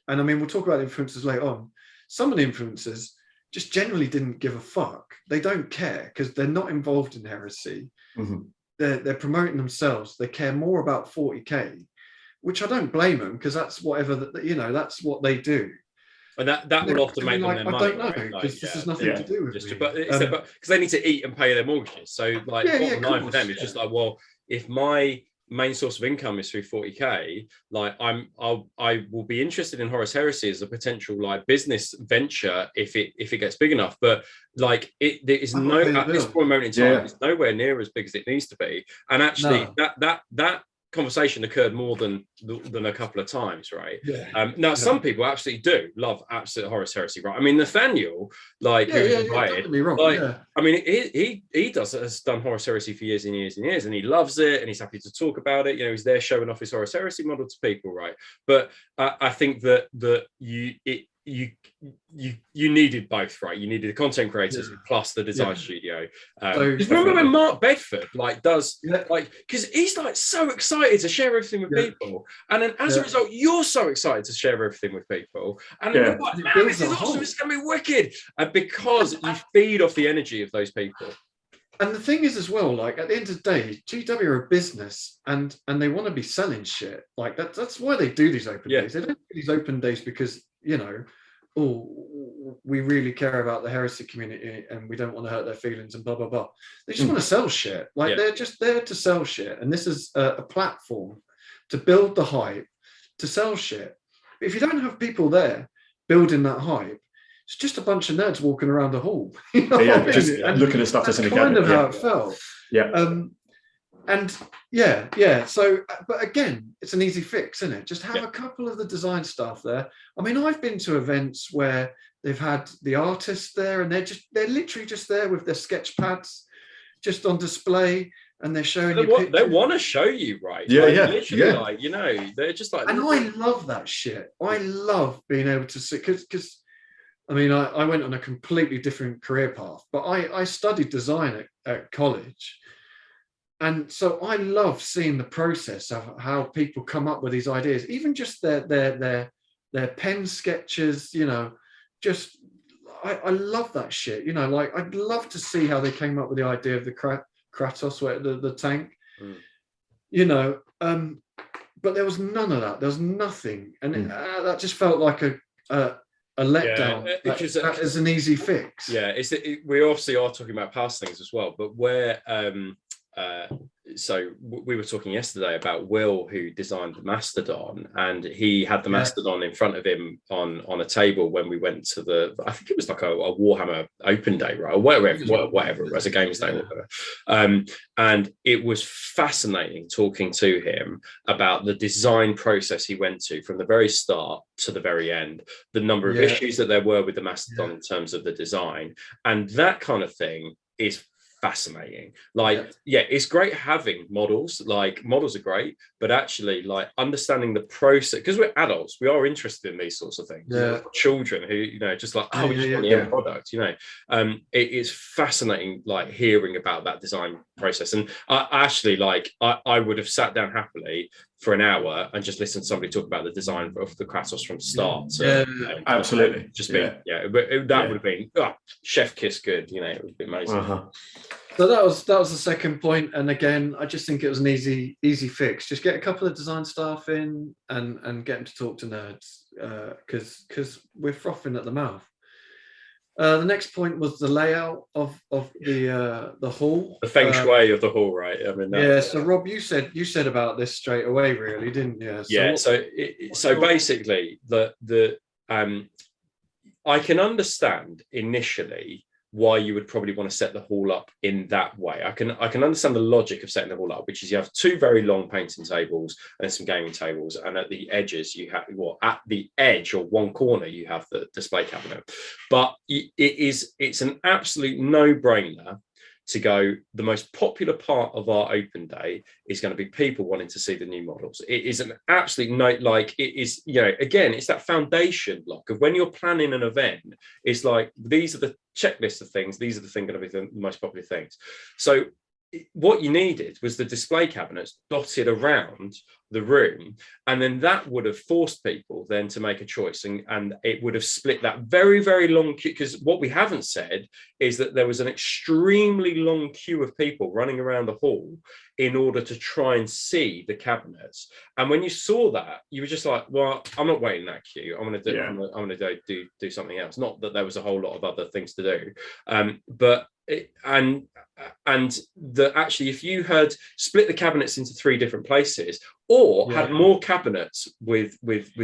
Speaker 1: And I mean, we'll talk about the influencers later on. Some of the influencers just generally didn't give a fuck. They don't care because they're not involved in heresy.
Speaker 3: Mm-hmm.
Speaker 1: They're promoting themselves. They care more about 40k, which I don't blame them because that's whatever that's what they do.
Speaker 2: And that would often make them their money.
Speaker 1: I don't know because this has nothing to do with me.
Speaker 2: But because they need to eat and pay their mortgages. So bottom line for them, it's just like, well, if my main source of income is through 40k, I will be interested in Horus Heresy as a potential business venture if it gets big enough, but it is at this moment in time it's nowhere near as big as it needs to be. And actually that conversation occurred more than a couple of times, right? Now some people absolutely do love absolute Horus Heresy, right? I mean, Nathaniel, invited, I mean, he has done Horus Heresy for years and years and years, and he loves it, and he's happy to talk about it. He's there showing off his Horus Heresy model to people, right? But I think that you needed both, right? You needed the content creators plus the design studio. Remember when Mark Bedford because he's so excited to share everything with people, and then as a result, you're so excited to share everything with people, and you're like, man, this is awesome, it's gonna be wicked, and because you feed off the energy of those people.
Speaker 1: And the thing is as well, at the end of the day, GW are a business and they want to be selling shit. That's why they do these open days. They don't do these open days because we really care about the heresy community and we don't want to hurt their feelings and blah blah blah. They just want to sell shit. They're just there to sell shit, and this is a platform to build the hype, to sell shit. But if you don't have people there building that hype, it's just a bunch of nerds walking around the hall.
Speaker 3: Just looking at stuff that's in a
Speaker 1: kind of how it felt. So, but again, it's an easy fix, isn't it? Just have a couple of the design staff there. I mean, I've been to events where they've had the artists there, and they're literally just there with their sketch pads, just on display, and they're showing you pictures.
Speaker 2: They want to show you, right? Literally, they're just like.
Speaker 1: And I love that shit. I love being able to see because. I mean, I went on a completely different career path, but I studied design at college. And so I love seeing the process of how people come up with these ideas, even just their pen sketches, I love that shit. I'd love to see how they came up with the idea of the Kratos, the tank, but there was none of that. There was nothing. And that just felt like a letdown. That is an easy fix.
Speaker 2: We obviously are talking about past things as well, but where so we were talking yesterday about Will, who designed the Mastodon, and he had the Mastodon in front of him on a table when we went to I think it was like a Warhammer Open Day, right, or whatever it was, a games day, whatever. And it was fascinating talking to him about the design process he went to from the very start to the very end, the number of issues that there were with the Mastodon in terms of the design, and that kind of thing is fascinating. It's great having models. Models are great, but actually understanding the process, because we're adults, we are interested in these sorts of things. Children who we just want the end product. It is fascinating hearing about that design process. And I actually I would have sat down happily for an hour and just listened to somebody talk about the design of the Kratos from start to
Speaker 3: absolutely
Speaker 2: that would have been chef kiss good. It would be amazing.
Speaker 1: So that was the second point, and again, I just think it was an easy fix. Just get a couple of design staff in and get them to talk to nerds, because we're frothing at the mouth. The next point was the layout of the hall, the
Speaker 2: feng shui of the hall, right? I mean,
Speaker 1: So Rob, you said about this straight away, really, didn't you?
Speaker 2: So basically, I can understand initially why you would probably want to set the hall up in that way. I can understand the logic of setting the hall up, which is you have two very long painting tables and some gaming tables, and at the edges you have at the edge or one corner you have the display cabinet. But it's an absolute no-brainer to go, the most popular part of our open day is going to be people wanting to see the new models. It is an absolute note, like it is, again, it's that foundation block of when you're planning an event, it's like, these are the checklist of things, these are the things going to be the most popular things. So what you needed was the display cabinets dotted around the room, and then that would have forced people then to make a choice, and it would have split that very, very long queue, because what we haven't said is that there was an extremely long queue of people running around the hall in order to try and see the cabinets. And when you saw that, you were just like, well, I'm not waiting that queue, I'm going to do something else. Not that there was a whole lot of other things to do, but actually, if you had split the cabinets into 3 different places, or had more cabinets with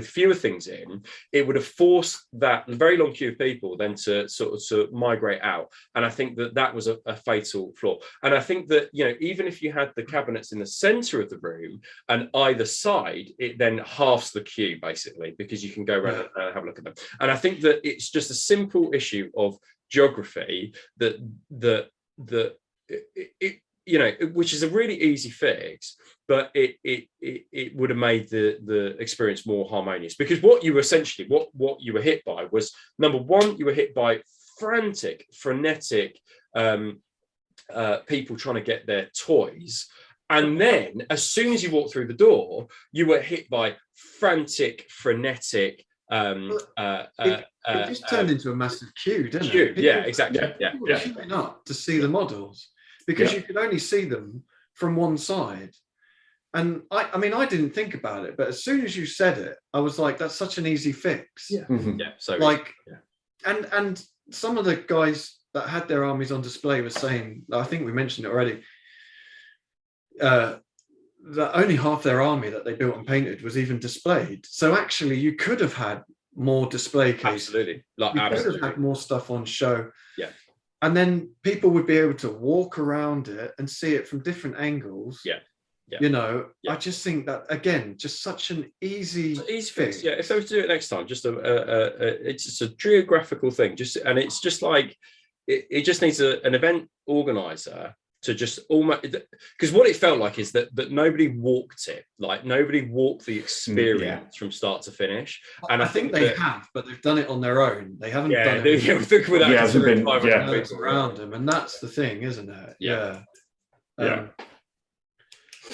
Speaker 2: fewer things in, it would have forced that very long queue of people then to sort of migrate out. And I think that was a fatal flaw. And I think that, even if you had the cabinets in the center of the room and either side, it then halves the queue basically, because you can go around and have a look at them. And I think that it's just a simple issue of geography which is a really easy fix, but it would have made the experience more harmonious. Because what you were hit by was, number one, you were hit by frenetic people trying to get their toys, and then as soon as you walked through the door, you were hit by frenetic
Speaker 1: it just turned into a massive queue, didn't it?
Speaker 2: Yeah, exactly.
Speaker 1: People were queuing up to see the models, because you could only see them from one side. And I mean, I didn't think about it, but as soon as you said it, I was like, that's such an easy fix.
Speaker 2: Yeah. So
Speaker 1: and some of the guys that had their armies on display were saying, I think we mentioned it already, that only half their army that they built and painted was even displayed. So actually, you could have had more display cases.
Speaker 2: Absolutely.
Speaker 1: You could have had more stuff on show.
Speaker 2: Yeah.
Speaker 1: And then people would be able to walk around it and see it from different angles.
Speaker 2: Yeah.
Speaker 1: I just think that, again, just such an easy
Speaker 2: fix. Yeah, if they were to do it next time, just it's just a geographical thing. And it's just like it just needs an event organizer to just almost, because what it felt like is that nobody walked it, like nobody walked the experience from start to finish. And I think
Speaker 1: they have, but they've done it on their own. They haven't done it without around them, and that's the thing, isn't it?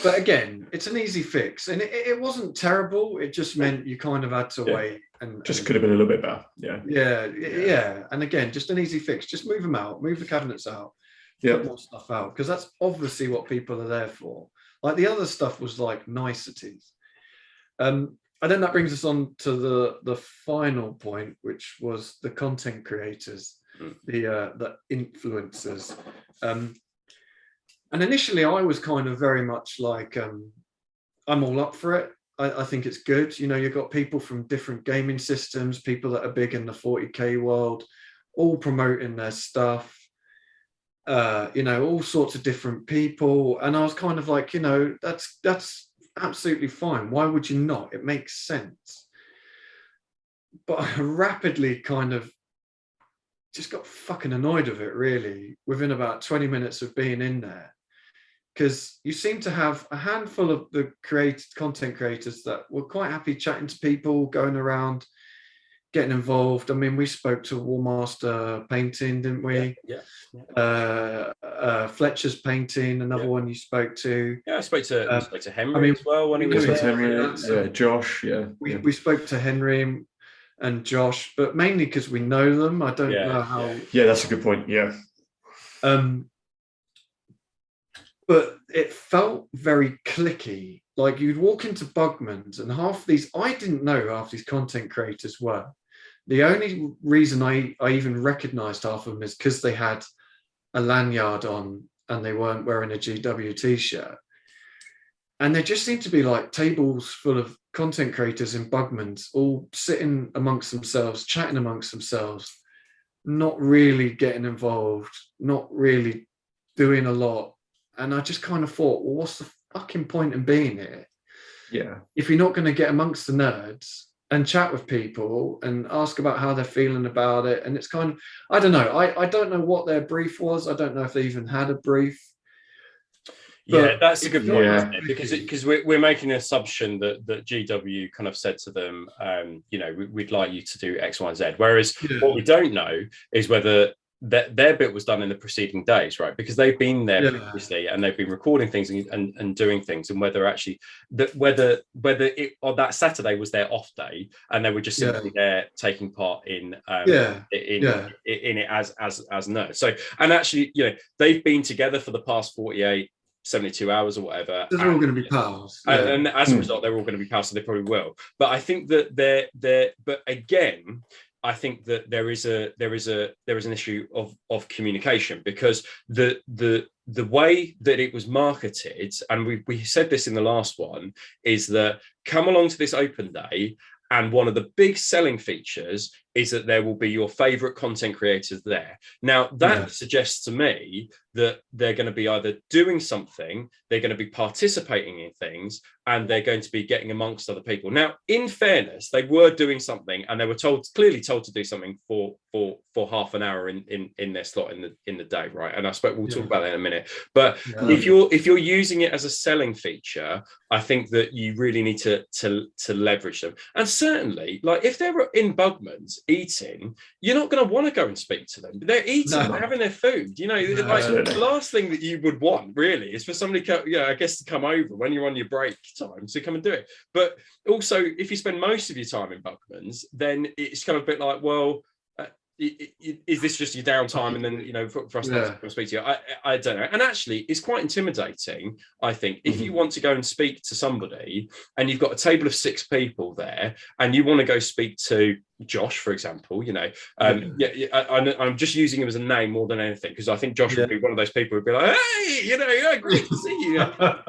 Speaker 1: But again, it's an easy fix, and it wasn't terrible. It just meant you kind of had to wait, and
Speaker 3: could have been a little bit better.
Speaker 1: Yeah. And again, just an easy fix. Just move them out, move the cabinets out, put more stuff out, because that's obviously what people are there for. Like the other stuff was like niceties. And then that brings us on to the final point, which was the content creators, the influencers. And initially, I was kind of very much like, I'm all up for it. I think it's good. You've got people from different gaming systems, people that are big in the 40K world, all promoting their stuff, all sorts of different people. And I was kind of like, that's absolutely fine. Why would you not? It makes sense. But I rapidly kind of just got fucking annoyed of it, really, within about 20 minutes of being in there. Because you seem to have a handful of the content creators that were quite happy chatting to people, going around, getting involved. I mean, we spoke to Warmaster Painting, didn't we?
Speaker 2: Yeah.
Speaker 1: Fletcher's Painting, another one you spoke to.
Speaker 2: Yeah, I spoke to Henry as well when he was
Speaker 3: Henry, Josh.
Speaker 1: We spoke to Henry and Josh, but mainly because we know them. I don't know how.
Speaker 3: Yeah, that's a good point. Yeah.
Speaker 1: But it felt very clicky. Like you'd walk into Bugman's and I didn't know half these content creators were. The only reason I even recognized half of them is because they had a lanyard on and they weren't wearing a GW t-shirt. And there just seemed to be like tables full of content creators in Bugman's all sitting amongst themselves, chatting amongst themselves. not really getting involved, not really doing a lot. And I just kind of thought, well, what's the fucking point in being here?
Speaker 3: Yeah.
Speaker 1: If you're not going to get amongst the nerds and chat with people and ask about how they're feeling about it. And it's kind of, I don't know. I don't know what their brief was. I don't know if they even had a brief.
Speaker 2: Yeah, that's a good point,
Speaker 3: Yeah.
Speaker 2: isn't it? Because we're making an assumption that GW kind of said to them, we'd like you to do X, Y, and Z. Whereas what we don't know is whether their bit was done in the preceding days, right? Because they've been there previously and they've been recording things and doing things, and whether actually whether it on that Saturday was their off day and they were just simply there taking part in it as nerds. So, and actually, they've been together for the past 48. 72 hours or whatever.
Speaker 1: They're all going to be pals.
Speaker 2: And as a result, they're all going to be pals, so they probably will. But I think that but again, I think that there is an issue of communication, because the way that it was marketed, and we said this in the last one, is that come along to this open day, and one of the big selling features is that there will be your favorite content creators there. Now, that suggests to me that they're going to be either doing something, they're going to be participating in things, and they're going to be getting amongst other people. Now, in fairness, they were doing something, and they were clearly told to do something for half an hour in their slot in the day, right? And I suppose we'll talk about that in a minute. But if you're using it as a selling feature, I think that you really need to leverage them. And certainly, like if they're in Bugman's eating, you're not going to want to go and speak to them. They're eating, they're having their food. The last thing that you would want really is for somebody, I guess, to come over when you're on your break time to come and do it. But also, if you spend most of your time in Bugman's, then it's kind of a bit like, well, is this just your downtime? And then, for us not to come and speak to you, I don't know. And actually, it's quite intimidating, I think, if you want to go and speak to somebody and you've got a table of 6 people there and you want to go speak to Josh, for example, I'm just using him as a name more than anything, because I think Josh would be one of those people who'd be like, hey, great to see you. But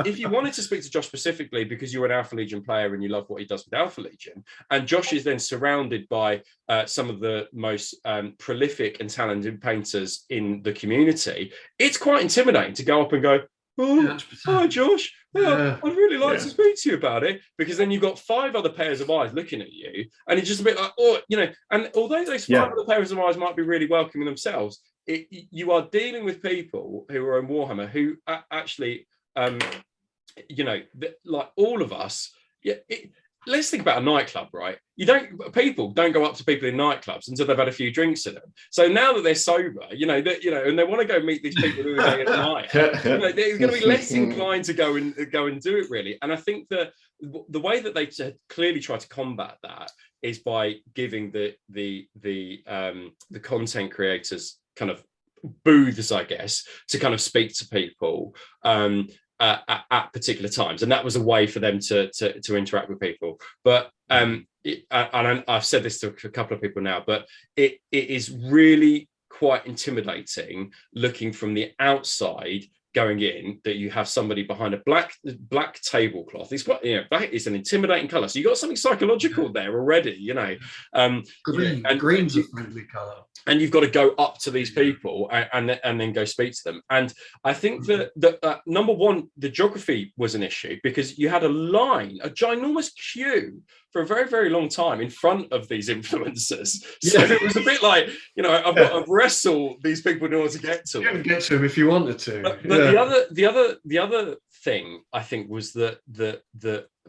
Speaker 2: if you wanted to speak to Josh specifically because you're an Alpha Legion player and you love what he does with Alpha Legion, and Josh is then surrounded by some of the most prolific and talented painters in the community, it's quite intimidating to go up and go, hi Josh, I'd really like to speak to you about it, because then you've got 5 other pairs of eyes looking at you, and it's just a bit like, and although those 5 other pairs of eyes might be really welcoming themselves, you are dealing with people who are in Warhammer who actually, like all of us, let's think about a nightclub, right? People don't go up to people in nightclubs until they've had a few drinks in them. So now that they're sober, and they want to go meet these people who are there at night, they're going to be less inclined to go and do it, really. And I think that the way that they clearly try to combat that is by giving the content creators kind of booths, I guess, to kind of speak to people at particular times, and that was a way for them to interact with people. But and I've said this to a couple of people now, but it is really quite intimidating looking from the outside going in, that you have somebody behind a black tablecloth. It's quite, black is an intimidating color, so you got something psychological there already.
Speaker 1: Green's a friendly color.
Speaker 2: And you've got to go up to these people and then go speak to them. And I think that number one, the geography was an issue, because you had a ginormous queue for a very, very long time in front of these influencers. So it was a bit like, I've got to wrestle these people in order to get to them.
Speaker 1: You can get to them if you wanted to.
Speaker 2: But the other thing I think was that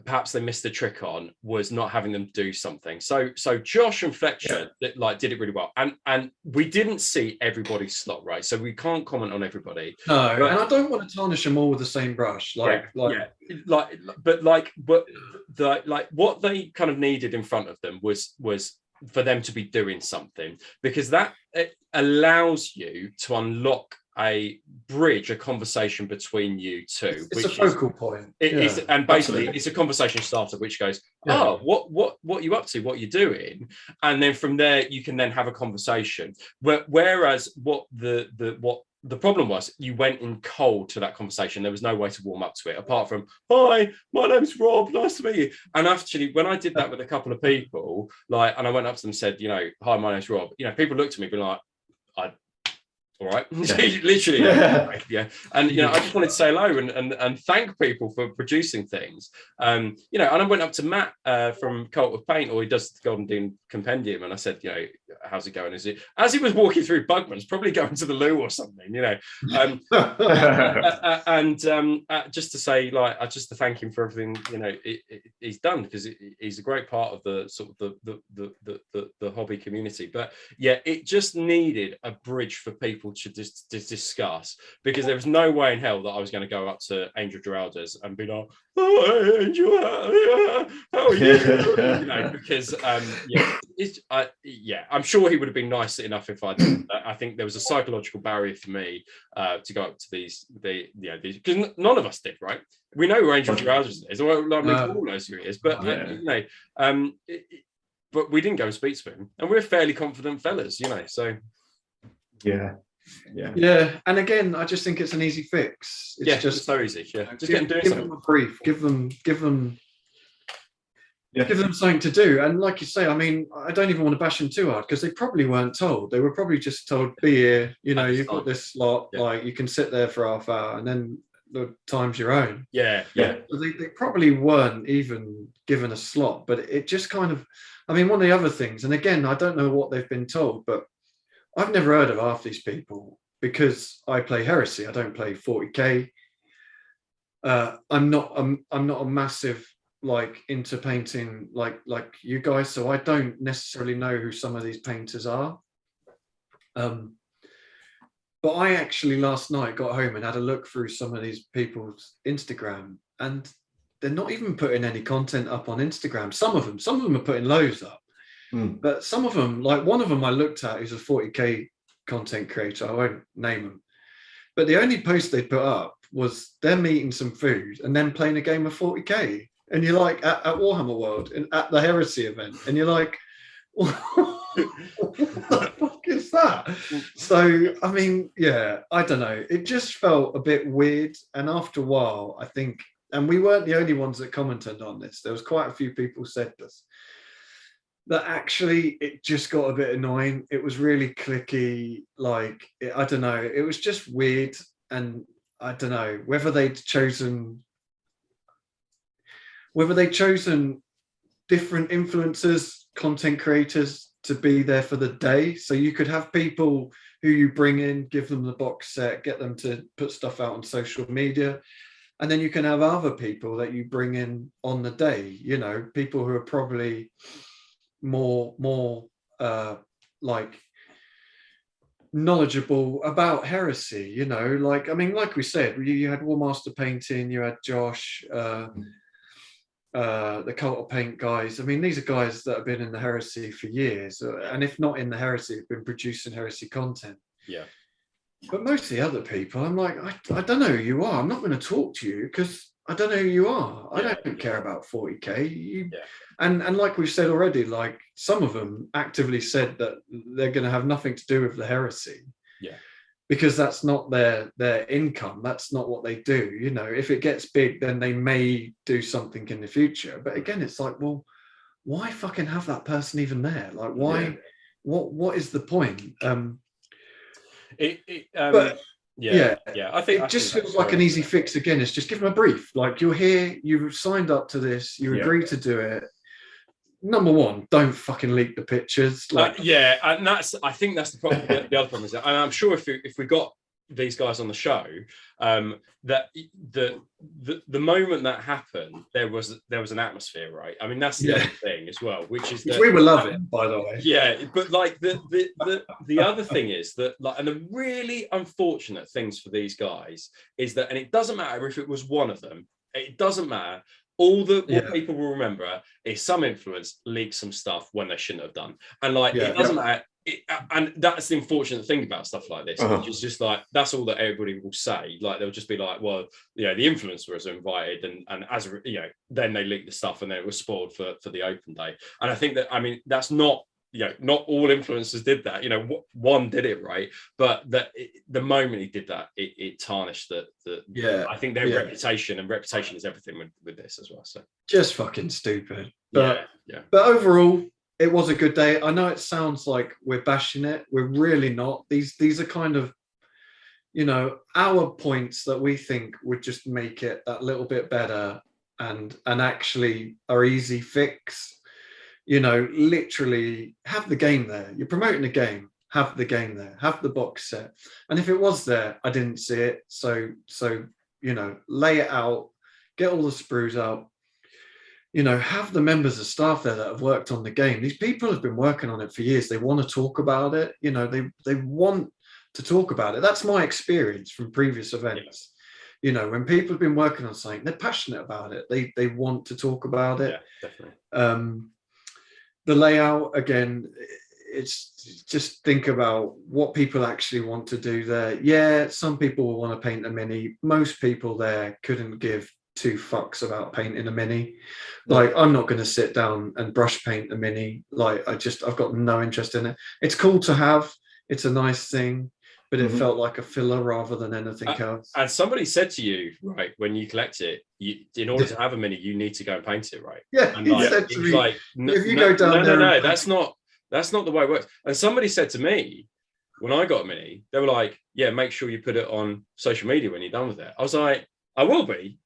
Speaker 2: perhaps they missed the trick on was not having them do something. So Josh and Fletcher did it really well, and we didn't see everybody's slot, right? So we can't comment on everybody.
Speaker 1: No, and I don't want to tarnish them all with the same brush. But what they kind of needed in front of them was for them to be doing something, because that allows you to unlock a conversation between you two. It's a focal point.
Speaker 2: And basically it's a conversation starter which goes, what are you up to? What are you doing? And then from there you can then have a conversation. Whereas what the problem was you went in cold to that conversation. There was no way to warm up to it apart from, hi, my name's Rob, nice to meet you. And actually, when I did that with a couple of people, like, and I went up to them and said, you know, hi, my name's Rob, you know, people looked at me being like, all right, literally, yeah. And you know, I just wanted to say hello and thank people for producing things. You know, and I went up to Matt from Cult of Paint, or he does the Golden Dean Compendium, and I said, you know, how's it going? Is it, as he was walking through Bugman's, probably going to the loo or something, you know. And just to say, like, just to thank him for everything, you know, he's done, because he's a great part of the sort of the hobby community. But yeah, it just needed a bridge for people to discuss, because there was no way in hell that I was going to go up to Angel Geraldez and be like, oh, Angel, how are you? You know, because I'm sure he would have been nice enough if I did. I think there was a psychological barrier for me to go up to these, because none of us did, right? We know who Angel Geraldez is, or like Mick knows who he is, but you know, but we didn't go and speak to him, and we're fairly confident fellas, you know. So
Speaker 1: yeah. And again, I just think it's an easy fix. It's just
Speaker 2: so easy. Yeah, just
Speaker 1: give them a brief. Give them something to do. And like you say, I mean, I don't even want to bash them too hard, because they probably weren't told. They were probably just told, be here, you know, you've got this slot, like you can sit there for half hour, and then the time's your own.
Speaker 2: Yeah.
Speaker 1: So they probably weren't even given a slot, but it just kind of, I mean, one of the other things, and again, I don't know what they've been told, but I've never heard of half these people, because I play Heresy. I don't play 40k. I'm not a massive like into painting like you guys, so I don't necessarily know who some of these painters are. But I actually last night got home and had a look through some of these people's Instagram, and they're not even putting any content up on Instagram. Some of them are putting loads up. But some of them, like one of them I looked at, who's a 40k content creator, I won't name him, but the only post they put up was them eating some food and then playing a game of 40k. And you're like, at Warhammer World, and at the Heresy event, and you're like, what the fuck is that? So, I mean, yeah, I don't know. It just felt a bit weird. And after a while, I think, and we weren't the only ones that commented on this, there was quite a few people said this, that actually it just got a bit annoying. It was really clicky, like, I don't know, it was just weird. And I don't know whether they'd chosen different influencers, content creators to be there for the day. So you could have people who you bring in, give them the box set, get them to put stuff out on social media. And then you can have other people that you bring in on the day, you know, people who are probably more like knowledgeable about heresy, you know, like, I mean, like we said, you had War Master Painting, you had Josh, the Cult of Paint guys. I mean, these are guys that have been in the Heresy for years, and if not in the Heresy, have been producing Heresy content. Yeah. But most of the other people, I'm like, I don't know who you are. I'm not going to talk to you because I don't know who you are. I don't care about 40k. And like we've said already, like some of them actively said that they're going to have nothing to do with the Heresy. Yeah. Because that's not their income. That's not what they do. You know, if it gets big, then they may do something in the future. But again, it's like, well, why fucking have that person even there? Like, why? Yeah. What is the point? I think it just feels like an easy fix. Again, it's just give them a brief. Like, you're here, you've signed up to this, you agreed to do it. Number one, don't fucking leak the pictures. Like,
Speaker 2: and I think that's the problem. The other problem is that, and I'm sure if we got these guys on the show, that the moment that happened, there was an atmosphere, right? I mean, that's the other thing as well, which is that
Speaker 1: we were loving, by the way.
Speaker 2: Yeah, but like the other thing is that, like, and the really unfortunate things for these guys is that, and it doesn't matter if it was one of them, it doesn't matter. All what people will remember is some influence leaked some stuff when they shouldn't have done, and like it doesn't matter. And that's the unfortunate thing about stuff like this. Which is just like, that's all that everybody will say. Like, they'll just be like, well, you know, the influencers are invited, and as you know, then they leaked the stuff, and then it was spoiled for the open day. And I think that, I mean, that's not not all influencers did that. One did it right, but the moment he did that, it tarnished I think their reputation, and reputation is everything with this as well. So
Speaker 1: just fucking stupid. But overall, it was a good day. I know it sounds like we're bashing it. We're really not. These are kind of, our points that we think would just make it that little bit better and actually are easy fix. Literally have the game there. You're promoting the game, have the game there, have the box set. And if it was there, I didn't see it. So lay it out, get all the sprues out, have the members of staff there that have worked on the game. These people have been working on it for years. They want to talk about it. They want to talk about it. That's my experience from previous events. When people have been working on something, they're passionate about it. They want to talk about it.
Speaker 2: Yeah, definitely.
Speaker 1: The layout, again, it's just think about what people actually want to do there. Yeah, some people will want to paint a mini. Most people there couldn't give two fucks about painting a mini. Like, I'm not going to sit down and brush paint a mini. Like, I've got no interest in it. It's cool to have. It's a nice thing, but it felt like a filler rather than anything else.
Speaker 2: And somebody said to you, right, when you collect it, in order to have a mini, you need to go and paint it, right?
Speaker 1: Yeah,
Speaker 2: and
Speaker 1: he said to me, if you go down there,
Speaker 2: no, that's not the way it works. And somebody said to me, when I got a mini, they were like, yeah, make sure you put it on social media when you're done with it. I was like, I will be,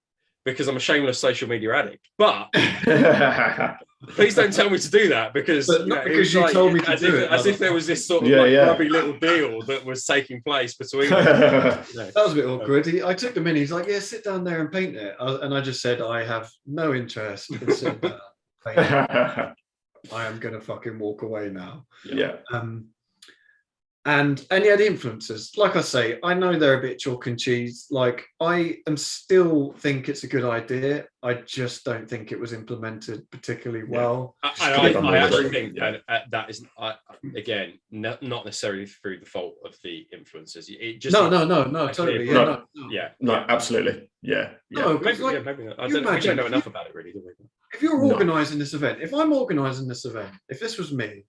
Speaker 2: because I'm a shameless social media addict. But please don't tell me to do that, because
Speaker 1: because you told me to do it.
Speaker 2: As if there was this sort of grubby little deal that was taking place between them.
Speaker 1: That was a bit awkward. I took the mini. He's like, yeah, sit down there and paint it. And I just said, I have no interest in sitting down and painting it. I am going to fucking walk away now.
Speaker 3: Yeah.
Speaker 1: And the influencers, like I say, I know they're a bit chalk and cheese. Like, I still think it's a good idea. I just don't think it was implemented particularly well.
Speaker 2: I actually think that is, again, not necessarily through the fault of the influencers. It just
Speaker 1: no, totally.
Speaker 3: No, absolutely. Yeah.
Speaker 1: No,
Speaker 2: maybe not. We don't know enough about it, really, do we?
Speaker 1: If you're organising this event, if I'm organising this event, if this was me,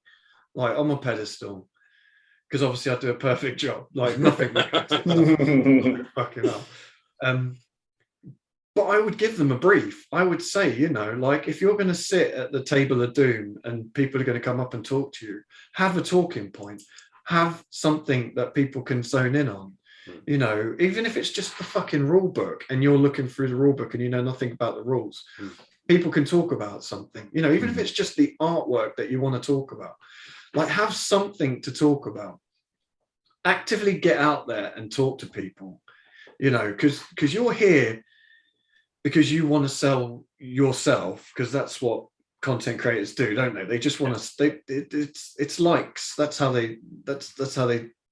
Speaker 1: like, on my pedestal, because obviously I do a perfect job, like nothing fucking up. But I would give them a brief. I would say, like, if you're going to sit at the table of doom and people are going to come up and talk to you, have a talking point, have something that people can zone in on. Even if it's just the fucking rule book and you're looking through the rule book and you know nothing about the rules, people can talk about something. Even if it's just the artwork that you want to talk about. Like, have something to talk about. Actively get out there and talk to people, because you're here because you want to sell yourself, because that's what content creators do, don't they? They just want to. It's likes. That's how they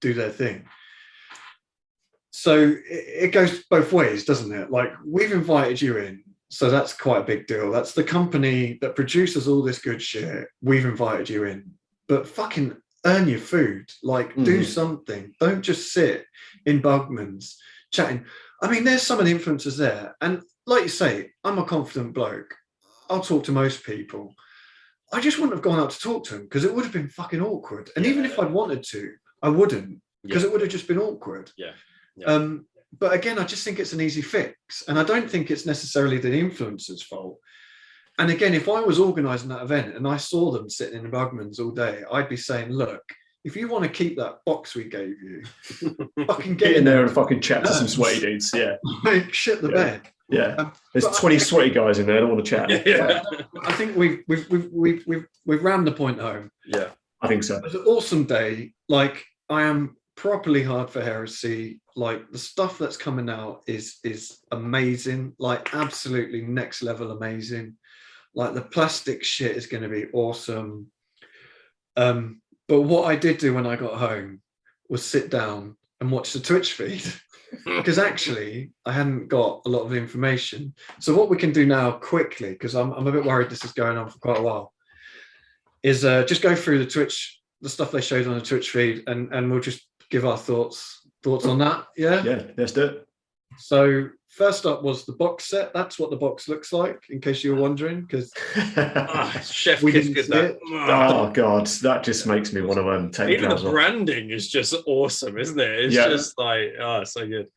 Speaker 1: do their thing. So it goes both ways, doesn't it? Like, we've invited you in, so that's quite a big deal. That's the company that produces all this good shit. We've invited you in. But fucking earn your food. Like, do something. Don't just sit in Bugman's chatting. I mean, there's some of the influencers there. And like you say, I'm a confident bloke. I'll talk to most people. I just wouldn't have gone out to talk to them because it would have been fucking awkward. And even if I'd wanted to, I wouldn't, because it would have just been awkward. But again, I just think it's an easy fix. And I don't think it's necessarily the influencer's fault. And again, if I was organising that event and I saw them sitting in Bugman's all day, I'd be saying, look, if you want to keep that box we gave you, fucking get
Speaker 3: in there and fucking chat to some sweaty dudes. Yeah.
Speaker 1: Like, shit the bed.
Speaker 3: Yeah. There's 20 sweaty guys in there. I don't want to chat.
Speaker 1: Yeah. I think we've rammed the point home.
Speaker 3: Yeah, I think so.
Speaker 1: It was an awesome day. Like, I am properly hard for Heresy. Like, the stuff that's coming out is amazing. Like, absolutely next level amazing. Like, the plastic shit is going to be awesome. But what I did do when I got home was sit down and watch the Twitch feed, because actually I hadn't got a lot of information. So what we can do now quickly, because I'm a bit worried this is going on for quite a while, is just go through the stuff they showed on the Twitch feed, and we'll just give our thoughts on that. Yeah,
Speaker 3: let's do it.
Speaker 1: So first up was the box set. That's what the box looks like, in case you were wondering, because
Speaker 2: Chef
Speaker 1: we
Speaker 2: Kiss
Speaker 1: didn't
Speaker 2: good
Speaker 1: see
Speaker 2: that.
Speaker 1: it.
Speaker 3: Oh God, that just makes me want to take
Speaker 2: Even the
Speaker 3: gloves off.
Speaker 2: branding is just awesome, isn't it? It's just like, oh, so good.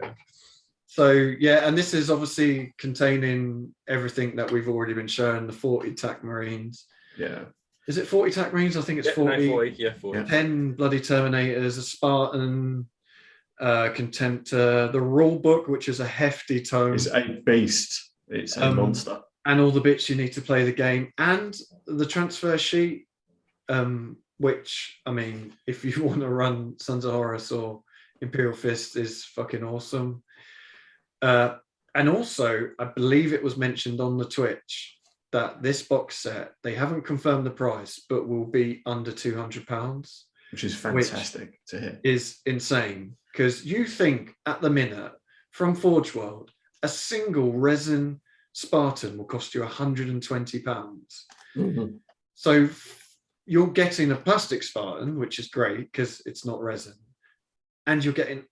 Speaker 1: So yeah, and this is obviously containing everything that we've already been shown, the 40 TAC Marines.
Speaker 3: Yeah.
Speaker 1: Is it 40 TAC Marines? I think it's 40.
Speaker 2: No, 40. Yeah, 40.
Speaker 1: 10 bloody Terminators, a Spartan, Contemptor, the rule book, which is a hefty tome.
Speaker 3: It's a beast. It's a monster.
Speaker 1: And all the bits you need to play the game. And the transfer sheet, which, I mean, if you want to run Sons of Horus or Imperial Fist, is fucking awesome. And also, I believe it was mentioned on the Twitch that this box set, they haven't confirmed the price, but will be under £200.
Speaker 3: Which is fantastic to hear.
Speaker 1: Is insane. Because you think at the minute, from Forge World, a single resin Spartan will cost you £120.
Speaker 3: Mm-hmm.
Speaker 1: So you're getting a plastic Spartan, which is great because it's not resin. And you're getting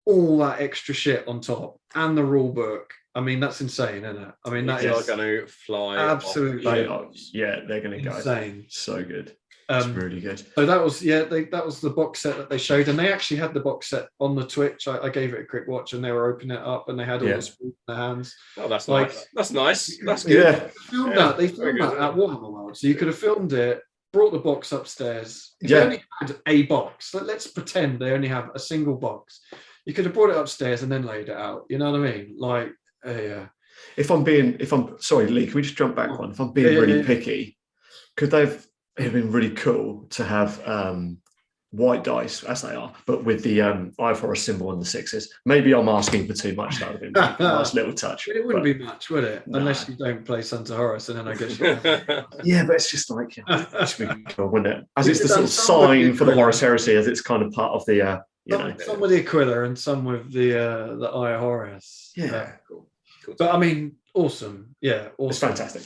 Speaker 1: all that extra shit on top and the rule book. I mean, that's insane, isn't it? I mean, that is
Speaker 2: going to fly.
Speaker 1: absolutely.
Speaker 3: They're going to go
Speaker 1: insane.
Speaker 3: So good. It's really good.
Speaker 1: So that was that was the box set that they showed, and they actually had the box set on the Twitch. I gave it a quick watch, and they were opening it up, and they had all the spoons in their hands.
Speaker 2: Oh, that's nice. That's nice. That's good.
Speaker 1: Yeah, they filmed that at Warhammer World, so you could have filmed it, brought the box upstairs. If they only had a box, let's pretend they only have a single box. You could have brought it upstairs and then laid it out. You know what I mean? Like, yeah.
Speaker 3: If I'm sorry, Lee, can we just jump back one? If I'm being really picky, could they've it'd been really cool to have white dice as they are, but with the I4 symbol and the sixes. Maybe I'm asking for too much. That would have been a nice little touch.
Speaker 1: It wouldn't be much, would it? No. Unless you don't play Sons of Horus, and then I guess
Speaker 3: yeah, but it's just like it should be cool, wouldn't it? As it's the sort of sign for the Horus Heresy, as it's kind of part of the
Speaker 1: some with the Aquila and some with the Eye of Horus.
Speaker 3: Yeah,
Speaker 2: cool.
Speaker 1: But I mean, awesome. Yeah, awesome.
Speaker 3: It's fantastic.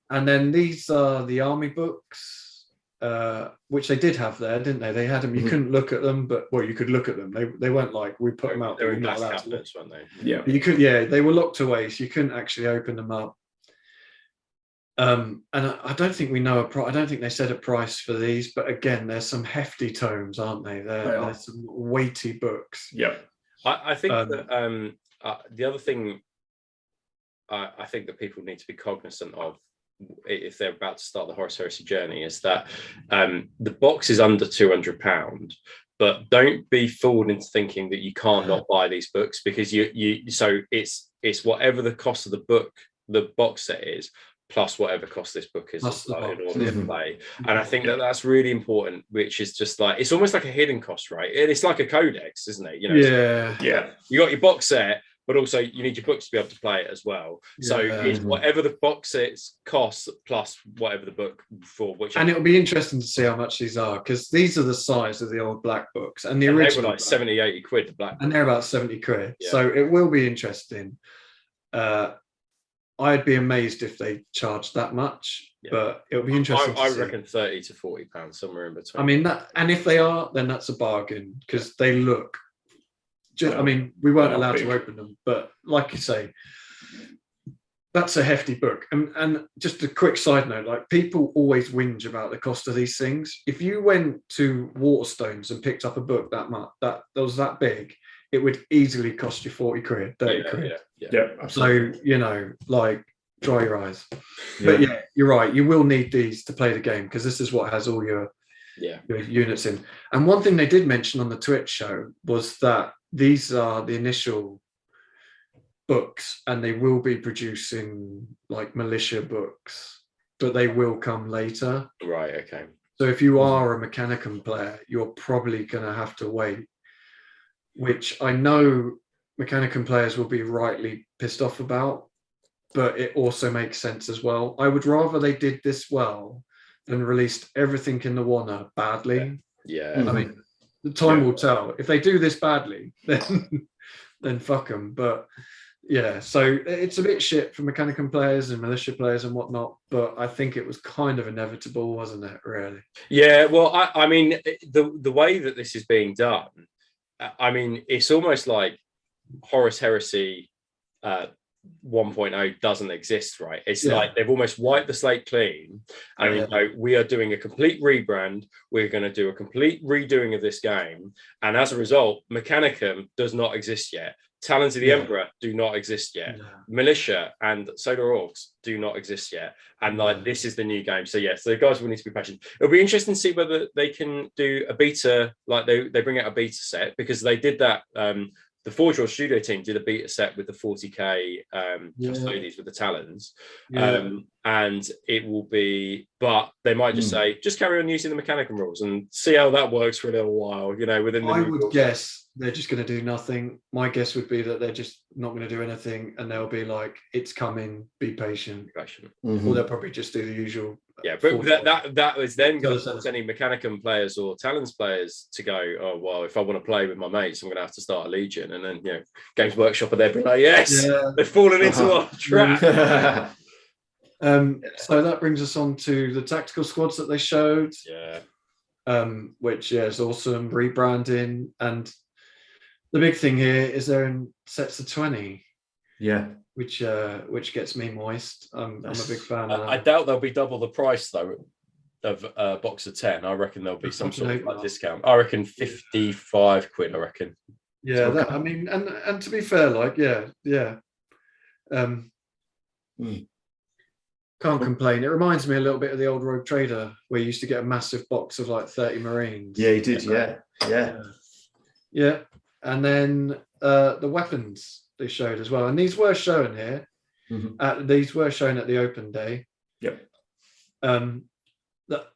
Speaker 1: And then these are the army books, which they did have there, didn't they? They had them. You couldn't look at them, but you could look at them. They weren't like we put them out.
Speaker 2: They were glass cabinets, weren't they?
Speaker 3: Yeah,
Speaker 1: you could. Yeah, they were locked away, so you couldn't actually open them up. And I don't think we know a price. I don't think they said a price for these, but again, there's some hefty tomes, aren't they? There's some weighty books.
Speaker 3: Yeah,
Speaker 2: I think that the other thing I think that people need to be cognizant of if they're about to start the Horus Heresy journey is that the box is under £200, but don't be fooled into thinking that you can't not buy these books, because so it's whatever the cost of the box set is, plus whatever cost this book is in order to play. And I think that that's really important, which is just like, it's almost like a hidden cost, right? It's like a codex, isn't it? You know, you got your box set, but also you need your books to be able to play it as well. So it's whatever the box sets costs plus whatever the book for which.
Speaker 1: And it'll be interesting to see how much these are, because these are the size of the old black books, and the original
Speaker 2: they were like 70, 80 quid. The black,
Speaker 1: and they're about 70 quid.
Speaker 2: Yeah.
Speaker 1: So it will be interesting. I'd be amazed if they charged that much, but it'll be interesting.
Speaker 2: I reckon £30 to £40, somewhere in between.
Speaker 1: I mean, and if they are, then that's a bargain, because they look. I mean, we weren't allowed to open them, but like you say, that's a hefty book. And just a quick side note, like, people always whinge about the cost of these things. If you went to Waterstones and picked up a book that much, that was that big, it would easily cost you 40 quid, 30 quid.
Speaker 3: Yeah, absolutely.
Speaker 1: So, you know, like, dry your eyes. But yeah, you're right. You will need these to play the game, because this is what has all your units in. And one thing they did mention on the Twitch show was that these are the initial books, and they will be producing like militia books, but they will come later.
Speaker 2: Right, okay.
Speaker 1: So if you are a Mechanicum player, you're probably going to have to wait, which I know Mechanicum players will be rightly pissed off about, but it also makes sense as well. I would rather they did this well than released everything in the Warner badly.
Speaker 2: Yeah.
Speaker 1: I mean, the time will tell. If they do this badly, then fuck them. But yeah, so it's a bit shit for Mechanicum players and militia players and whatnot, but I think it was kind of inevitable, wasn't it, really?
Speaker 2: Yeah, well, I mean, the way that this is being done, I mean, it's almost like Horus Heresy 1.0 doesn't exist, right? It's
Speaker 1: Yeah.
Speaker 2: like they've almost wiped the slate clean, and
Speaker 1: Yeah.
Speaker 2: you know, we are doing a complete rebrand. We're going to do a complete redoing of this game, and as a result, Mechanicum does not exist yet. Talons of the
Speaker 1: Yeah.
Speaker 2: Emperor do not exist yet.
Speaker 1: Yeah.
Speaker 2: Militia and Solar Orcs do not exist yet. And like this is the new game. So yes, the guys will need to be patient. It'll be interesting to see whether they can do a beta, like they bring out a beta set, because they did that. The Forge World Studio team did a beta set with the 40k custodies with the Talons. And it will be, but they might just say, just carry on using the Mechanicum rules and see how that works for a little while, you know, within the
Speaker 1: I would guess they're just going to do nothing. My guess would be that they're just not going to do anything, and they'll be like, it's coming, be patient. Or they'll probably just do the usual.
Speaker 2: Yeah, but that was then going to force any Mechanicum players or Talons players to go, oh, well, if I want to play with my mates, I'm going to have to start a Legion. And then, you know, Games Workshop are there being like, yes, they've fallen into our trap.
Speaker 1: So that brings us on to the tactical squads that they showed. Which is awesome, rebranding, and the big thing here is they're in sets of 20. Which gets me moist. I'm a big fan of that.
Speaker 2: I doubt they'll be double the price though of a box of 10. I reckon there'll be some sort of like discount. I reckon 55 quid, I reckon.
Speaker 1: Yeah, that, I mean, and to be fair, like, can't complain. It reminds me a little bit of the old Rogue Trader, where you used to get a massive box of like 30 Marines.
Speaker 3: Yeah, you did. Yeah.
Speaker 1: And then the weapons they showed as well, and these were shown here. These were shown at the open day. The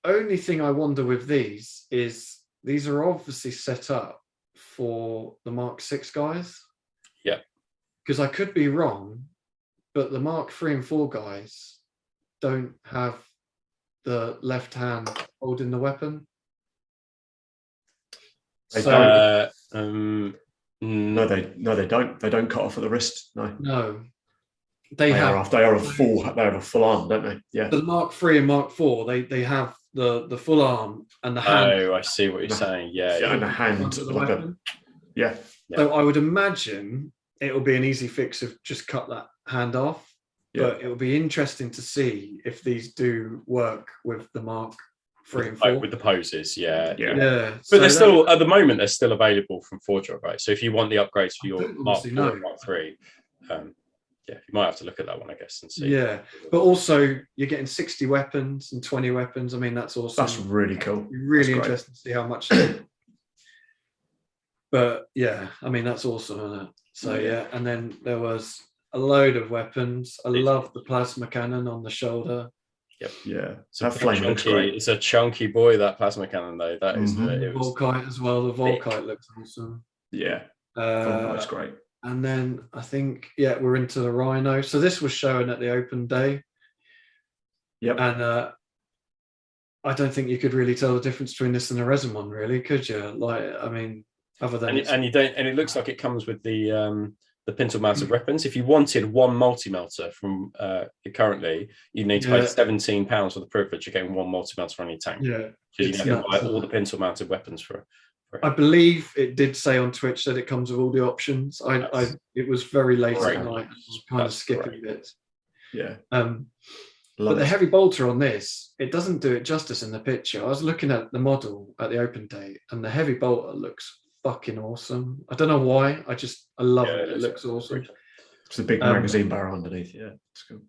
Speaker 1: only thing I wonder with these is these are obviously set up for the Mark 6 guys. Because I could be wrong, but the Mark 3 and 4 guys don't have the left hand holding the weapon.
Speaker 3: No, they don't. They don't cut off at the wrist. No.
Speaker 1: They
Speaker 3: are a full arm, don't they? Yeah.
Speaker 1: The Mark 3 and Mark 4, they have the full arm and the hand.
Speaker 2: Oh, I see what you're saying. Yeah.
Speaker 3: And the hand like a
Speaker 1: So I would imagine it'll be an easy fix of just cut that hand off. But it will be interesting to see if these do work with the Mark 3 and 4.
Speaker 2: With the poses, yeah.
Speaker 1: But
Speaker 2: so they're still, at the moment, they're still available from Forge World, right? So if you want the upgrades for your Mark 4 and Mark 3, you might have to look at that one, I guess, and see.
Speaker 1: Yeah, but also you're getting 60 weapons and 20 weapons. I mean, that's awesome.
Speaker 3: That's really cool.
Speaker 1: Really interesting to see how much. But yeah, I mean, that's awesome, isn't it? So and then there was a load of weapons. I love the plasma cannon on the shoulder.
Speaker 2: It's a chunky boy, that plasma cannon, though. That is
Speaker 1: the Volkite as well. The Volkite looks awesome.
Speaker 3: That's great.
Speaker 1: And then I think we're into the Rhino. So this was shown at the open day. And I don't think you could really tell the difference between this and the resin one, really, could you? Like, I mean, other than
Speaker 2: and you don't, and it looks like it comes with the pintle mounted weapons. If you wanted one multi-melter from currently, you need to pay £17 for the privilege of getting one multi-melter on your tank. Because you have to buy all the pintle mounted weapons for
Speaker 1: I believe it did say on Twitch that it comes with all the options. It was very late at night. I was kind of skipping bits. But the heavy bolter on this, it doesn't do it justice in the picture. I was looking at the model at the open day, and the heavy bolter looks fucking awesome. I don't know why. I love it. It looks awesome.
Speaker 3: It's a big magazine barrel underneath. Yeah, it's cool.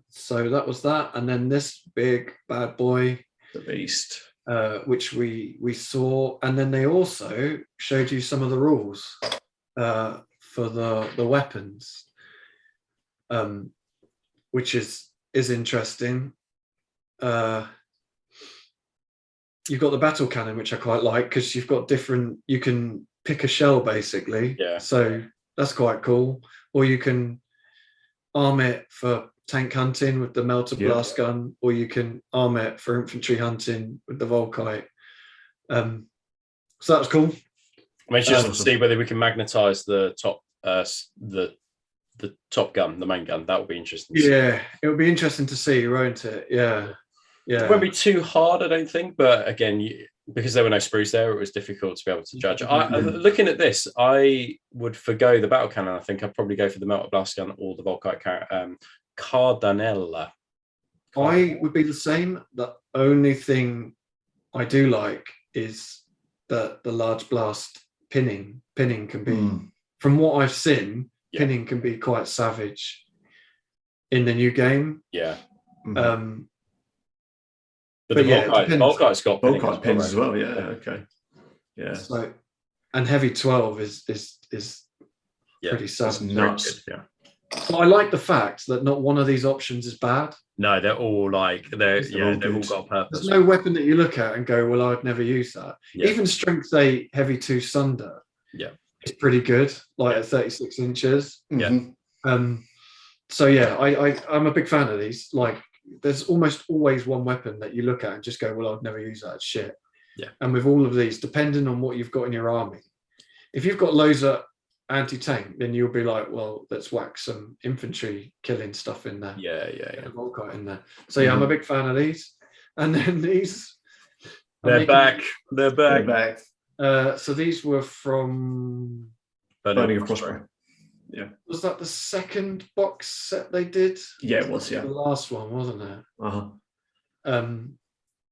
Speaker 1: So that was that, and then this big bad boy,
Speaker 3: the Beast,
Speaker 1: which we saw, and then they also showed you some of the rules for the weapons, which is interesting. You've got the battle cannon, which I quite like, because you've got different. You can pick a shell basically. So that's quite cool. Or you can arm it for tank hunting with the melter blast gun, or you can arm it for infantry hunting with the Volkite. So that was cool.
Speaker 2: I mean, just to see whether we can magnetize the top, the top gun, the main gun. That would be interesting.
Speaker 1: It would be interesting to see, won't it? It won't
Speaker 2: be too hard, I don't think. But again, because there were no sprues there, it was difficult to be able to judge. Looking at this, I would forgo the battle cannon. I think I'd probably go for the melter blast gun or the Volkite Cardanella.
Speaker 1: I would be the same. The only thing I do like is that the large blast pinning can be, from what I've seen, pinning can be quite savage in the new game.
Speaker 2: Yeah.
Speaker 1: But
Speaker 2: the
Speaker 1: yeah,
Speaker 2: Volkite's got
Speaker 3: Volkite pins as well. Yeah. Okay. Yeah.
Speaker 1: So, and heavy 12 is pretty savage.
Speaker 3: Nuts.
Speaker 2: Yeah.
Speaker 1: But I like the fact that not one of these options is bad.
Speaker 2: No, they're all like they've all got a purpose.
Speaker 1: There's no weapon that you look at and go, well, I'd never use that.
Speaker 2: Yeah.
Speaker 1: Even strength 8 heavy 2 Sunder.
Speaker 2: Yeah.
Speaker 1: It's pretty good, like at 36 inches.
Speaker 2: Yeah.
Speaker 1: So yeah, I'm a big fan of these. Like, there's almost always one weapon that you look at and just go, well, I'd never use that. It's shit.
Speaker 2: Yeah.
Speaker 1: And with all of these, depending on what you've got in your army, if you've got loads of anti-tank, then you'll be like, well, let's whack some infantry killing stuff in there.
Speaker 2: Yeah.
Speaker 1: Volkite in there. So yeah, I'm a big fan of these. And then these,
Speaker 2: They're back.
Speaker 1: So these were from
Speaker 3: Burning of Prospero. Yeah.
Speaker 1: Was that the second box set they did?
Speaker 3: Yeah, it was. Yeah.
Speaker 1: The last one, wasn't it?
Speaker 3: Uh-huh.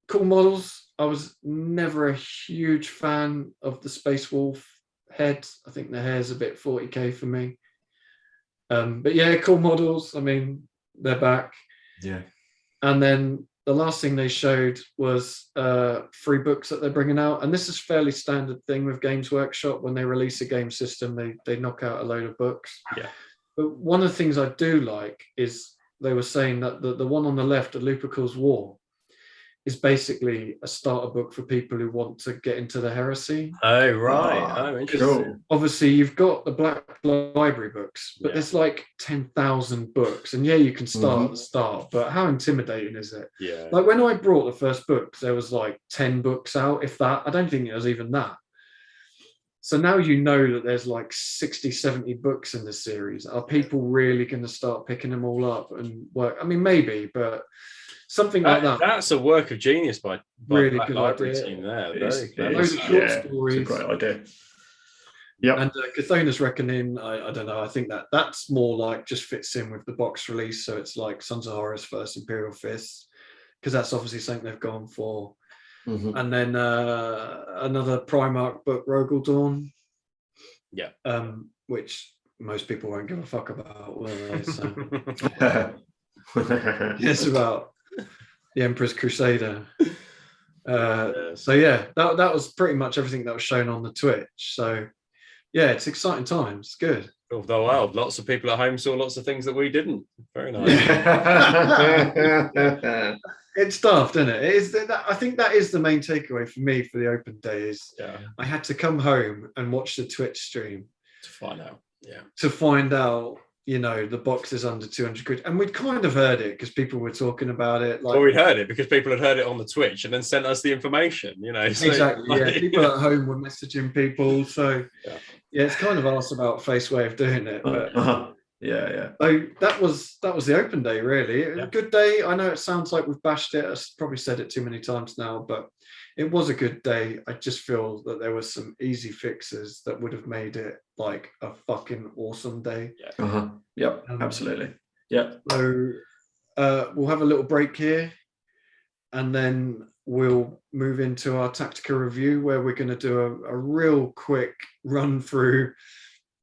Speaker 1: Cool models. I was never a huge fan of the Space Wolf head. I think the hair's a bit 40k for me. But yeah, cool models. I mean, they're back.
Speaker 3: Yeah. And
Speaker 1: then the last thing they showed was 3 books that they're bringing out. And this is fairly standard thing with Games Workshop. When they release a game system, they knock out a load of books.
Speaker 2: Yeah.
Speaker 1: But one of the things I do like is they were saying that the one on the left, the Lupercal's War, is basically a starter book for people who want to get into the heresy.
Speaker 2: Oh, right. Oh, interesting.
Speaker 3: Cool.
Speaker 1: Obviously, you've got the Black Library books, but there's like 10,000 books. And yeah, you can start at the start, but how intimidating is it?
Speaker 2: Yeah.
Speaker 1: Like when I brought the first book, there was like 10 books out, if that. I don't think it was even that. So now you know that there's like 60, 70 books in the series. Are people really going to start picking them all up and work? I mean, maybe, but something like that.
Speaker 2: That's a work of genius by
Speaker 1: really
Speaker 2: Black
Speaker 1: good
Speaker 2: Library
Speaker 1: idea.
Speaker 2: Team there.
Speaker 1: Loads
Speaker 2: Very
Speaker 1: of short stories.
Speaker 3: It's a great idea. Yeah.
Speaker 1: And Cathona's Reckoning, I don't know. I think that's more like just fits in with the box release. So it's like Sons of Horus First Imperial Fists, because that's obviously something they've gone for. And then another Primarch book, Rogel Dawn.
Speaker 2: Yeah.
Speaker 1: Which most people won't give a fuck about, will they? So. It's about the Emperor's Crusader. So yeah, that was pretty much everything that was shown on the Twitch. So yeah, it's exciting times. Good.
Speaker 2: Oh wow, lots of people at home saw lots of things that we didn't. Very nice.
Speaker 1: It's daft, isn't it? It is. I think that is the main takeaway for me for the open day. Is I had to come home and watch the Twitch stream
Speaker 2: to find out. Yeah.
Speaker 1: To find out, you know, the box is under 200 quid, and we'd kind of heard it because people were talking about it. Like,
Speaker 2: well, we'd heard it because people had heard it on the Twitch and then sent us the information. You know, so,
Speaker 1: exactly. Yeah, people at home were messaging people, so yeah, it's kind of arse about face way of doing it. But
Speaker 3: yeah.
Speaker 1: So that was the open day, really. A good day. I know it sounds like we've bashed it. I've probably said it too many times now, but it was a good day. I just feel that there were some easy fixes that would have made it like a fucking awesome day.
Speaker 3: Yep, absolutely. Yep.
Speaker 1: So we'll have a little break here, and then we'll move into our Tactica review, where we're going to do a real quick run through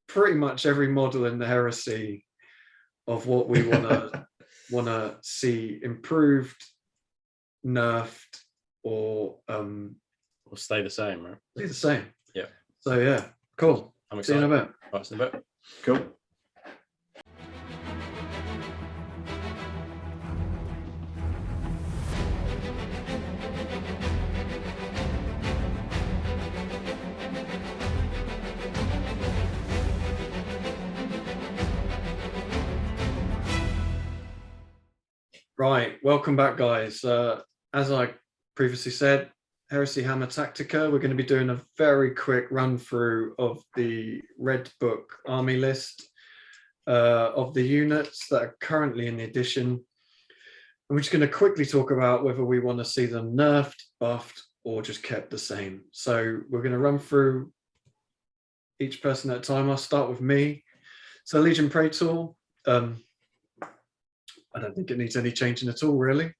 Speaker 1: pretty much every model in the Heresy of what we want to see improved, nerfed, or
Speaker 2: stay the same, right?
Speaker 1: Stay the same.
Speaker 2: Yeah.
Speaker 1: So yeah, cool.
Speaker 2: I'm excited.
Speaker 1: See you in a bit.
Speaker 2: Right, see you in a bit.
Speaker 3: Cool.
Speaker 1: Right, welcome back, guys. As I previously said, Heresy Hammer Tactica, we're going to be doing a very quick run through of the Red Book army list of the units that are currently in the edition. And we're just going to quickly talk about whether we want to see them nerfed, buffed, or just kept the same. So we're going to run through each person at a time. I'll start with me. So Legion Praetor, I don't think it needs any changing at all, really.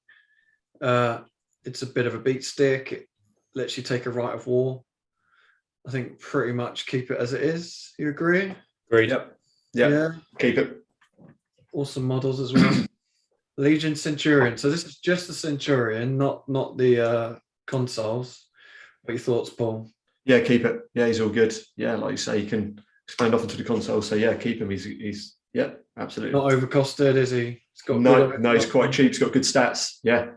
Speaker 1: It's a bit of a beat stick. It lets you take a rite of war. I think pretty much keep it as it is. You agree?
Speaker 2: Agreed.
Speaker 3: Yep.
Speaker 1: Yeah.
Speaker 3: Keep it.
Speaker 1: Awesome models as well. Legion Centurion. So this is just the Centurion, not the consoles. What are your thoughts, Paul?
Speaker 3: Yeah, keep it. Yeah, he's all good. Yeah, like you say, you can expand off into the console. So yeah, keep him. He's yeah, absolutely.
Speaker 1: Not overcosted, is he?
Speaker 3: No, he's quite cheap. He's got good stats. Yeah.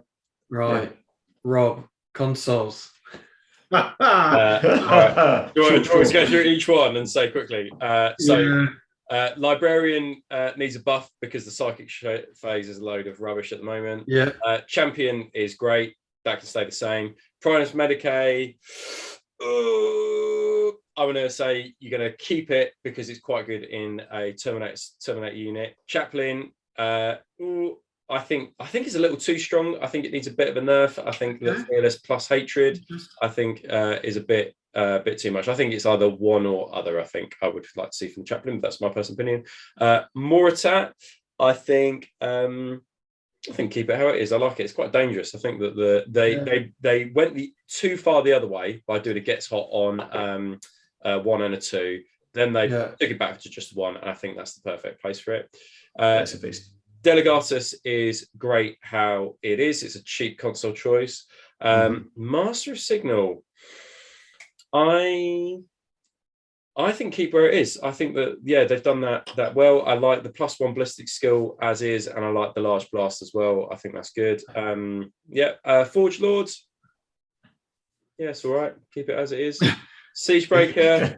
Speaker 1: Right. Yeah. Rob, consoles.
Speaker 2: All right. Do you want to go through each one and say quickly? Librarian needs a buff because the psychic phase is a load of rubbish at the moment.
Speaker 1: Yeah.
Speaker 2: Champion is great. That can stay the same. Primus Medicae. I'm going to say you're going to keep it because it's quite good in a Terminator unit. Chaplain. I think it's a little too strong. I think it needs a bit of a nerf. I think the fearless plus hatred, I think, is a bit too much. I think it's either one or other. I think I would like to see from the chaplain. But that's my personal opinion. Moritat, I think keep it how it is. I like it. It's quite dangerous. I think that they went too far the other way by doing a gets hot on 1 and a 2. Then they took it back to just 1, and I think that's the perfect place for it.
Speaker 3: That's a beast.
Speaker 2: Delegatus is great how it is. It's a cheap console choice. Master of Signal, I think keep where it is. I think that they've done that well. I like the +1 ballistic skill as is, and I like the large blast as well. I think that's good. Forge Lords, it's all right. Keep it as it is. Siegebreaker,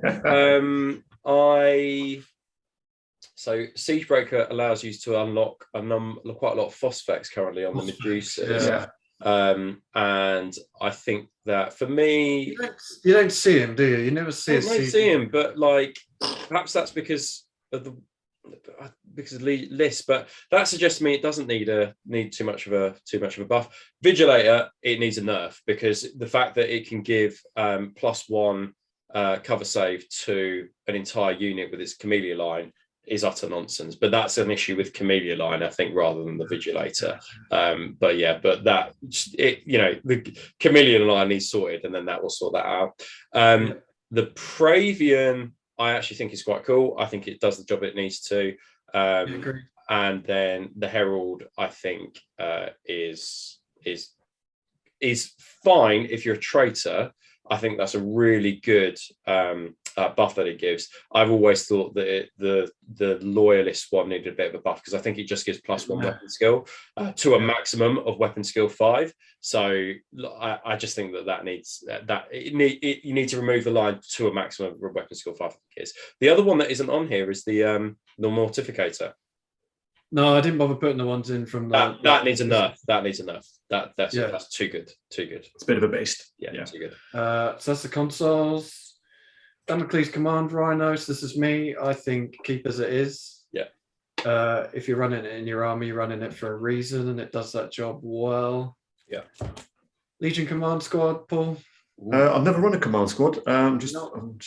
Speaker 2: So Siegebreaker allows you to unlock quite a lot of phosphex currently on the Medusas. And I think that for me,
Speaker 1: you don't see him, do you? You never see him.
Speaker 2: I don't see him, but like perhaps that's because of list. But that suggests to me it doesn't need too much of a buff. Vigilator, it needs a nerf because the fact that it can give +1 cover save to an entire unit with its Camellia line is utter nonsense, but that's an issue with Camellia line, I think, rather than the Vigilator. But that the Camellia line needs sorted, and then that will sort that out. The Praevian, I actually think is quite cool. I think it does the job it needs to. And then the Herald, I think, is fine if you're a traitor. I think that's a really good buff that it gives. I've always thought that the loyalist one needed a bit of a buff because I think it just gives +1 weapon skill to a maximum of weapon skill 5. So I just think that needs you need to remove the line to a maximum of weapon skill 5. I think it is. The other one that isn't on here is the Mortificator.
Speaker 1: No, I didn't bother putting the ones in from
Speaker 2: that needs a nerf. That needs a nerf. That's too good. Too good.
Speaker 3: It's a bit of a beast.
Speaker 2: Yeah. Too good.
Speaker 1: So that's the consoles. Damocles Command Rhinos. This is me. I think keep as it is.
Speaker 2: Yeah.
Speaker 1: If you're running it in your army, you're running it for a reason, and it does that job well.
Speaker 2: Yeah.
Speaker 1: Legion Command Squad, Paul.
Speaker 3: I've never run a command squad. I'm just having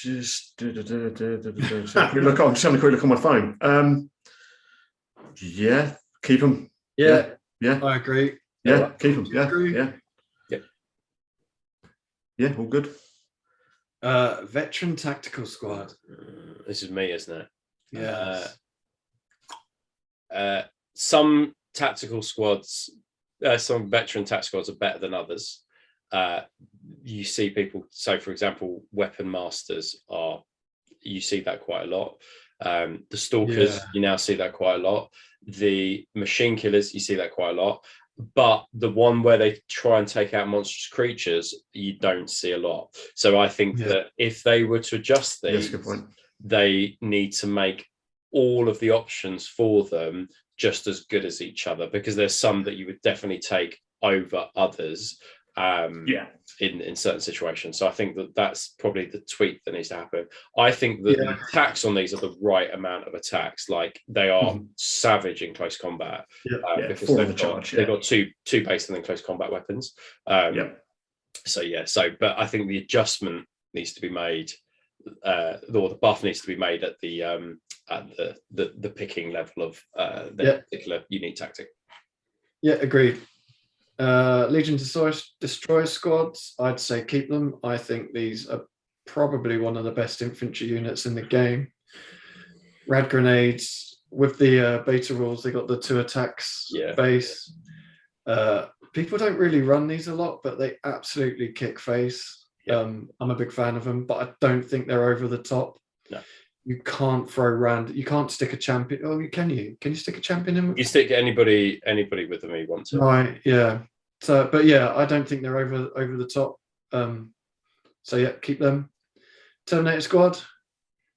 Speaker 3: a quick look on my phone. Yeah, keep them.
Speaker 1: Yeah, I agree.
Speaker 3: Yeah, keep them. Yeah, all good.
Speaker 1: Veteran Tactical Squad.
Speaker 2: This is me, isn't it?
Speaker 1: Yeah.
Speaker 2: Some tactical squads, some veteran tactical squads are better than others. You see people, so for example, weapon masters you see that quite a lot. The stalkers, you now see that quite a lot. The machine killers, you see that quite a lot. But the one where they try and take out monstrous creatures, you don't see a lot. So I think that if they were to adjust these,
Speaker 3: good point.
Speaker 2: They need to make all of the options for them just as good as each other, because there's some that you would definitely take over others. In certain situations. So I think that's probably the tweak that needs to happen. I think that the attacks on these are the right amount of attacks. Like they are savage in close combat because they've got two based and then close combat weapons. But I think the adjustment needs to be made, or the buff needs to be made at the picking level of the particular unique tactic.
Speaker 1: Yeah, agreed. Legion Destroyer squads, I'd say keep them. I think these are probably one of the best infantry units in the game. Rad grenades with the beta rules, they got the 2 attacks base. People don't really run these a lot, but they absolutely kick face. I'm a big fan of them, but I don't think they're over the top.
Speaker 2: No.
Speaker 1: You can't you can't stick a champion. Oh, can you? Can you stick a champion in?
Speaker 2: You stick anybody with them you want to.
Speaker 1: Right, yeah. So, but yeah, I don't think they're over the top. So yeah, keep them. Terminator squad.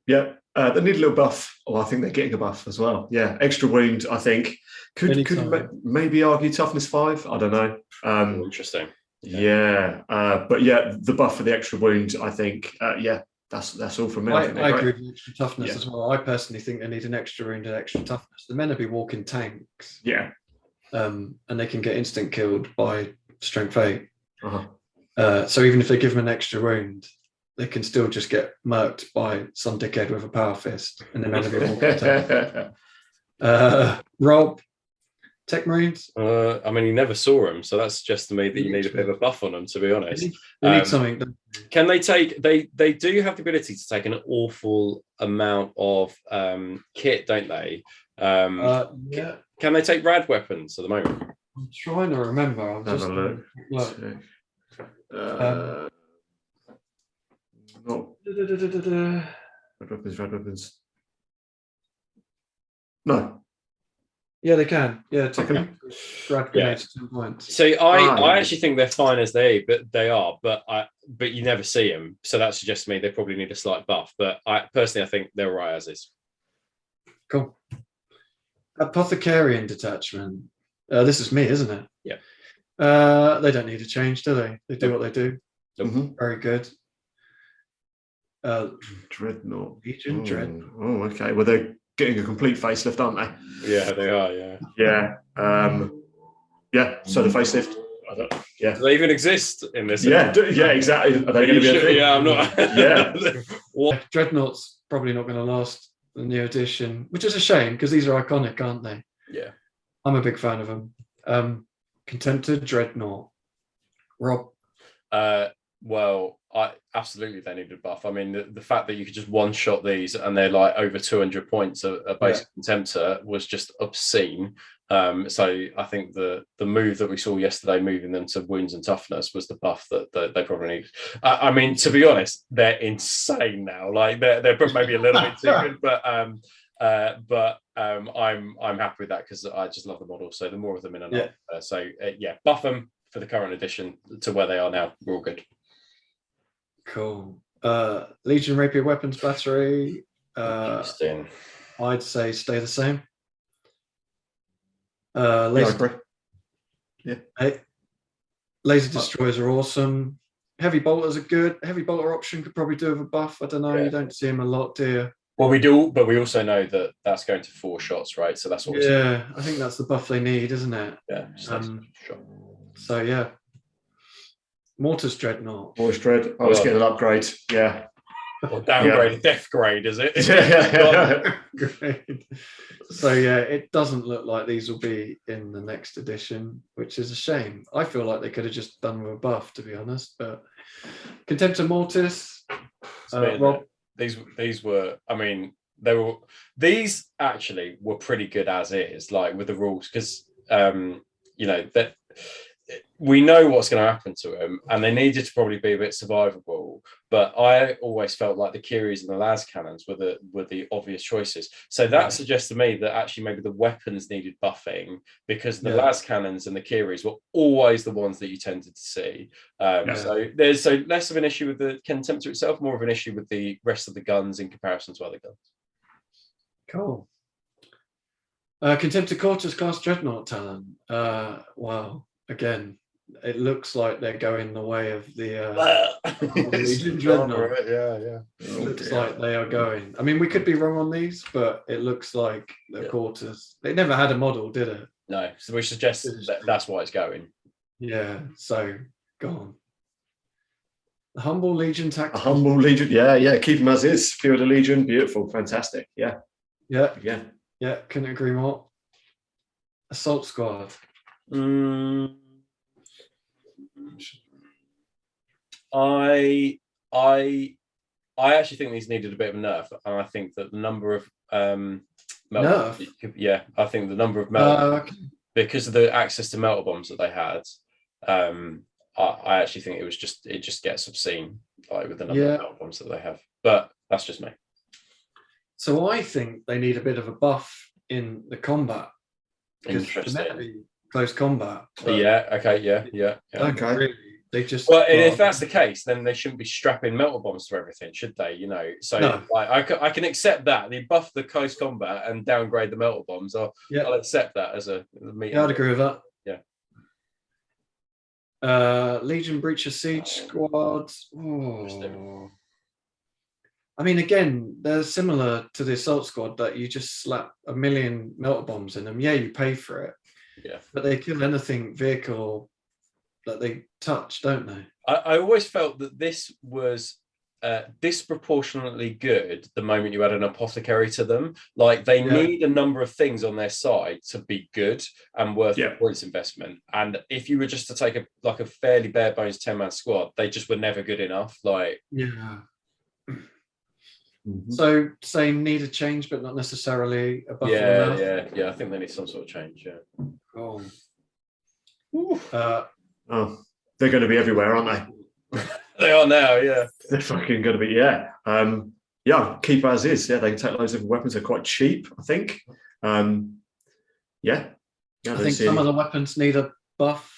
Speaker 3: Yeah, they need a little buff. Oh, I think they're getting a buff as well. Yeah, extra wound. I think could maybe argue toughness 5. I don't know.
Speaker 2: Interesting.
Speaker 3: Yeah, but yeah, the buff for the extra wound. I think. That's all from me.
Speaker 1: I agree with extra toughness as well. I personally think they need an extra wound and extra toughness. The men will be walking tanks.
Speaker 3: Yeah.
Speaker 1: And they can get instant killed by strength 8. So even if they give them an extra wound, they can still just get murked by some dickhead with a power fist, and the men will be walking tanks. Rob, Tech Marines.
Speaker 2: I mean, you never saw them, so that suggests to me that you need a bit of a buff on them. To be honest,
Speaker 1: they need something.
Speaker 2: Can they take? They do have the ability to take an awful amount of kit, don't they?
Speaker 1: Yeah.
Speaker 2: Can they take rad weapons at the moment?
Speaker 1: I'm trying to remember. I'm just
Speaker 3: look. Red weapons. No.
Speaker 1: Yeah, they can. Yeah, take a rad grenade to 10 points.
Speaker 2: So I actually think they're fine as they are, but you never see them. So that suggests to me they probably need a slight buff. But I think they're right as is.
Speaker 1: Cool. Apothecarian detachment. This is me, isn't it?
Speaker 2: Yeah.
Speaker 1: They don't need a change, do they? They do what they do. Very good.
Speaker 3: Dreadnought.
Speaker 1: Legion Dread.
Speaker 3: Oh, okay. Well, they're getting a complete facelift, aren't they?
Speaker 2: Yeah, they are. Yeah.
Speaker 3: Yeah. So the facelift.
Speaker 2: Do they even exist in this?
Speaker 3: Yeah. Exactly. Are they going to be a thing?
Speaker 2: Yeah, I'm not.
Speaker 3: Yeah.
Speaker 1: Dreadnought's probably not going to last the new edition, which is a shame because these are iconic, aren't they?
Speaker 2: Yeah.
Speaker 1: I'm a big fan of them. Contemptor Dreadnought. Rob.
Speaker 2: Well, absolutely they need a buff. I mean, the fact that you could just one-shot these and they're like over 200 points a basic Contemptor was just obscene. So I think the move that we saw yesterday, moving them to wounds and toughness, was the buff that they probably need. I mean, to be honest, they're insane now. Like they're maybe a little bit too good, but I'm happy with that because I just love the model. So the more of them in and out. Buff them for the current edition to where they are now. We're all good.
Speaker 1: Cool. Legion Rapier Weapons Battery.
Speaker 2: Interesting.
Speaker 1: I'd say stay the same.
Speaker 3: Laser
Speaker 1: destroyers are awesome. Heavy bolters are good. Heavy bolter option could probably do with a buff. I don't know. You don't see them a lot, do you?
Speaker 2: Well, we do, but we also know that that's going to 4 shots, right? So that's always
Speaker 1: I think that's the buff they need, isn't it?
Speaker 2: Yeah.
Speaker 1: So yeah. Mortis Dreadnought.
Speaker 3: Mortis Dread. I was getting an upgrade. Yeah.
Speaker 2: Or downgrade, death grade, is it?
Speaker 1: Great. So yeah, it doesn't look like these will be in the next edition, which is a shame. I feel like they could have just done with a buff, to be honest. But Contemptor Mortis. Rob.
Speaker 2: These were, I mean, these actually were pretty good as is, like with the rules, because that we know what's going to happen to them, and they needed to probably be a bit survivable. But I always felt like the Curies and the las cannons were the obvious choices. So that suggests to me that actually maybe the weapons needed buffing, because the las cannons and the Curies were always the ones that you tended to see. So there's less of an issue with the Contemptor itself, more of an issue with the rest of the guns in comparison to other guns.
Speaker 1: Cool. Contemptor Cortus class Dreadnought Talon. Wow. Again, it looks like they're going the way of the Legion Dreadnought. It looks like they are going. I mean, we could be wrong on these, but it looks like the Quarters. They never had a model, did it?
Speaker 2: No, so we suggest that's why it's going.
Speaker 1: Yeah, so go on. The Humble Legion
Speaker 3: A
Speaker 1: Tactica.
Speaker 3: humble Legion. Yeah. Keep them as is. Field of Legion. Beautiful. Fantastic. Yeah.
Speaker 1: Yeah.
Speaker 3: Yeah.
Speaker 1: Yeah. Couldn't agree more. Assault Squad.
Speaker 2: I actually think these needed a bit of a nerf, and I think that the number of
Speaker 1: Nerf?
Speaker 2: Yeah, I think the number of melt
Speaker 1: Okay.
Speaker 2: because of the access to melter bombs that they had. I actually think it just gets obscene, like with the number of melter bombs that they have. But that's just me.
Speaker 1: So I think they need a bit of a buff in the combat.
Speaker 2: Interesting.
Speaker 1: Close combat.
Speaker 2: Yeah. Okay. Yeah.
Speaker 1: Okay. Really, they just.
Speaker 2: Well, if that's the case, then they shouldn't be strapping melter bombs to everything, should they? You know, so
Speaker 1: No.
Speaker 2: like, I can accept that they buff the close combat and downgrade the melter bombs. I'll accept that as a meeting.
Speaker 1: Yeah, I'd agree with that.
Speaker 2: Yeah.
Speaker 1: Legion Breacher Siege Squad. Oh. I mean, again, they're similar to the Assault Squad that you just slap a million melter bombs in them. Yeah, you pay for it.
Speaker 2: Yeah.
Speaker 1: But they kill anything vehicle that they touch, don't they?
Speaker 2: I always felt that this was disproportionately good the moment you add an apothecary to them. Like they need a number of things on their side to be good and worth the points investment. And if you were just to take a fairly bare bones 10-man squad, they just were never good enough. Like
Speaker 1: So saying need a change, but not necessarily a buff.
Speaker 2: Yeah. I think they need some sort of change. Yeah.
Speaker 1: Oh.
Speaker 3: They're going to be everywhere, aren't they?
Speaker 2: They are now. Yeah.
Speaker 3: They're fucking going to be. Yeah. Keep as is. Yeah, they can take loads of weapons. They're quite cheap, I think. Yeah.
Speaker 1: I think some of the weapons need a buff.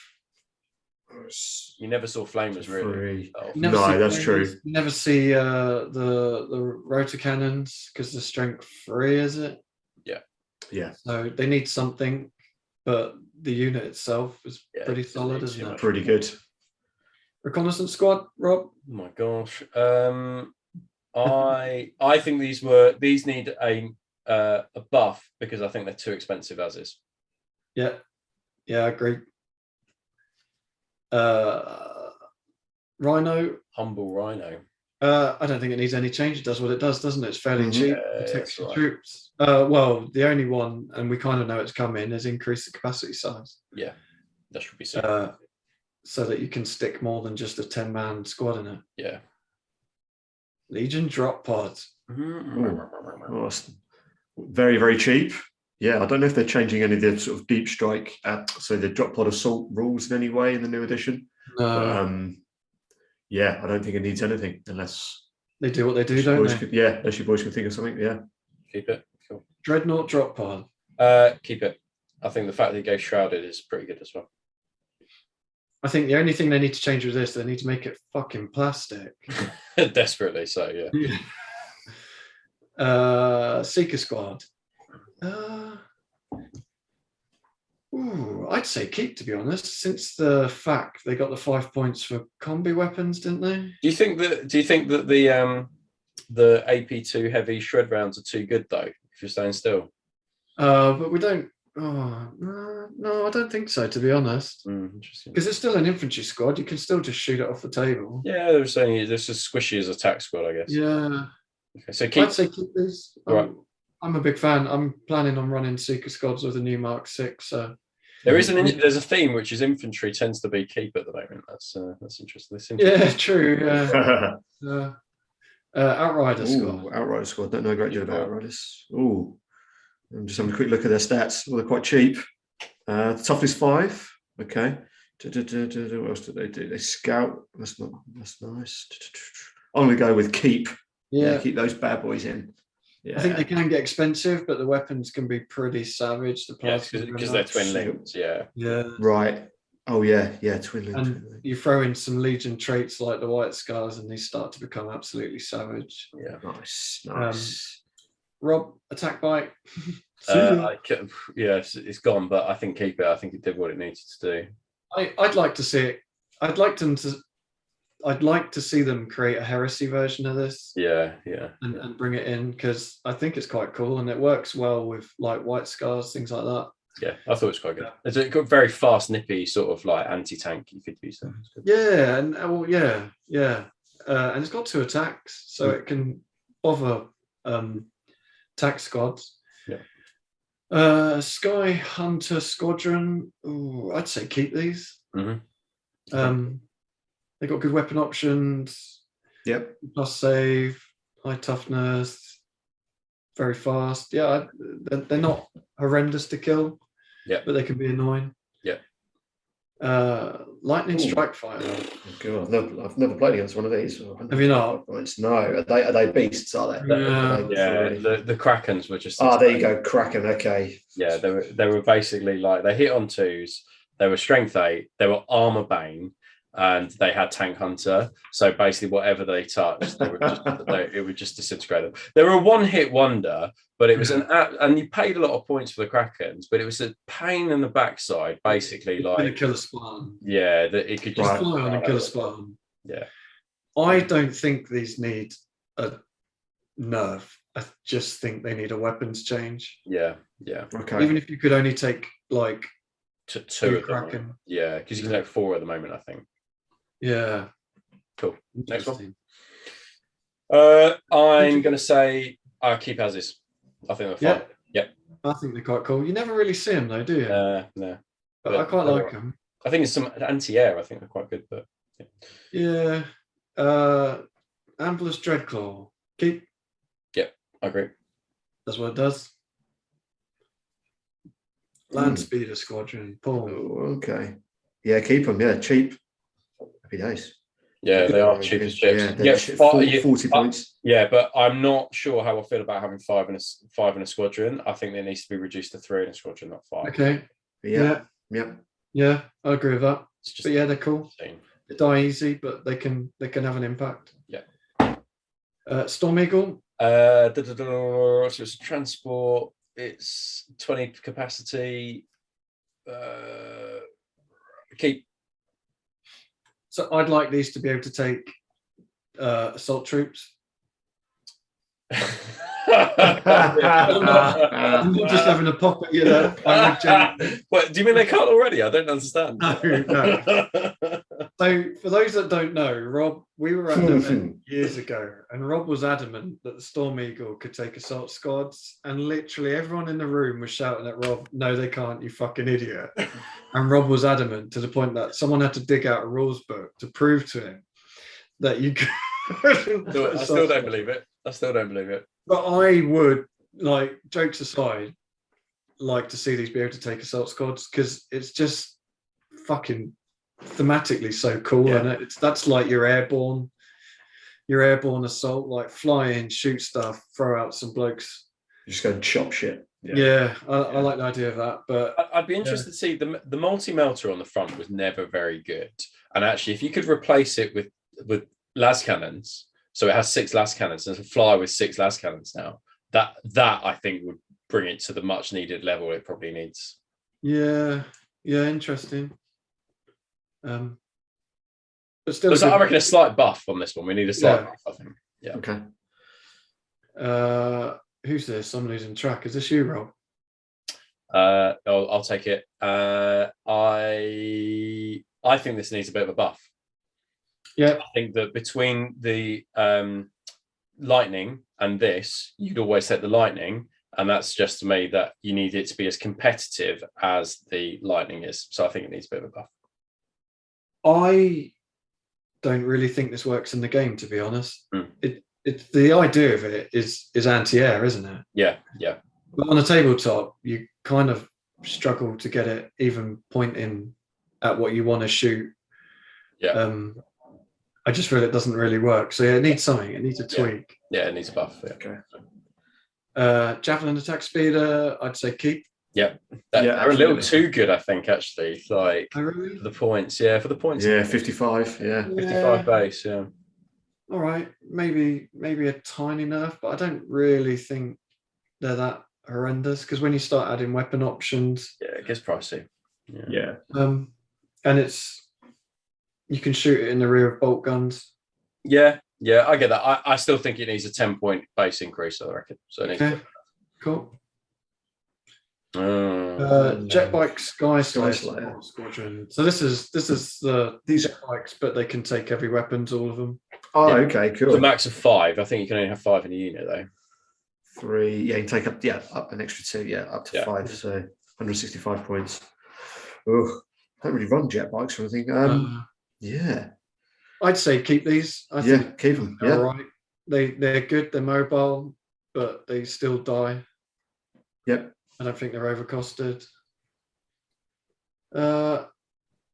Speaker 2: You never saw flamers really.
Speaker 3: No, that's true.
Speaker 1: You never see the rotor cannons because the strength 3, is it?
Speaker 3: Yeah.
Speaker 1: So they need something, but the unit itself is pretty solid, isn't it?
Speaker 3: Pretty good.
Speaker 1: Reconnaissance Squad, Rob.
Speaker 2: Oh my gosh. I think these need a buff because I think they're too expensive as is.
Speaker 1: Yeah, I agree. Rhino.
Speaker 2: Humble Rhino.
Speaker 1: I don't think it needs any change. It does what it does, doesn't it? It's fairly cheap. Protects the troops. Well, the only one, and we kind of know it's coming, is increase the capacity size.
Speaker 2: Yeah, that should be super.
Speaker 1: So that you can stick more than just a 10-man squad in it.
Speaker 2: Yeah.
Speaker 1: Legion drop pods.
Speaker 3: Very, very cheap. Yeah, I don't know if they're changing any of the sort of deep strike, so the drop pod assault rules in any way in the new edition.
Speaker 1: No.
Speaker 3: Yeah, I don't think it needs anything unless
Speaker 1: they do what they do, don't they?
Speaker 3: Unless you boys can think of something. Yeah.
Speaker 2: Keep it. Cool.
Speaker 1: Dreadnought drop pod.
Speaker 2: Keep it. I think the fact that it goes shrouded is pretty good as well.
Speaker 1: I think the only thing they need to change with this, they need to make it fucking plastic.
Speaker 2: Desperately so, yeah.
Speaker 1: Seeker Squad. I'd say keep, to be honest, since the fact they got the 5 points for combi weapons, didn't they?
Speaker 2: Do you think that the AP2 heavy shred rounds are too good though, if you're staying still?
Speaker 1: But we don't. No, I don't think so, to be honest.
Speaker 2: Interesting.
Speaker 1: Because it's still an infantry squad. You can still just shoot it off the table.
Speaker 2: Yeah, they're saying this is squishy as a tac squad, I guess.
Speaker 1: Yeah.
Speaker 2: Okay, so
Speaker 1: I'd say keep these.
Speaker 2: Right.
Speaker 1: I'm a big fan. I'm planning on running Seeker squads with a new Mark 6. So.
Speaker 2: There's a theme which is infantry tends to be keep at the moment. That's interesting.
Speaker 1: Yeah, true. Yeah. Outrider squad.
Speaker 3: Outrider squad. Don't know a great deal about Outriders. I'm just having a quick look at their stats. Well, they're quite cheap. Toughness 5. Okay. What else do they do? They scout. That's nice. I'm going to go with keep.
Speaker 1: Yeah.
Speaker 3: Keep those bad boys in. Yeah.
Speaker 1: I think they can get expensive, but the weapons can be pretty savage.
Speaker 2: Because they're twin linked. Yeah.
Speaker 3: Right. Oh yeah. Twin linked.
Speaker 1: And you throw in some Legion traits like the White Scars, and they start to become absolutely savage.
Speaker 2: Yeah.
Speaker 3: Nice.
Speaker 1: Rob, attack bite.
Speaker 2: It's gone, but I think keep it. I think it did what it needed to do.
Speaker 1: I'd like to see it. I'd like to see them create a heresy version of this.
Speaker 2: Yeah.
Speaker 1: And bring it in, because I think it's quite cool and it works well with like White Scars, things like that.
Speaker 2: Yeah, I thought it was quite good. It's a very fast, nippy sort of like anti-tank you could use them.
Speaker 1: Yeah, and and it's got 2 attacks, so it can bother attack squads.
Speaker 2: Yeah.
Speaker 1: Sky Hunter Squadron. Ooh, I'd say keep these. They got good weapon options.
Speaker 3: Yep.
Speaker 1: Plus save, high toughness, very fast. Yeah, they're not horrendous to kill.
Speaker 2: Yeah,
Speaker 1: but they can be annoying.
Speaker 2: Yeah.
Speaker 1: Lightning Strike Fighter.
Speaker 3: Oh, God, I've never played against one of these.
Speaker 1: Have you not?
Speaker 3: No. Are they beasts? Are they?
Speaker 2: The Krakens were just.
Speaker 3: Oh, there you go, Kraken. Okay.
Speaker 2: Yeah, they were basically like they hit on 2s. They were strength 8. They were armor bane, and they had tank hunter. So basically, whatever they touched, it would just disintegrate them. They were a one-hit wonder, but it was and you paid a lot of points for the Krakens, but it was a pain in the backside, basically. Like
Speaker 1: a killer spawn.
Speaker 2: Yeah, that it could just
Speaker 1: fly on a killer spawn.
Speaker 2: Yeah,
Speaker 1: I don't think these need a nerf. I just think they need a weapons change.
Speaker 2: Yeah.
Speaker 3: Okay.
Speaker 1: Even if you could only take like
Speaker 2: 2 of them.
Speaker 1: Kraken.
Speaker 2: Yeah, because you can take 4 at the moment, I think.
Speaker 1: Yeah.
Speaker 2: Cool. Next one. I'm going to say keep as is. I think they're fine. Yep.
Speaker 1: I think they're quite cool. You never really see them though, do you?
Speaker 2: No.
Speaker 1: But I quite like them.
Speaker 2: I think it's some anti-air. I think they're quite good, but
Speaker 1: yeah. Ambulance Dreadclaw. Keep.
Speaker 2: Yep, I agree.
Speaker 1: That's what it does. Land Speeder Squadron. Paul.
Speaker 3: Oh, okay. Yeah, keep them. Yeah, cheap. Happy days.
Speaker 2: Yeah, they are cheap as chips.
Speaker 3: Yeah, 40 points.
Speaker 2: Yeah, but I'm not sure how I feel about having 5 in a squadron. I think there needs to be reduced to 3 in a squadron, not 5.
Speaker 1: Okay. Yeah, I agree with that. But yeah, they're cool. They die easy, but they can have an impact.
Speaker 2: Yeah.
Speaker 1: Storm Eagle.
Speaker 2: So it's transport. It's 20 capacity. Keep.
Speaker 1: So I'd like these to be able to take assault troops. I'm not just having a pop at you there.
Speaker 2: What, do you mean they can't already? I don't understand.
Speaker 1: No. So for those that don't know, Rob, we were at an event years ago, and Rob was adamant that the Storm Eagle could take assault squads, and literally everyone in the room was shouting at Rob, "No, they can't, you fucking idiot!" And Rob was adamant to the point that someone had to dig out a rules book to prove to him that you could.
Speaker 2: I still don't believe it.
Speaker 1: But I would, like, jokes aside, like to see these be able to take assault squads, because it's just fucking thematically so cool, and that's like your airborne assault, like fly in, shoot stuff, throw out some blokes.
Speaker 3: You just go and chop shit.
Speaker 1: I like the idea of that. But
Speaker 2: I'd be interested to see the multi-melter on the front was never very good, and actually, if you could replace it with las cannons. So it has 6 las cannons, and to fly with 6 las cannons now. That I think would bring it to the much needed level it probably needs.
Speaker 1: Yeah, interesting. But still,
Speaker 2: I reckon a slight buff on this one. We need a slight buff, I think. Yeah.
Speaker 3: Okay.
Speaker 1: Who's this? I'm losing track. Is this you, Rob?
Speaker 2: I'll take it. I think this needs a bit of a buff.
Speaker 1: Yeah,
Speaker 2: I think that between the lightning and this, you'd always set the lightning, and that suggests to me that you need it to be as competitive as the lightning is. So I think it needs a bit of a buff.
Speaker 1: I don't really think this works in the game, to be honest. It's the idea of it is anti-air, isn't it?
Speaker 2: Yeah.
Speaker 1: But on a tabletop, you kind of struggle to get it even pointing at what you want to shoot.
Speaker 2: Yeah.
Speaker 1: I just feel it doesn't really work. So it needs something. It needs a tweak.
Speaker 2: Yeah, it needs a buff. Yeah.
Speaker 3: Okay.
Speaker 1: Javelin attack speeder, I'd say keep.
Speaker 2: Yeah. They're a little too good, I think, actually. Like
Speaker 1: really?
Speaker 2: For the points. Yeah, for the points.
Speaker 3: Yeah, 55. Yeah.
Speaker 2: 55 base, yeah.
Speaker 1: All right. Maybe a tiny nerf, but I don't really think they're that horrendous, because when you start adding weapon options.
Speaker 2: Yeah, it gets pricey.
Speaker 3: Yeah.
Speaker 1: And you can shoot it in the rear of bolt guns.
Speaker 2: Yeah, I get that. I still think it needs a 10-point base increase, I reckon. So it needs
Speaker 1: cool. Jet bike Sky Slayer Squadron. So this is these jet bikes, but they can take heavy weapons, all of them.
Speaker 3: Oh,
Speaker 2: Yeah.
Speaker 3: okay, cool.
Speaker 2: It's a max of 5. I think you can only have 5 in a unit though.
Speaker 3: 3. Yeah, you can take up an extra 2. Yeah, up to 5. So 165 points. Oh, don't really run jet bikes or anything. Yeah,
Speaker 1: I'd say keep these. I
Speaker 3: yeah,
Speaker 1: think
Speaker 3: keep them.
Speaker 1: they're
Speaker 3: Yeah,
Speaker 1: all right. They're good. They're mobile, but they still die.
Speaker 3: yep.
Speaker 1: I don't think they're overcosted.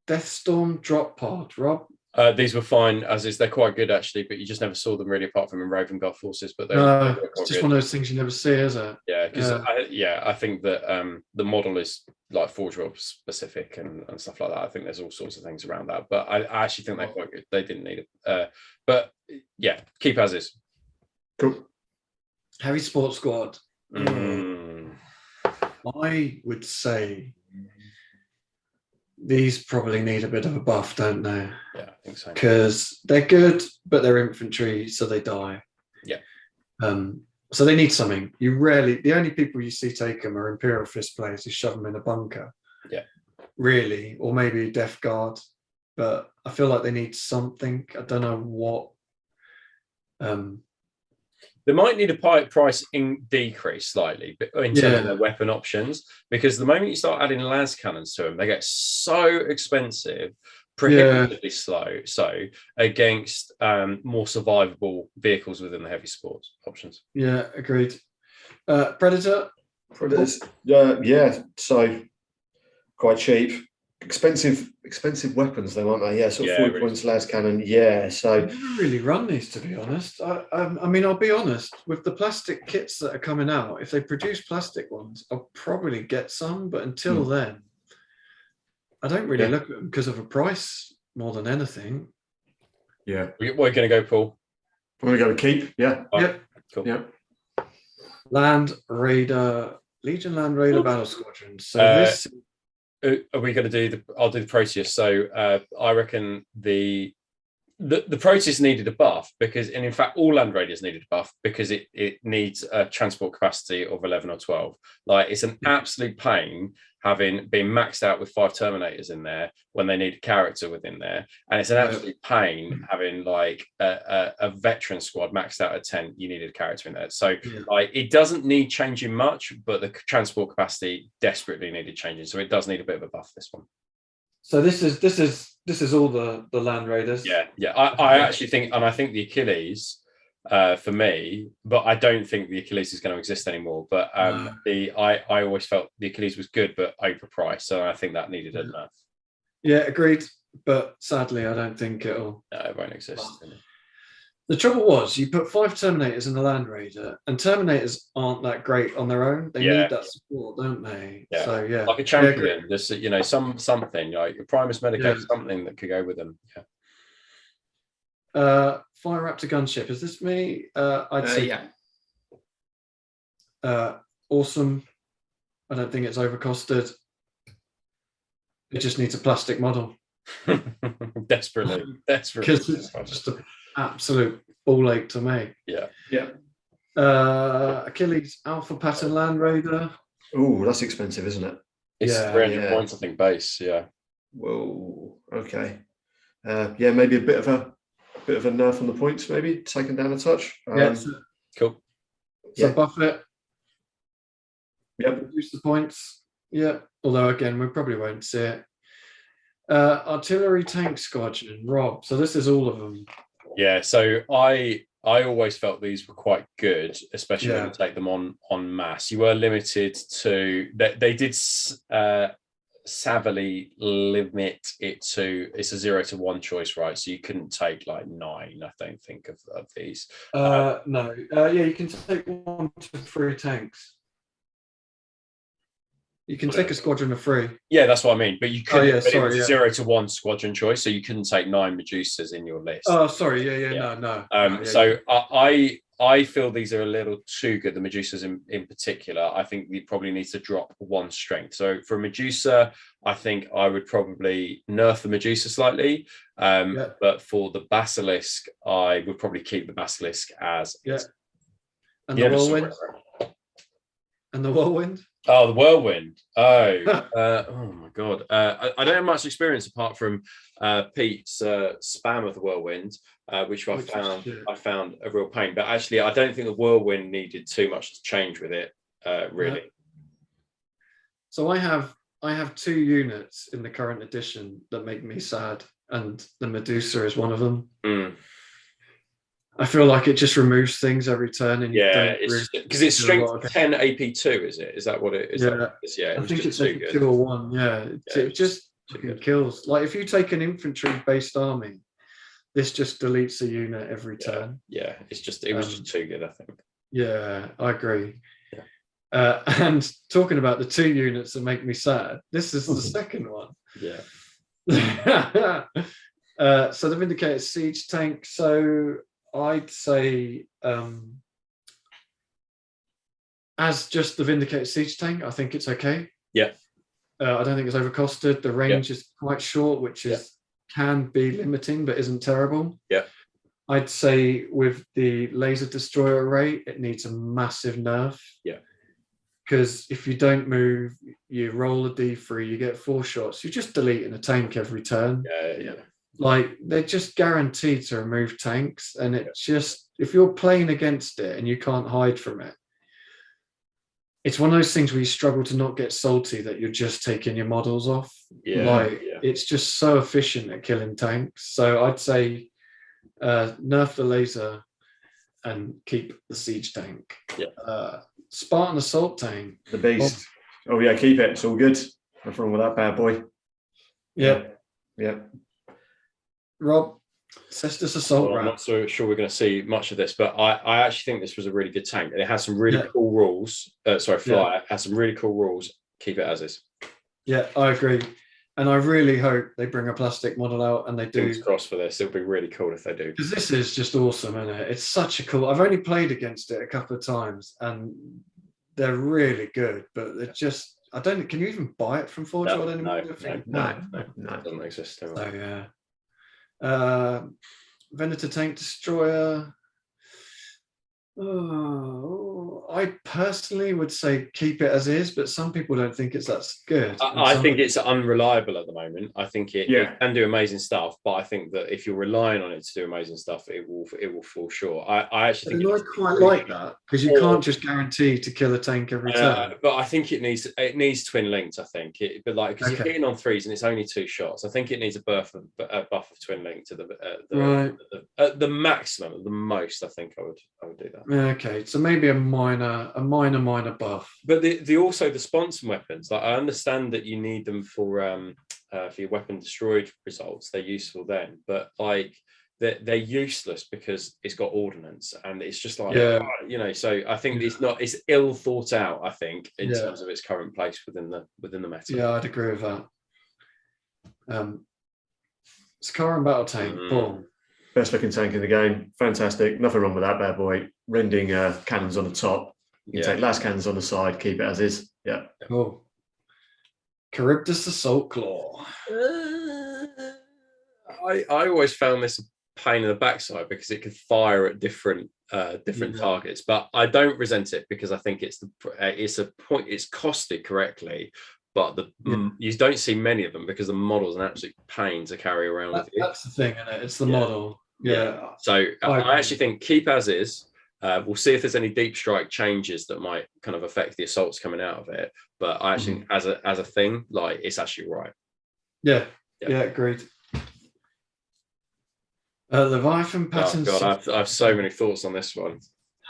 Speaker 1: Deathstorm drop pod, Rob.
Speaker 2: These were fine as is. They're quite good actually, but you just never saw them really apart from in Raven Guard forces. But they
Speaker 1: No,
Speaker 2: were
Speaker 1: it's
Speaker 2: quite
Speaker 1: just
Speaker 2: good.
Speaker 1: one of those things you never see, is it?
Speaker 2: Yeah, because I think that the model is like Forge World specific and stuff like that. I think there's all sorts of things around that, but I actually think they're quite good. They didn't need it, but yeah, keep as is.
Speaker 3: Cool.
Speaker 1: Heavy Sports Squad.
Speaker 2: Mm.
Speaker 1: I would say these probably need a bit of a buff, don't they?
Speaker 2: Yeah, I think so.
Speaker 1: Because they're good, but they're infantry, so they die.
Speaker 2: Yeah.
Speaker 1: So they need something. The only people you see take them are Imperial Fist players who shove them in a bunker.
Speaker 2: Yeah.
Speaker 1: Really, or maybe Death Guard. But I feel like they need something. I don't know what.
Speaker 2: They might need a price decrease slightly in terms of their weapon options, because the moment you start adding las cannons to them, they get so expensive, prohibitively slow. So against more survivable vehicles within the heavy sports options.
Speaker 1: Yeah, agreed. Predators.
Speaker 3: Yeah. So quite cheap. Expensive weapons, though, aren't they? Yeah, sort of 40
Speaker 2: really.
Speaker 3: points las cannon. Yeah, so
Speaker 1: I never really run these, to be honest. I mean, I'll be honest, with the plastic kits that are coming out, if they produce plastic ones, I'll probably get some, but until then, I don't really look at them because of a price more than anything.
Speaker 3: Yeah.
Speaker 2: We're going to go, Paul.
Speaker 3: We're going to keep. Yeah.
Speaker 1: Yep.
Speaker 2: Cool.
Speaker 3: Yep.
Speaker 1: Legion Land Raider Battle Squadron. So this.
Speaker 2: Are we going to do I'll do the Proteus. So I reckon the Proteus needed a buff because, and in fact, all Land Raiders needed a buff because it needs a transport capacity of 11 or 12. Like, it's an absolute pain having been maxed out with 5 Terminators in there when they need a character within there, and it's an absolute pain having like a veteran squad maxed out at 10. You needed a character in there, so like it doesn't need changing much, but the transport capacity desperately needed changing, so it does need a bit of a buff, this one.
Speaker 1: So this is all the Land Raiders.
Speaker 2: Yeah. I actually think, and I think the Achilles, for me, but I don't think the Achilles is going to exist anymore. But I always felt the Achilles was good, but overpriced, so I think that needed a nerf.
Speaker 1: Yeah, agreed. But sadly, I don't think it'll.
Speaker 2: No, it won't exist.
Speaker 1: The trouble was, you put 5 Terminators in the Land Raider, and Terminators aren't that great on their own. They need that support, don't they?
Speaker 2: Yeah.
Speaker 1: So
Speaker 2: like a champion, just something like your Primus Medicate, something that could go with them.
Speaker 1: Yeah. Fire Raptor gunship. Is this me? I'd say awesome. I don't think it's overcosted. It just needs a plastic model.
Speaker 2: Desperately.
Speaker 1: Because it's just an absolute ball ache to me.
Speaker 2: Yeah.
Speaker 1: Achilles Alpha Pattern Land Raider.
Speaker 3: Oh, that's expensive, isn't it?
Speaker 2: It's 300 points, I think, base. Yeah.
Speaker 3: Whoa. Okay. Maybe a bit of a nerf on the points, maybe taken down a touch.
Speaker 2: Cool.
Speaker 1: So buff it.
Speaker 3: Yep.
Speaker 1: Reduce the points. Yeah. Although again, we probably won't see it. Artillery Tank Squadron, Rob. So this is all of them.
Speaker 2: Yeah. So I always felt these were quite good, especially when you take them on mass. You were limited to they did savvily limit it to, it's a 0 to 1 choice, right? So you couldn't take like 9, I don't think, of these.
Speaker 1: No. You can take 1 to 3 tanks. You can take a squadron of 3.
Speaker 2: Yeah, that's what I mean. But you couldn't.
Speaker 1: It was
Speaker 2: 0 to 1 squadron choice, so you couldn't take 9 Medusas in your list.
Speaker 1: Oh, sorry. No.
Speaker 2: So I feel these are a little too good. The Medusas in particular, I think we probably need to drop 1 strength. So for Medusa, I think I would probably nerf the Medusa slightly. But for the Basilisk, I would probably keep the Basilisk as
Speaker 1: and the Whirlwind. And the whirlwind?
Speaker 2: Oh, the whirlwind. Oh my god. I don't have much experience apart from Pete's spam of the whirlwind, which I found a real pain. But actually, I don't think the whirlwind needed too much to change with it, really.
Speaker 1: Yeah. So I have 2 units in the current edition that make me sad, and the Medusa is one of them. I feel like it just removes things every turn, and
Speaker 2: because it's strength 10 AP2, is it? Is that what it is?
Speaker 1: I think it's like 2 or 1. Yeah, it just kills. Like if you take an infantry-based army, this just deletes a unit every turn.
Speaker 2: Yeah, it was just too good, I think.
Speaker 1: Yeah, I agree. And talking about the 2 units that make me sad, this is the second one.
Speaker 2: Yeah.
Speaker 1: So the Vindicated Siege Tank. So I'd say as just the Vindicated Siege Tank, I think it's okay.
Speaker 2: Yeah.
Speaker 1: I don't think it's overcosted. The range is quite short, which can be limiting, but isn't terrible.
Speaker 2: Yeah.
Speaker 1: I'd say with the laser destroyer rate, it needs a massive nerf.
Speaker 2: Yeah.
Speaker 1: Because if you don't move, you roll a D3, you get 4 shots. You're just deleting a tank every turn.
Speaker 2: Yeah.
Speaker 1: Like they're just guaranteed to remove tanks, and it's just if you're playing against it and you can't hide from it, it's one of those things where you struggle to not get salty that you're just taking your models off. It's just so efficient at killing tanks. So I'd say nerf the laser and keep the siege tank. Spartan assault tank,
Speaker 3: the beast. Oh yeah, keep it. It's all good. Nothing wrong with that bad boy. Yeah.
Speaker 1: Rob, Cestus assault rat.
Speaker 2: I'm not so sure we're going to see much of this, but I actually think this was a really good tank, and it has some really cool rules. Flyer has some really cool rules. Keep it as is. Yeah,
Speaker 1: I agree, and I really hope they bring a plastic model out, and they do.
Speaker 2: Fingers crossed for this. It would be really cool if they do,
Speaker 1: because this is just awesome, isn't it? It's such a cool. I've only played against it a couple of times, and they're really good, but they're just. I don't. Can you even buy it from Forge World anymore?
Speaker 2: No, it doesn't exist anymore.
Speaker 1: So yeah. Venator tank destroyer. I personally would say keep it as is, but some people don't think it's that good.
Speaker 2: I think it's unreliable at the moment. I think it can do amazing stuff, but I think that if you're relying on it to do amazing stuff, it will fall short. I actually think
Speaker 1: I quite like that, because you can't just guarantee to kill a tank every turn.
Speaker 2: But I think it needs twin linked. I think because you're hitting on 3s and it's only 2 shots. I think it needs a buff of twin link to the maximum, the most. I think I would do that.
Speaker 1: Okay, so maybe a minor buff.
Speaker 2: But the sponsor weapons, like I understand that you need them for your weapon destroyed results. They're useful then, but like they're useless because it's got ordnance, and it's just like So I think it's ill thought out. I think in terms of its current place within the meta.
Speaker 1: Yeah, I'd agree with that. Scar and battle tank. Boom.
Speaker 3: Best looking tank in the game. Fantastic. Nothing wrong with that bad boy. Rending cannons on the top. You can take last cannons on the side, keep it as is. Yeah.
Speaker 1: Cool. Charybdis Assault Claw.
Speaker 2: I always found this a pain in the backside because it could fire at different targets, but I don't resent it because I think it's costed correctly. But you don't see many of them because the model's an absolute pain to carry around with you.
Speaker 1: That's the thing, isn't it? It's the model. Yeah.
Speaker 2: So I actually think keep as is. We'll see if there's any deep strike changes that might kind of affect the assaults coming out of it. But I actually think as a thing, like it's actually right.
Speaker 1: Yeah, agreed. Leviathan pattern.
Speaker 2: Oh God, I have so many thoughts on this one.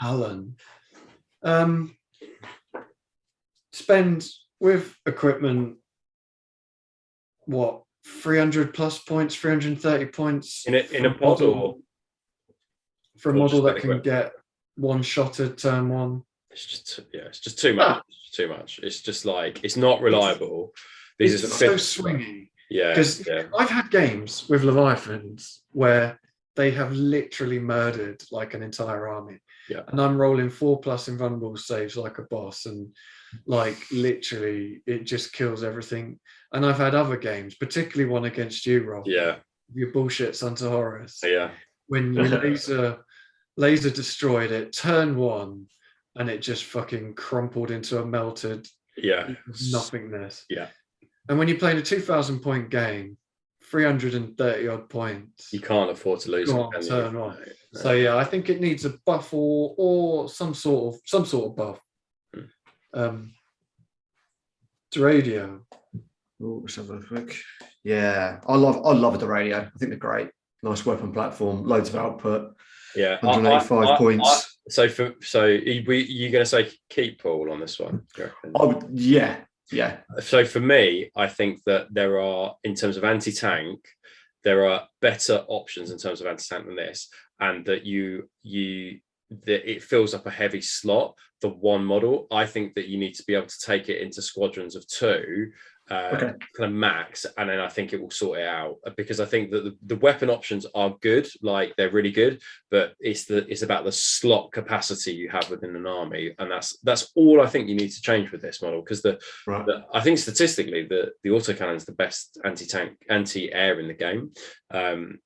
Speaker 1: Alan. Spend with equipment, what, 300 plus points, 330 points
Speaker 2: in a model
Speaker 1: for a model that can get one-shotted turn 1.
Speaker 2: It's just too much. It's too much. It's just like it's not reliable.
Speaker 1: It's so swingy.
Speaker 2: Yeah,
Speaker 1: because I've had games with Leviathans where they have literally murdered like an entire army.
Speaker 2: Yeah,
Speaker 1: and I'm rolling 4+ invulnerable saves like a boss, and like literally it just kills everything. And I've had other games, particularly one against you, Rob.
Speaker 2: Yeah,
Speaker 1: your bullshit Sons of Horus.
Speaker 2: Yeah,
Speaker 1: when you laser destroyed it turn 1, and it just fucking crumpled into a melted nothingness.
Speaker 2: Yeah.
Speaker 1: And when you're playing a 2,000 point game, 330 odd points,
Speaker 2: you can't afford to lose.
Speaker 1: Turn on. No. So yeah, I think it needs a buff or some sort of buff. Radio.
Speaker 3: Oh, let's have a quick. Yeah, I love the radio. I think they're great. Nice weapon platform, loads of output.
Speaker 2: Yeah,
Speaker 3: 185 points.
Speaker 2: So you're going to say keep Paul on this one?
Speaker 3: Yeah.
Speaker 2: So for me, I think that there are, in terms of anti-tank, there are better options in terms of anti-tank than this, and that that it fills up a heavy slot for one model. I think that you need to be able to take it into squadrons of 2, kind of max, and then I think it will sort it out, because I think that the weapon options are good, like they're really good, but it's about the slot capacity you have within an army, and that's all I think you need to change with this model, because I think statistically the autocannon is the best anti-air in the game,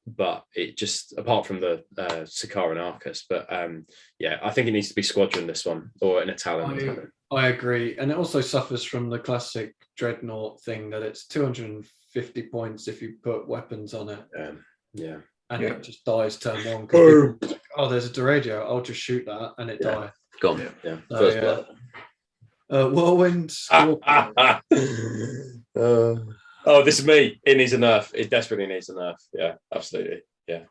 Speaker 2: but it just, apart from the Sakaar and Arcus, but I think it needs to be squadron, this one, or an Italian.
Speaker 1: I agree, and it also suffers from the classic Dreadnought thing that it's 250 points if you put weapons on it. And it just dies turn 1. People, there's a Duradio, I'll just shoot that and it dies.
Speaker 2: Gone. First blood.
Speaker 1: Whirlwind.
Speaker 2: This is me. It needs a nerf. It desperately needs a nerf. Yeah, absolutely. Yeah.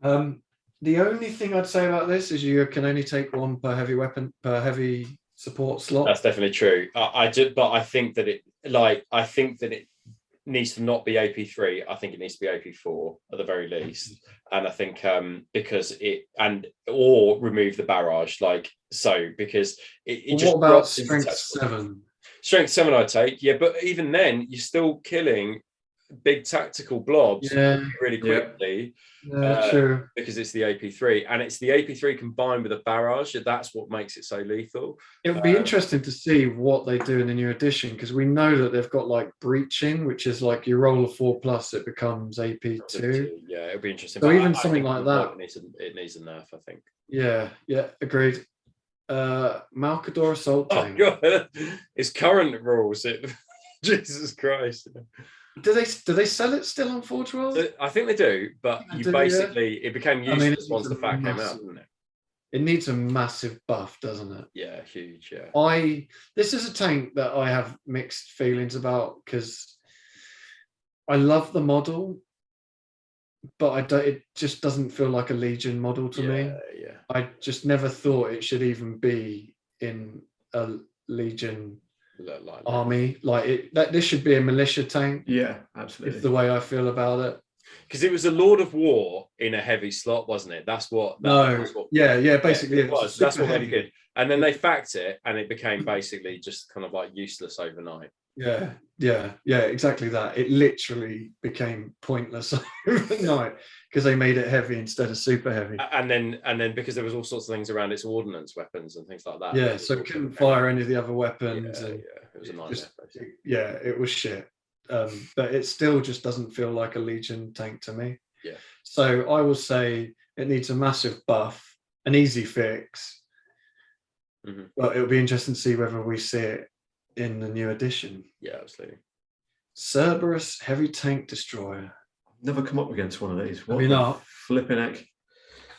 Speaker 1: The only thing I'd say about this is you can only take 1 per heavy weapon, per heavy support slot.
Speaker 2: That's definitely true. But I think that it needs to not be AP3. I think it needs to be AP4 at the very least. And I think because or remove the barrage, because it just.
Speaker 1: What about strength 7?
Speaker 2: Strength 7 I'd take, but even then you're still killing big tactical blobs really quickly.
Speaker 1: True.
Speaker 2: Because it's the AP3, and it's the AP3 combined with a barrage. That's what makes it so lethal.
Speaker 1: It would be interesting to see what they do in the new edition, because we know that they've got breaching, which is you roll a 4+, it becomes AP2.
Speaker 2: Yeah, it'll be interesting.
Speaker 1: So even something like that,
Speaker 2: it needs a nerf, I think.
Speaker 1: Yeah, agreed. Malcador Assault Tank.
Speaker 2: Oh god, it's current rules. Jesus Christ.
Speaker 1: Do they sell it still on Forge World?
Speaker 2: I think they do, but it became useless once the fact came out, didn't it?
Speaker 1: It needs a massive buff, doesn't it?
Speaker 2: Yeah, huge. Yeah.
Speaker 1: This is a tank that I have mixed feelings about, because I love the model, but it just doesn't feel like a Legion model to me.
Speaker 2: Yeah.
Speaker 1: I just never thought it should even be in a Legion army. This should be a militia tank.
Speaker 3: Yeah, absolutely.
Speaker 1: It's the way I feel about it.
Speaker 2: Because it was a Lord of War in a heavy slot, wasn't it? Basically.
Speaker 1: Basically
Speaker 2: it was. That's what they did. And then they fact it, and it became basically just kind of useless overnight.
Speaker 1: Yeah, exactly that. It literally became pointless overnight because they made it heavy instead of super heavy.
Speaker 2: And then because there was all sorts of things around its ordnance weapons and things like that.
Speaker 1: Yeah, so it couldn't fire any of the other weapons.
Speaker 2: It was a nightmare.
Speaker 1: It was shit. But it still just doesn't feel like a Legion tank to me.
Speaker 2: Yeah.
Speaker 1: So I will say it needs a massive buff, an easy fix.
Speaker 2: Mm-hmm.
Speaker 1: But it'll be interesting to see whether we see it in the new edition.
Speaker 2: Yeah, absolutely.
Speaker 1: Cerberus Heavy Tank Destroyer.
Speaker 3: Never come up against one of these.
Speaker 1: What the not?
Speaker 3: Flipping heck.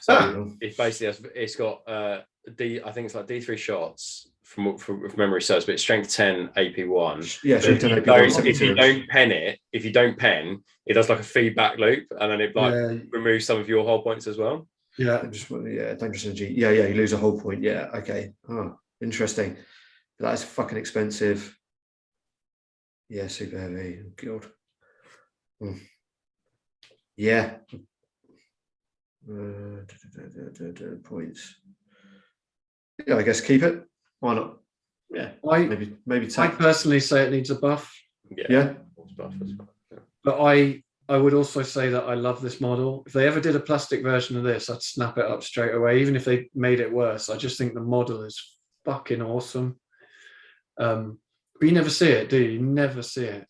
Speaker 2: It basically it's got I think it's D3 shots from memory serves, but it's strength 10 AP1.
Speaker 3: Yeah, strength 10 AP1.
Speaker 2: If you don't pen, it does a feedback loop, and then it removes some of your hull points as well.
Speaker 1: Yeah.
Speaker 3: Dangerous energy. Yeah, you lose a hull point. Yeah, okay. Oh, interesting. That is fucking expensive. Yeah, super heavy. God. Yeah. Points. Yeah, I guess keep it. Why not? Yeah. Maybe take.
Speaker 1: I personally say it needs a buff.
Speaker 3: Yeah.
Speaker 1: But I would also say that I love this model. If they ever did a plastic version of this, I'd snap it up straight away. Even if they made it worse, I just think the model is fucking awesome. But you never see it, do you? You never see it.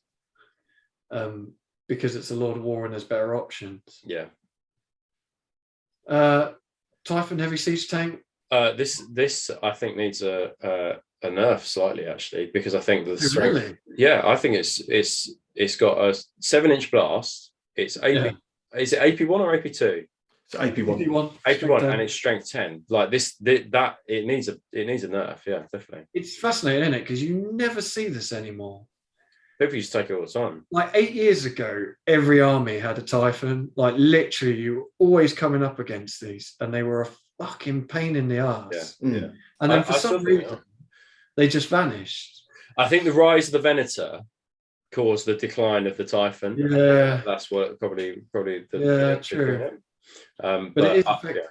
Speaker 1: Because it's a Lord of War and there's better options.
Speaker 2: Yeah.
Speaker 1: Typhon Heavy Siege Tank.
Speaker 2: This I think needs a nerf slightly, actually, because I think the strength.
Speaker 1: Really?
Speaker 2: Yeah, I think it's got a 7-inch blast. It's AP.
Speaker 1: Yeah.
Speaker 2: Is it AP1 or AP2?
Speaker 3: It's AP1.
Speaker 2: AP1, and it's strength 10. Like that it needs a nerf. Yeah, definitely.
Speaker 1: It's fascinating, isn't it? Because you never see this anymore.
Speaker 2: People used to take it all the time.
Speaker 1: Like 8 years ago, every army had a Typhon. Like literally, you were always coming up against these, and they were a fucking pain in the ass.
Speaker 2: Yeah, yeah.
Speaker 1: And then for some reason, they just vanished.
Speaker 2: I think the rise of the Venator caused the decline of the Typhon.
Speaker 1: Yeah,
Speaker 2: that's what probably
Speaker 1: true.
Speaker 2: But
Speaker 1: it is effective.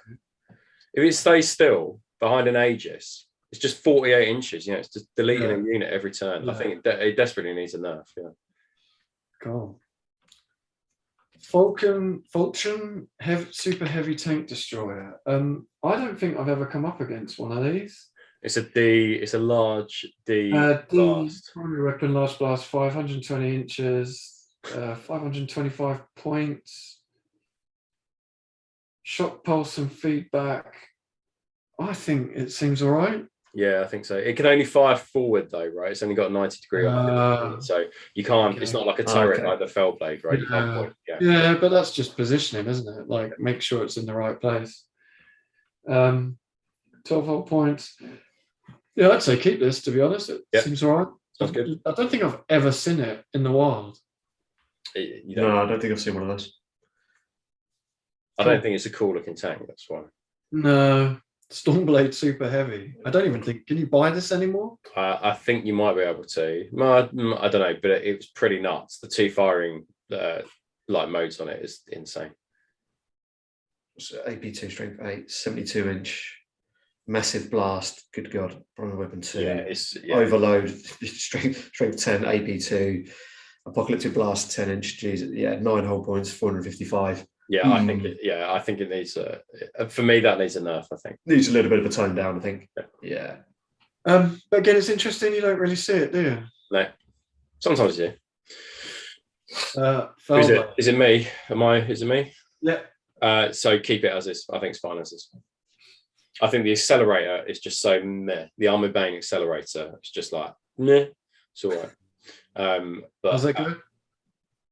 Speaker 2: If it stays still behind an Aegis, it's just 48 inches. You know, it's just deleting a unit every turn. I think it desperately needs a nerf. Yeah.
Speaker 1: Cool. Falcon super heavy tank destroyer. I don't think I've ever come up against one of these.
Speaker 2: It's a D. It's a large D.
Speaker 1: Blast. Primary weapon, large blast, 520 inches, 525 points. Shock pulse and feedback. I think it seems all right.
Speaker 2: Yeah, I think so. It can only fire forward though, right? It's only got a 90-degree arc, so you can't. Okay. It's not like a turret like the Fellblade, right? You can't point.
Speaker 1: Yeah, but that's just positioning, isn't it? Like, make sure it's in the right place. 12 points. Yeah, I'd say keep this. To be honest, it seems all right.
Speaker 2: Sounds good.
Speaker 1: I don't think I've ever seen it in the wild.
Speaker 3: No, I don't think I've seen one of those.
Speaker 2: I don't think it's a cool looking tank. That's why.
Speaker 1: No. Stormblade super heavy. I don't even think. Can you buy this anymore?
Speaker 2: I think you might be able to. I don't know, but it was pretty nuts. The 2 firing like modes on it is insane.
Speaker 3: So AP2 strength 8, 72-inch, massive blast. Good God, primary weapon 2.
Speaker 2: Yeah,
Speaker 3: overload strength 10, AP2, apocalyptic blast 10-inch. Jesus, 9 whole points, 455.
Speaker 2: Yeah, I think it needs for me that needs a nerf. I think
Speaker 3: needs a little bit of a tone down. I think. Yeah.
Speaker 1: But again, it's interesting. You don't really see it, do you?
Speaker 2: No. Sometimes you do. Is it me? Is it me?
Speaker 1: Yeah.
Speaker 2: So keep it as is. I think it's fine as is. I think the accelerator is just so meh. The armor bane accelerator is just like meh. It's all right. But
Speaker 1: how's that go?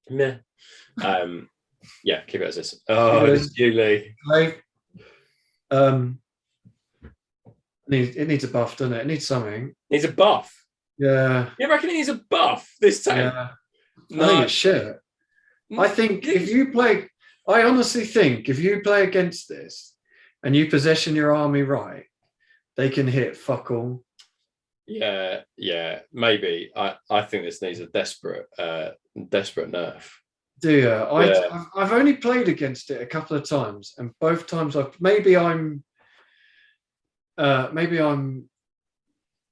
Speaker 2: Meh. Yeah, keep it as is. Oh, it's you, Lee.
Speaker 1: It needs a buff, doesn't it? It needs something.
Speaker 2: It needs a buff.
Speaker 1: Yeah.
Speaker 2: You reckon it needs a buff this time?
Speaker 1: Yeah. No. I think it's shit. I think I honestly think if you play against this and you position your army right, they can hit fuck all.
Speaker 2: Yeah, maybe. I think this needs a desperate nerf. Do you?
Speaker 1: I've only played against it a couple of times, and both times maybe I'm
Speaker 2: just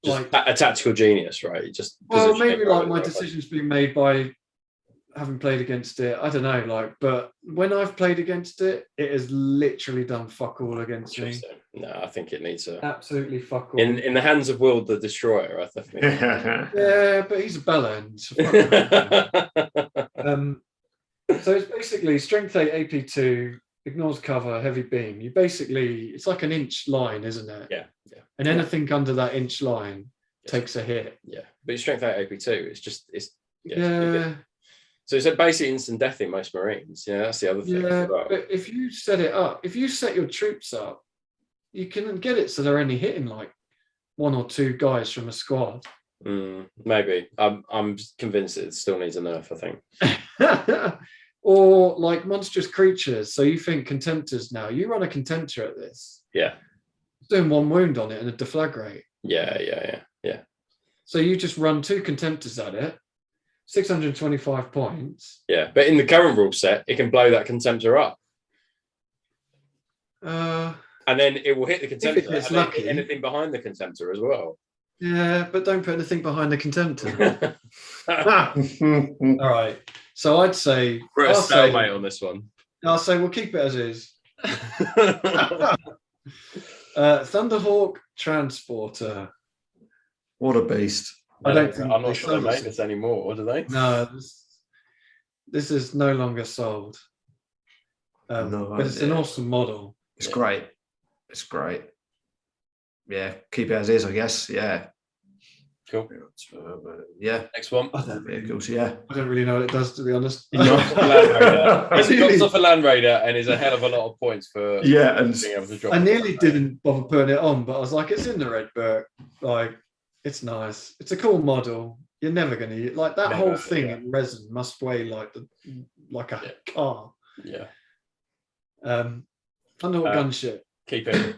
Speaker 2: like a tactical genius, right?
Speaker 1: Maybe like my decision's been made by having played against it. I don't know, but when I've played against it, it has literally done fuck all against me.
Speaker 2: No, I think it needs
Speaker 1: absolutely fuck all.
Speaker 2: In the hands of World the Destroyer, I think.
Speaker 1: Yeah, but he's a bellend. So it's basically strength 8 AP2, ignores cover, heavy beam. It's like an inch line, isn't it?
Speaker 2: Yeah.
Speaker 1: And anything under that inch line takes a hit.
Speaker 2: Yeah, but it's strength 8 AP2. So it's basically instant death in most Marines. Yeah, that's the other thing.
Speaker 1: Yeah, but if you set it up, if you set your troops up, you can get it so they're only hitting like 1 or 2 guys from a squad.
Speaker 2: Maybe. I'm convinced it still needs a nerf, I
Speaker 1: think. Or like monstrous creatures. So you think contemptors now. You run a contemptor at this.
Speaker 2: Yeah.
Speaker 1: Doing 1 wound on it and a deflagrate.
Speaker 2: Yeah.
Speaker 1: So you just run 2 contemptors at it, 625 points.
Speaker 2: Yeah, but in the current rule set, it can blow that contemptor up. And then it will hit the contemptor.
Speaker 1: It's lucky.
Speaker 2: Hit anything behind the contemptor as well.
Speaker 1: Yeah, but don't put anything behind the contemptor. All right. So I'd say
Speaker 2: we're a stalemate on this one.
Speaker 1: I'll say we'll keep it as is. Thunderhawk Transporter.
Speaker 3: What a beast.
Speaker 2: I'm not sure they make this anymore, do they?
Speaker 1: No, this is no longer sold. But it's an awesome model.
Speaker 3: It's great. It's great. yeah, keep it as is, I guess. Yeah.
Speaker 2: Cool.
Speaker 3: Yeah.
Speaker 2: Next one.
Speaker 3: Vehicles, yeah.
Speaker 1: I don't really know what it does, to be honest.
Speaker 2: Land Raider. It drops off a Land Raider and is a hell of a lot of points for
Speaker 3: yeah, and
Speaker 2: being able to drop.
Speaker 1: I nearly didn't bother putting it on, but I was like, it's in the red book. Like, it's nice. It's a cool model. You're never going to like that whole thing in resin must weigh like a car.
Speaker 2: Yeah.
Speaker 1: I know what gun shit.
Speaker 2: Keep it.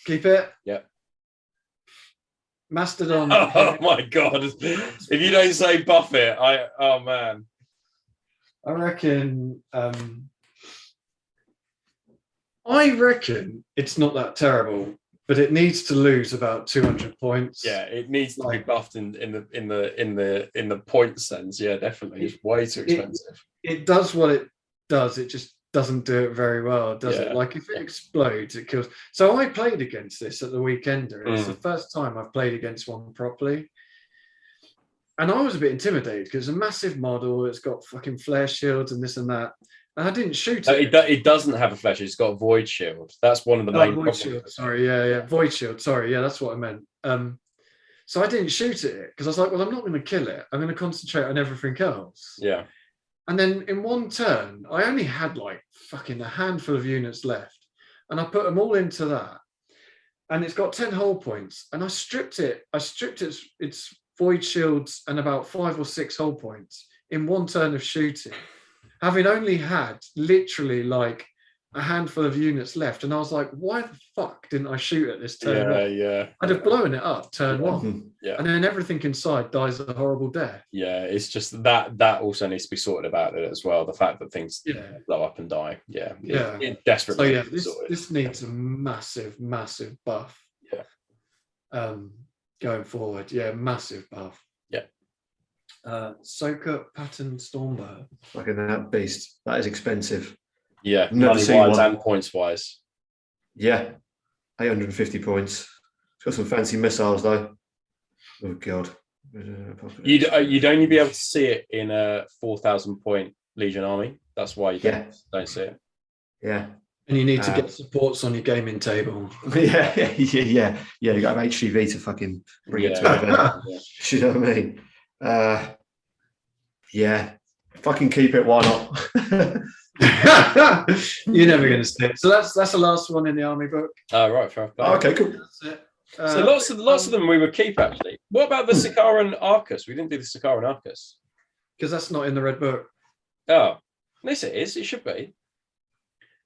Speaker 1: Keep it.
Speaker 2: Yeah.
Speaker 1: Mastodon.
Speaker 2: Oh my god! If you don't say buff it, oh man.
Speaker 1: I reckon. I reckon it's not that terrible, but it needs to lose about 200 points.
Speaker 2: Yeah, it needs to be buffed in the point sense. Yeah, definitely. It's way too expensive.
Speaker 1: It does what it does. It just doesn't do it very well, does it? Like if it explodes, it kills. So I played against this at the Weekender. It's the first time I've played against one properly. And I was a bit intimidated because it's a massive model. It's got fucking flare shields and this and that. And I didn't shoot it.
Speaker 2: It doesn't have a flare shield. It's got a void shield. That's one of the main
Speaker 1: void shield. Sorry, yeah. Void shield. Sorry, yeah, that's what I meant. So I didn't shoot it because I was like, well, I'm not going to kill it. I'm going to concentrate on everything else.
Speaker 2: Yeah.
Speaker 1: And then in one turn, I only had like fucking a handful of units left. And I put them all into that. And it's got 10 hull points. And I stripped its void shields and about 5 or 6 hull points in one turn of shooting, having only had literally like a handful of units left. And I was like, why the fuck didn't I shoot at this turn one?
Speaker 2: Yeah.
Speaker 1: I'd have blown it up turn one.
Speaker 2: Yeah.
Speaker 1: And then everything inside dies a horrible death.
Speaker 2: Yeah, it's just that also needs to be sorted about it as well. The fact that things blow up and die. Yeah. It desperately needs to be sorted. This
Speaker 1: needs a massive, massive buff.
Speaker 2: Yeah.
Speaker 1: Going forward. Yeah, massive buff.
Speaker 2: Yeah.
Speaker 1: Soaker pattern Stormbird.
Speaker 3: Fucking that beast. That is expensive.
Speaker 2: Yeah,
Speaker 3: money-wise
Speaker 2: and points-wise.
Speaker 3: Yeah, 850 points. It's got some fancy missiles, though. Oh, God.
Speaker 2: You'd only be able to see it in a 4,000-point Legion army. That's why you don't see it.
Speaker 3: Yeah.
Speaker 1: And you need to get supports on your gaming table.
Speaker 3: Yeah. You got an HGV to fucking bring it to an event. You know what I mean? Yeah. Fucking keep it. Why not?
Speaker 1: You're never going to see it. So that's the last one in the army book.
Speaker 2: Right. Fair.
Speaker 3: Okay, cool.
Speaker 1: That's it.
Speaker 2: So lots of them we would keep actually. What about the Sakaran Arcus? We didn't do the Sakaran Arcus
Speaker 1: because that's not in the red book.
Speaker 2: Oh, yes, it is. It should be.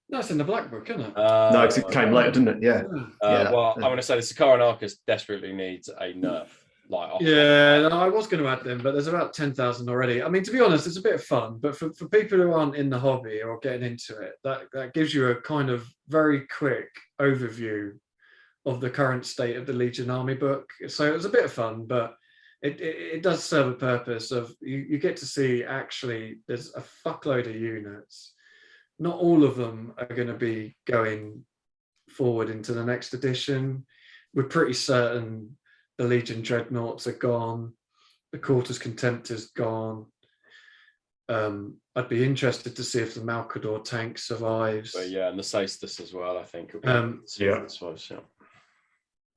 Speaker 1: No, it's in the black book, isn't it?
Speaker 3: No, because it came later, didn't it? Yeah.
Speaker 2: Well, I'm going to say the Sakaran Arcus desperately needs a nerf.
Speaker 1: I was going to add them, but there's about 10,000 already. I mean, to be honest, it's a bit of fun, but for people who aren't in the hobby or getting into it, that gives you a kind of very quick overview of the current state of the Legion Army book. So it was a bit of fun, but it does serve a purpose of you get to see actually there's a fuckload of units. Not all of them are going to be going forward into the next edition. We're pretty certain the Legion Dreadnoughts are gone. The Quartus Contemptor's gone. I'd be interested to see if the Malcador tank survives.
Speaker 2: But and the Saestus as well, I think.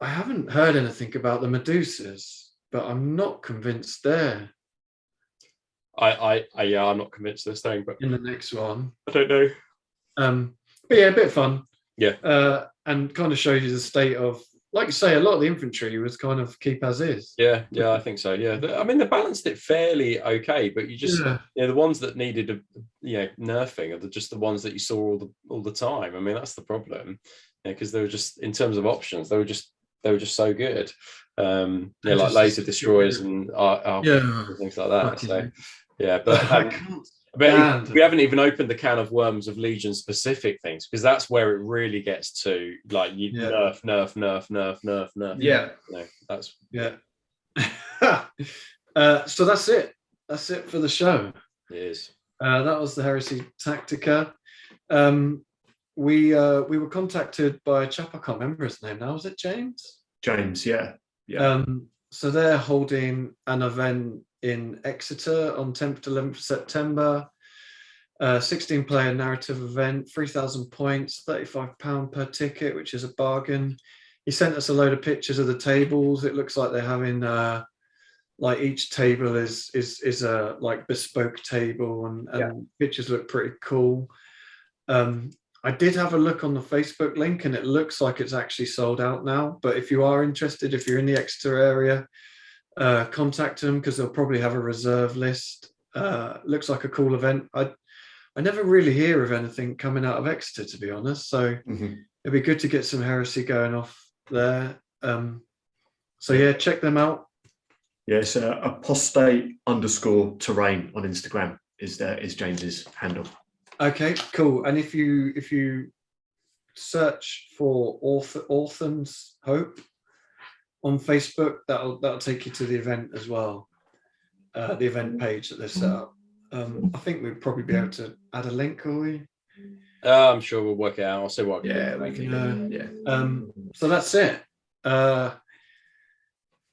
Speaker 1: I haven't heard anything about the Medusas, but I'm not convinced they're.
Speaker 2: I'm not convinced they're staying, but
Speaker 1: in the next one,
Speaker 2: I don't know.
Speaker 1: But yeah, a bit of fun.
Speaker 2: Yeah.
Speaker 1: And kind of shows you the state of, like you say, a lot of the infantry was kind of keep as is.
Speaker 2: Yeah, I think so. Yeah, I mean, they balanced it fairly okay, but you just, the ones that needed nerfing are just the ones that you saw all the time. I mean, that's the problem, because they were just, in terms of options, they were just so good. Like laser destroyers and things like that. So but we haven't even opened the can of worms of Legion specific things, because that's where it really gets to, like, nerf.
Speaker 1: So that's it. That's it for the show.
Speaker 2: It is.
Speaker 1: That was the Heresy Tactica. We were contacted by a chap, I can't remember his name now. Was it James?
Speaker 3: James, yeah.
Speaker 1: So they're holding an event in Exeter on 10th to 11th September. 16-player narrative event, 3,000 points, £35 per ticket, which is a bargain. he sent us a load of pictures of the tables. It looks like they're having like each table is a like bespoke table, and pictures look pretty cool. I did have a look on the Facebook link, and it looks like it's actually sold out now. But if you are interested, if you're in the Exeter area, contact them, because they'll probably have a reserve list. Looks like a cool event. I never really hear of anything coming out of Exeter, to be honest. So it'd be good to get some heresy going off there. So yeah, check them out.
Speaker 3: Yeah, it's apostate_terrain on Instagram is James's handle.
Speaker 1: Okay, cool. And if you search for Orphan's Hope on Facebook, that'll take you to the event as well. The event page that they've set up. I think we'd probably be able to add a link, will we?
Speaker 2: I'm sure we'll work it out. I'll see what.
Speaker 3: Yeah, we can.
Speaker 1: So that's it.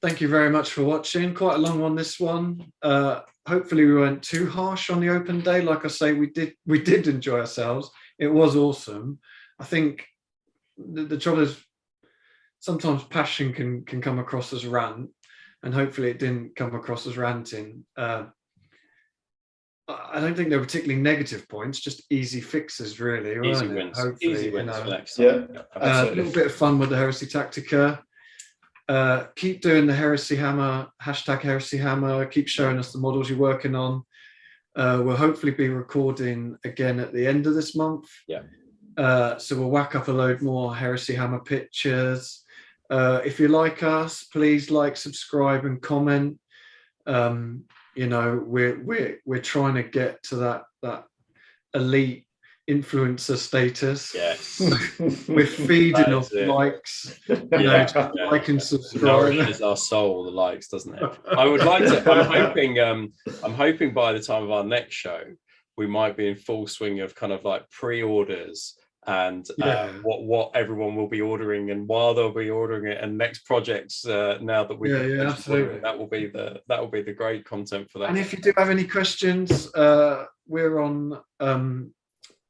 Speaker 1: Thank you very much for watching. Quite a long one, this one. Hopefully we weren't too harsh on the open day. Like I say, we did enjoy ourselves. It was awesome. I think the trouble is sometimes passion can come across as rant, and hopefully it didn't come across as ranting. I don't think they were particularly negative points, just easy fixes, really.
Speaker 2: Easy wins. Hopefully, easy wins for next time.
Speaker 1: A little bit of fun with the Heresy Tactica. Keep doing the Heresy Hammer, #HeresyHammer. Keep showing us the models you're working on. We'll hopefully be recording again at the end of this month. So we'll whack up a load more Heresy Hammer pictures. If you like us, please like, subscribe, and comment. You know, we're trying to get to that elite influencer status.
Speaker 2: Yes.
Speaker 1: We're feeding off likes. Like and subscribe.
Speaker 2: Nourishes our soul, the likes, doesn't it? I would like to. I'm hoping by the time of our next show, we might be in full swing of kind of like pre-orders and what everyone will be ordering and while they'll be ordering it, and next projects now that we
Speaker 1: absolutely.
Speaker 2: that will be the great content for that.
Speaker 1: And if you do have any questions, we're on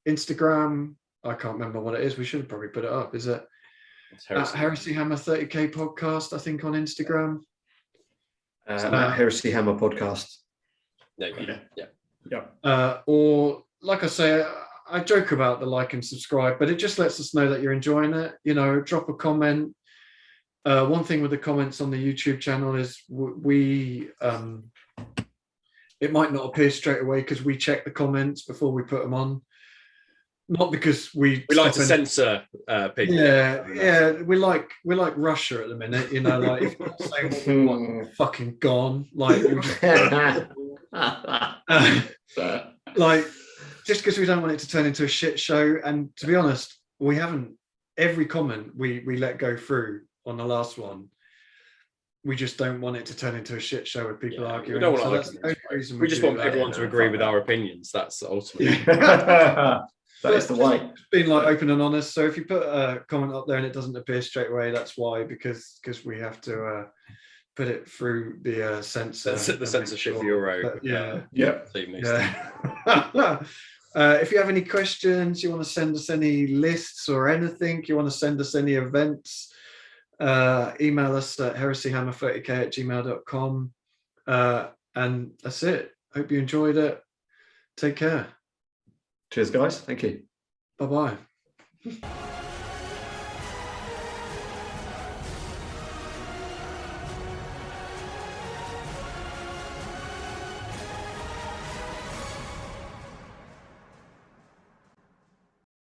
Speaker 1: Instagram. I can't remember what it is. We should have probably put it up. Is it Heresy Hammer 30K podcast? I think on Instagram.
Speaker 3: Heresy Hammer podcast.
Speaker 1: Or like I say, I joke about the like and subscribe, but it just lets us know that you're enjoying it. You know, drop a comment. One thing with the comments on the YouTube channel is it might not appear straight away because we check the comments before we put them on. Not because we
Speaker 2: like to censor people.
Speaker 1: Yeah, we're like Russia at the minute. You know, like if you say what we want, fucking gone. Like, like. Just because we don't want it to turn into a shit show. And to be honest, we haven't. Every comment we let go through on the last one, we just don't want it to turn into a shit show with people arguing.
Speaker 2: We don't want we just want everyone to agree with our opinions. That's ultimately.
Speaker 3: That is the way.
Speaker 1: It's been like open and honest. So if you put a comment up there and it doesn't appear straight away, that's why, because we have to put it through the censor.
Speaker 2: The censorship bureau.
Speaker 1: If you have any questions, you want to send us any lists or anything, you want to send us any events, email us at heresyhammer30k@gmail.com. And that's it. Hope you enjoyed it. Take care.
Speaker 3: Cheers, guys. Thank you.
Speaker 1: Bye-bye.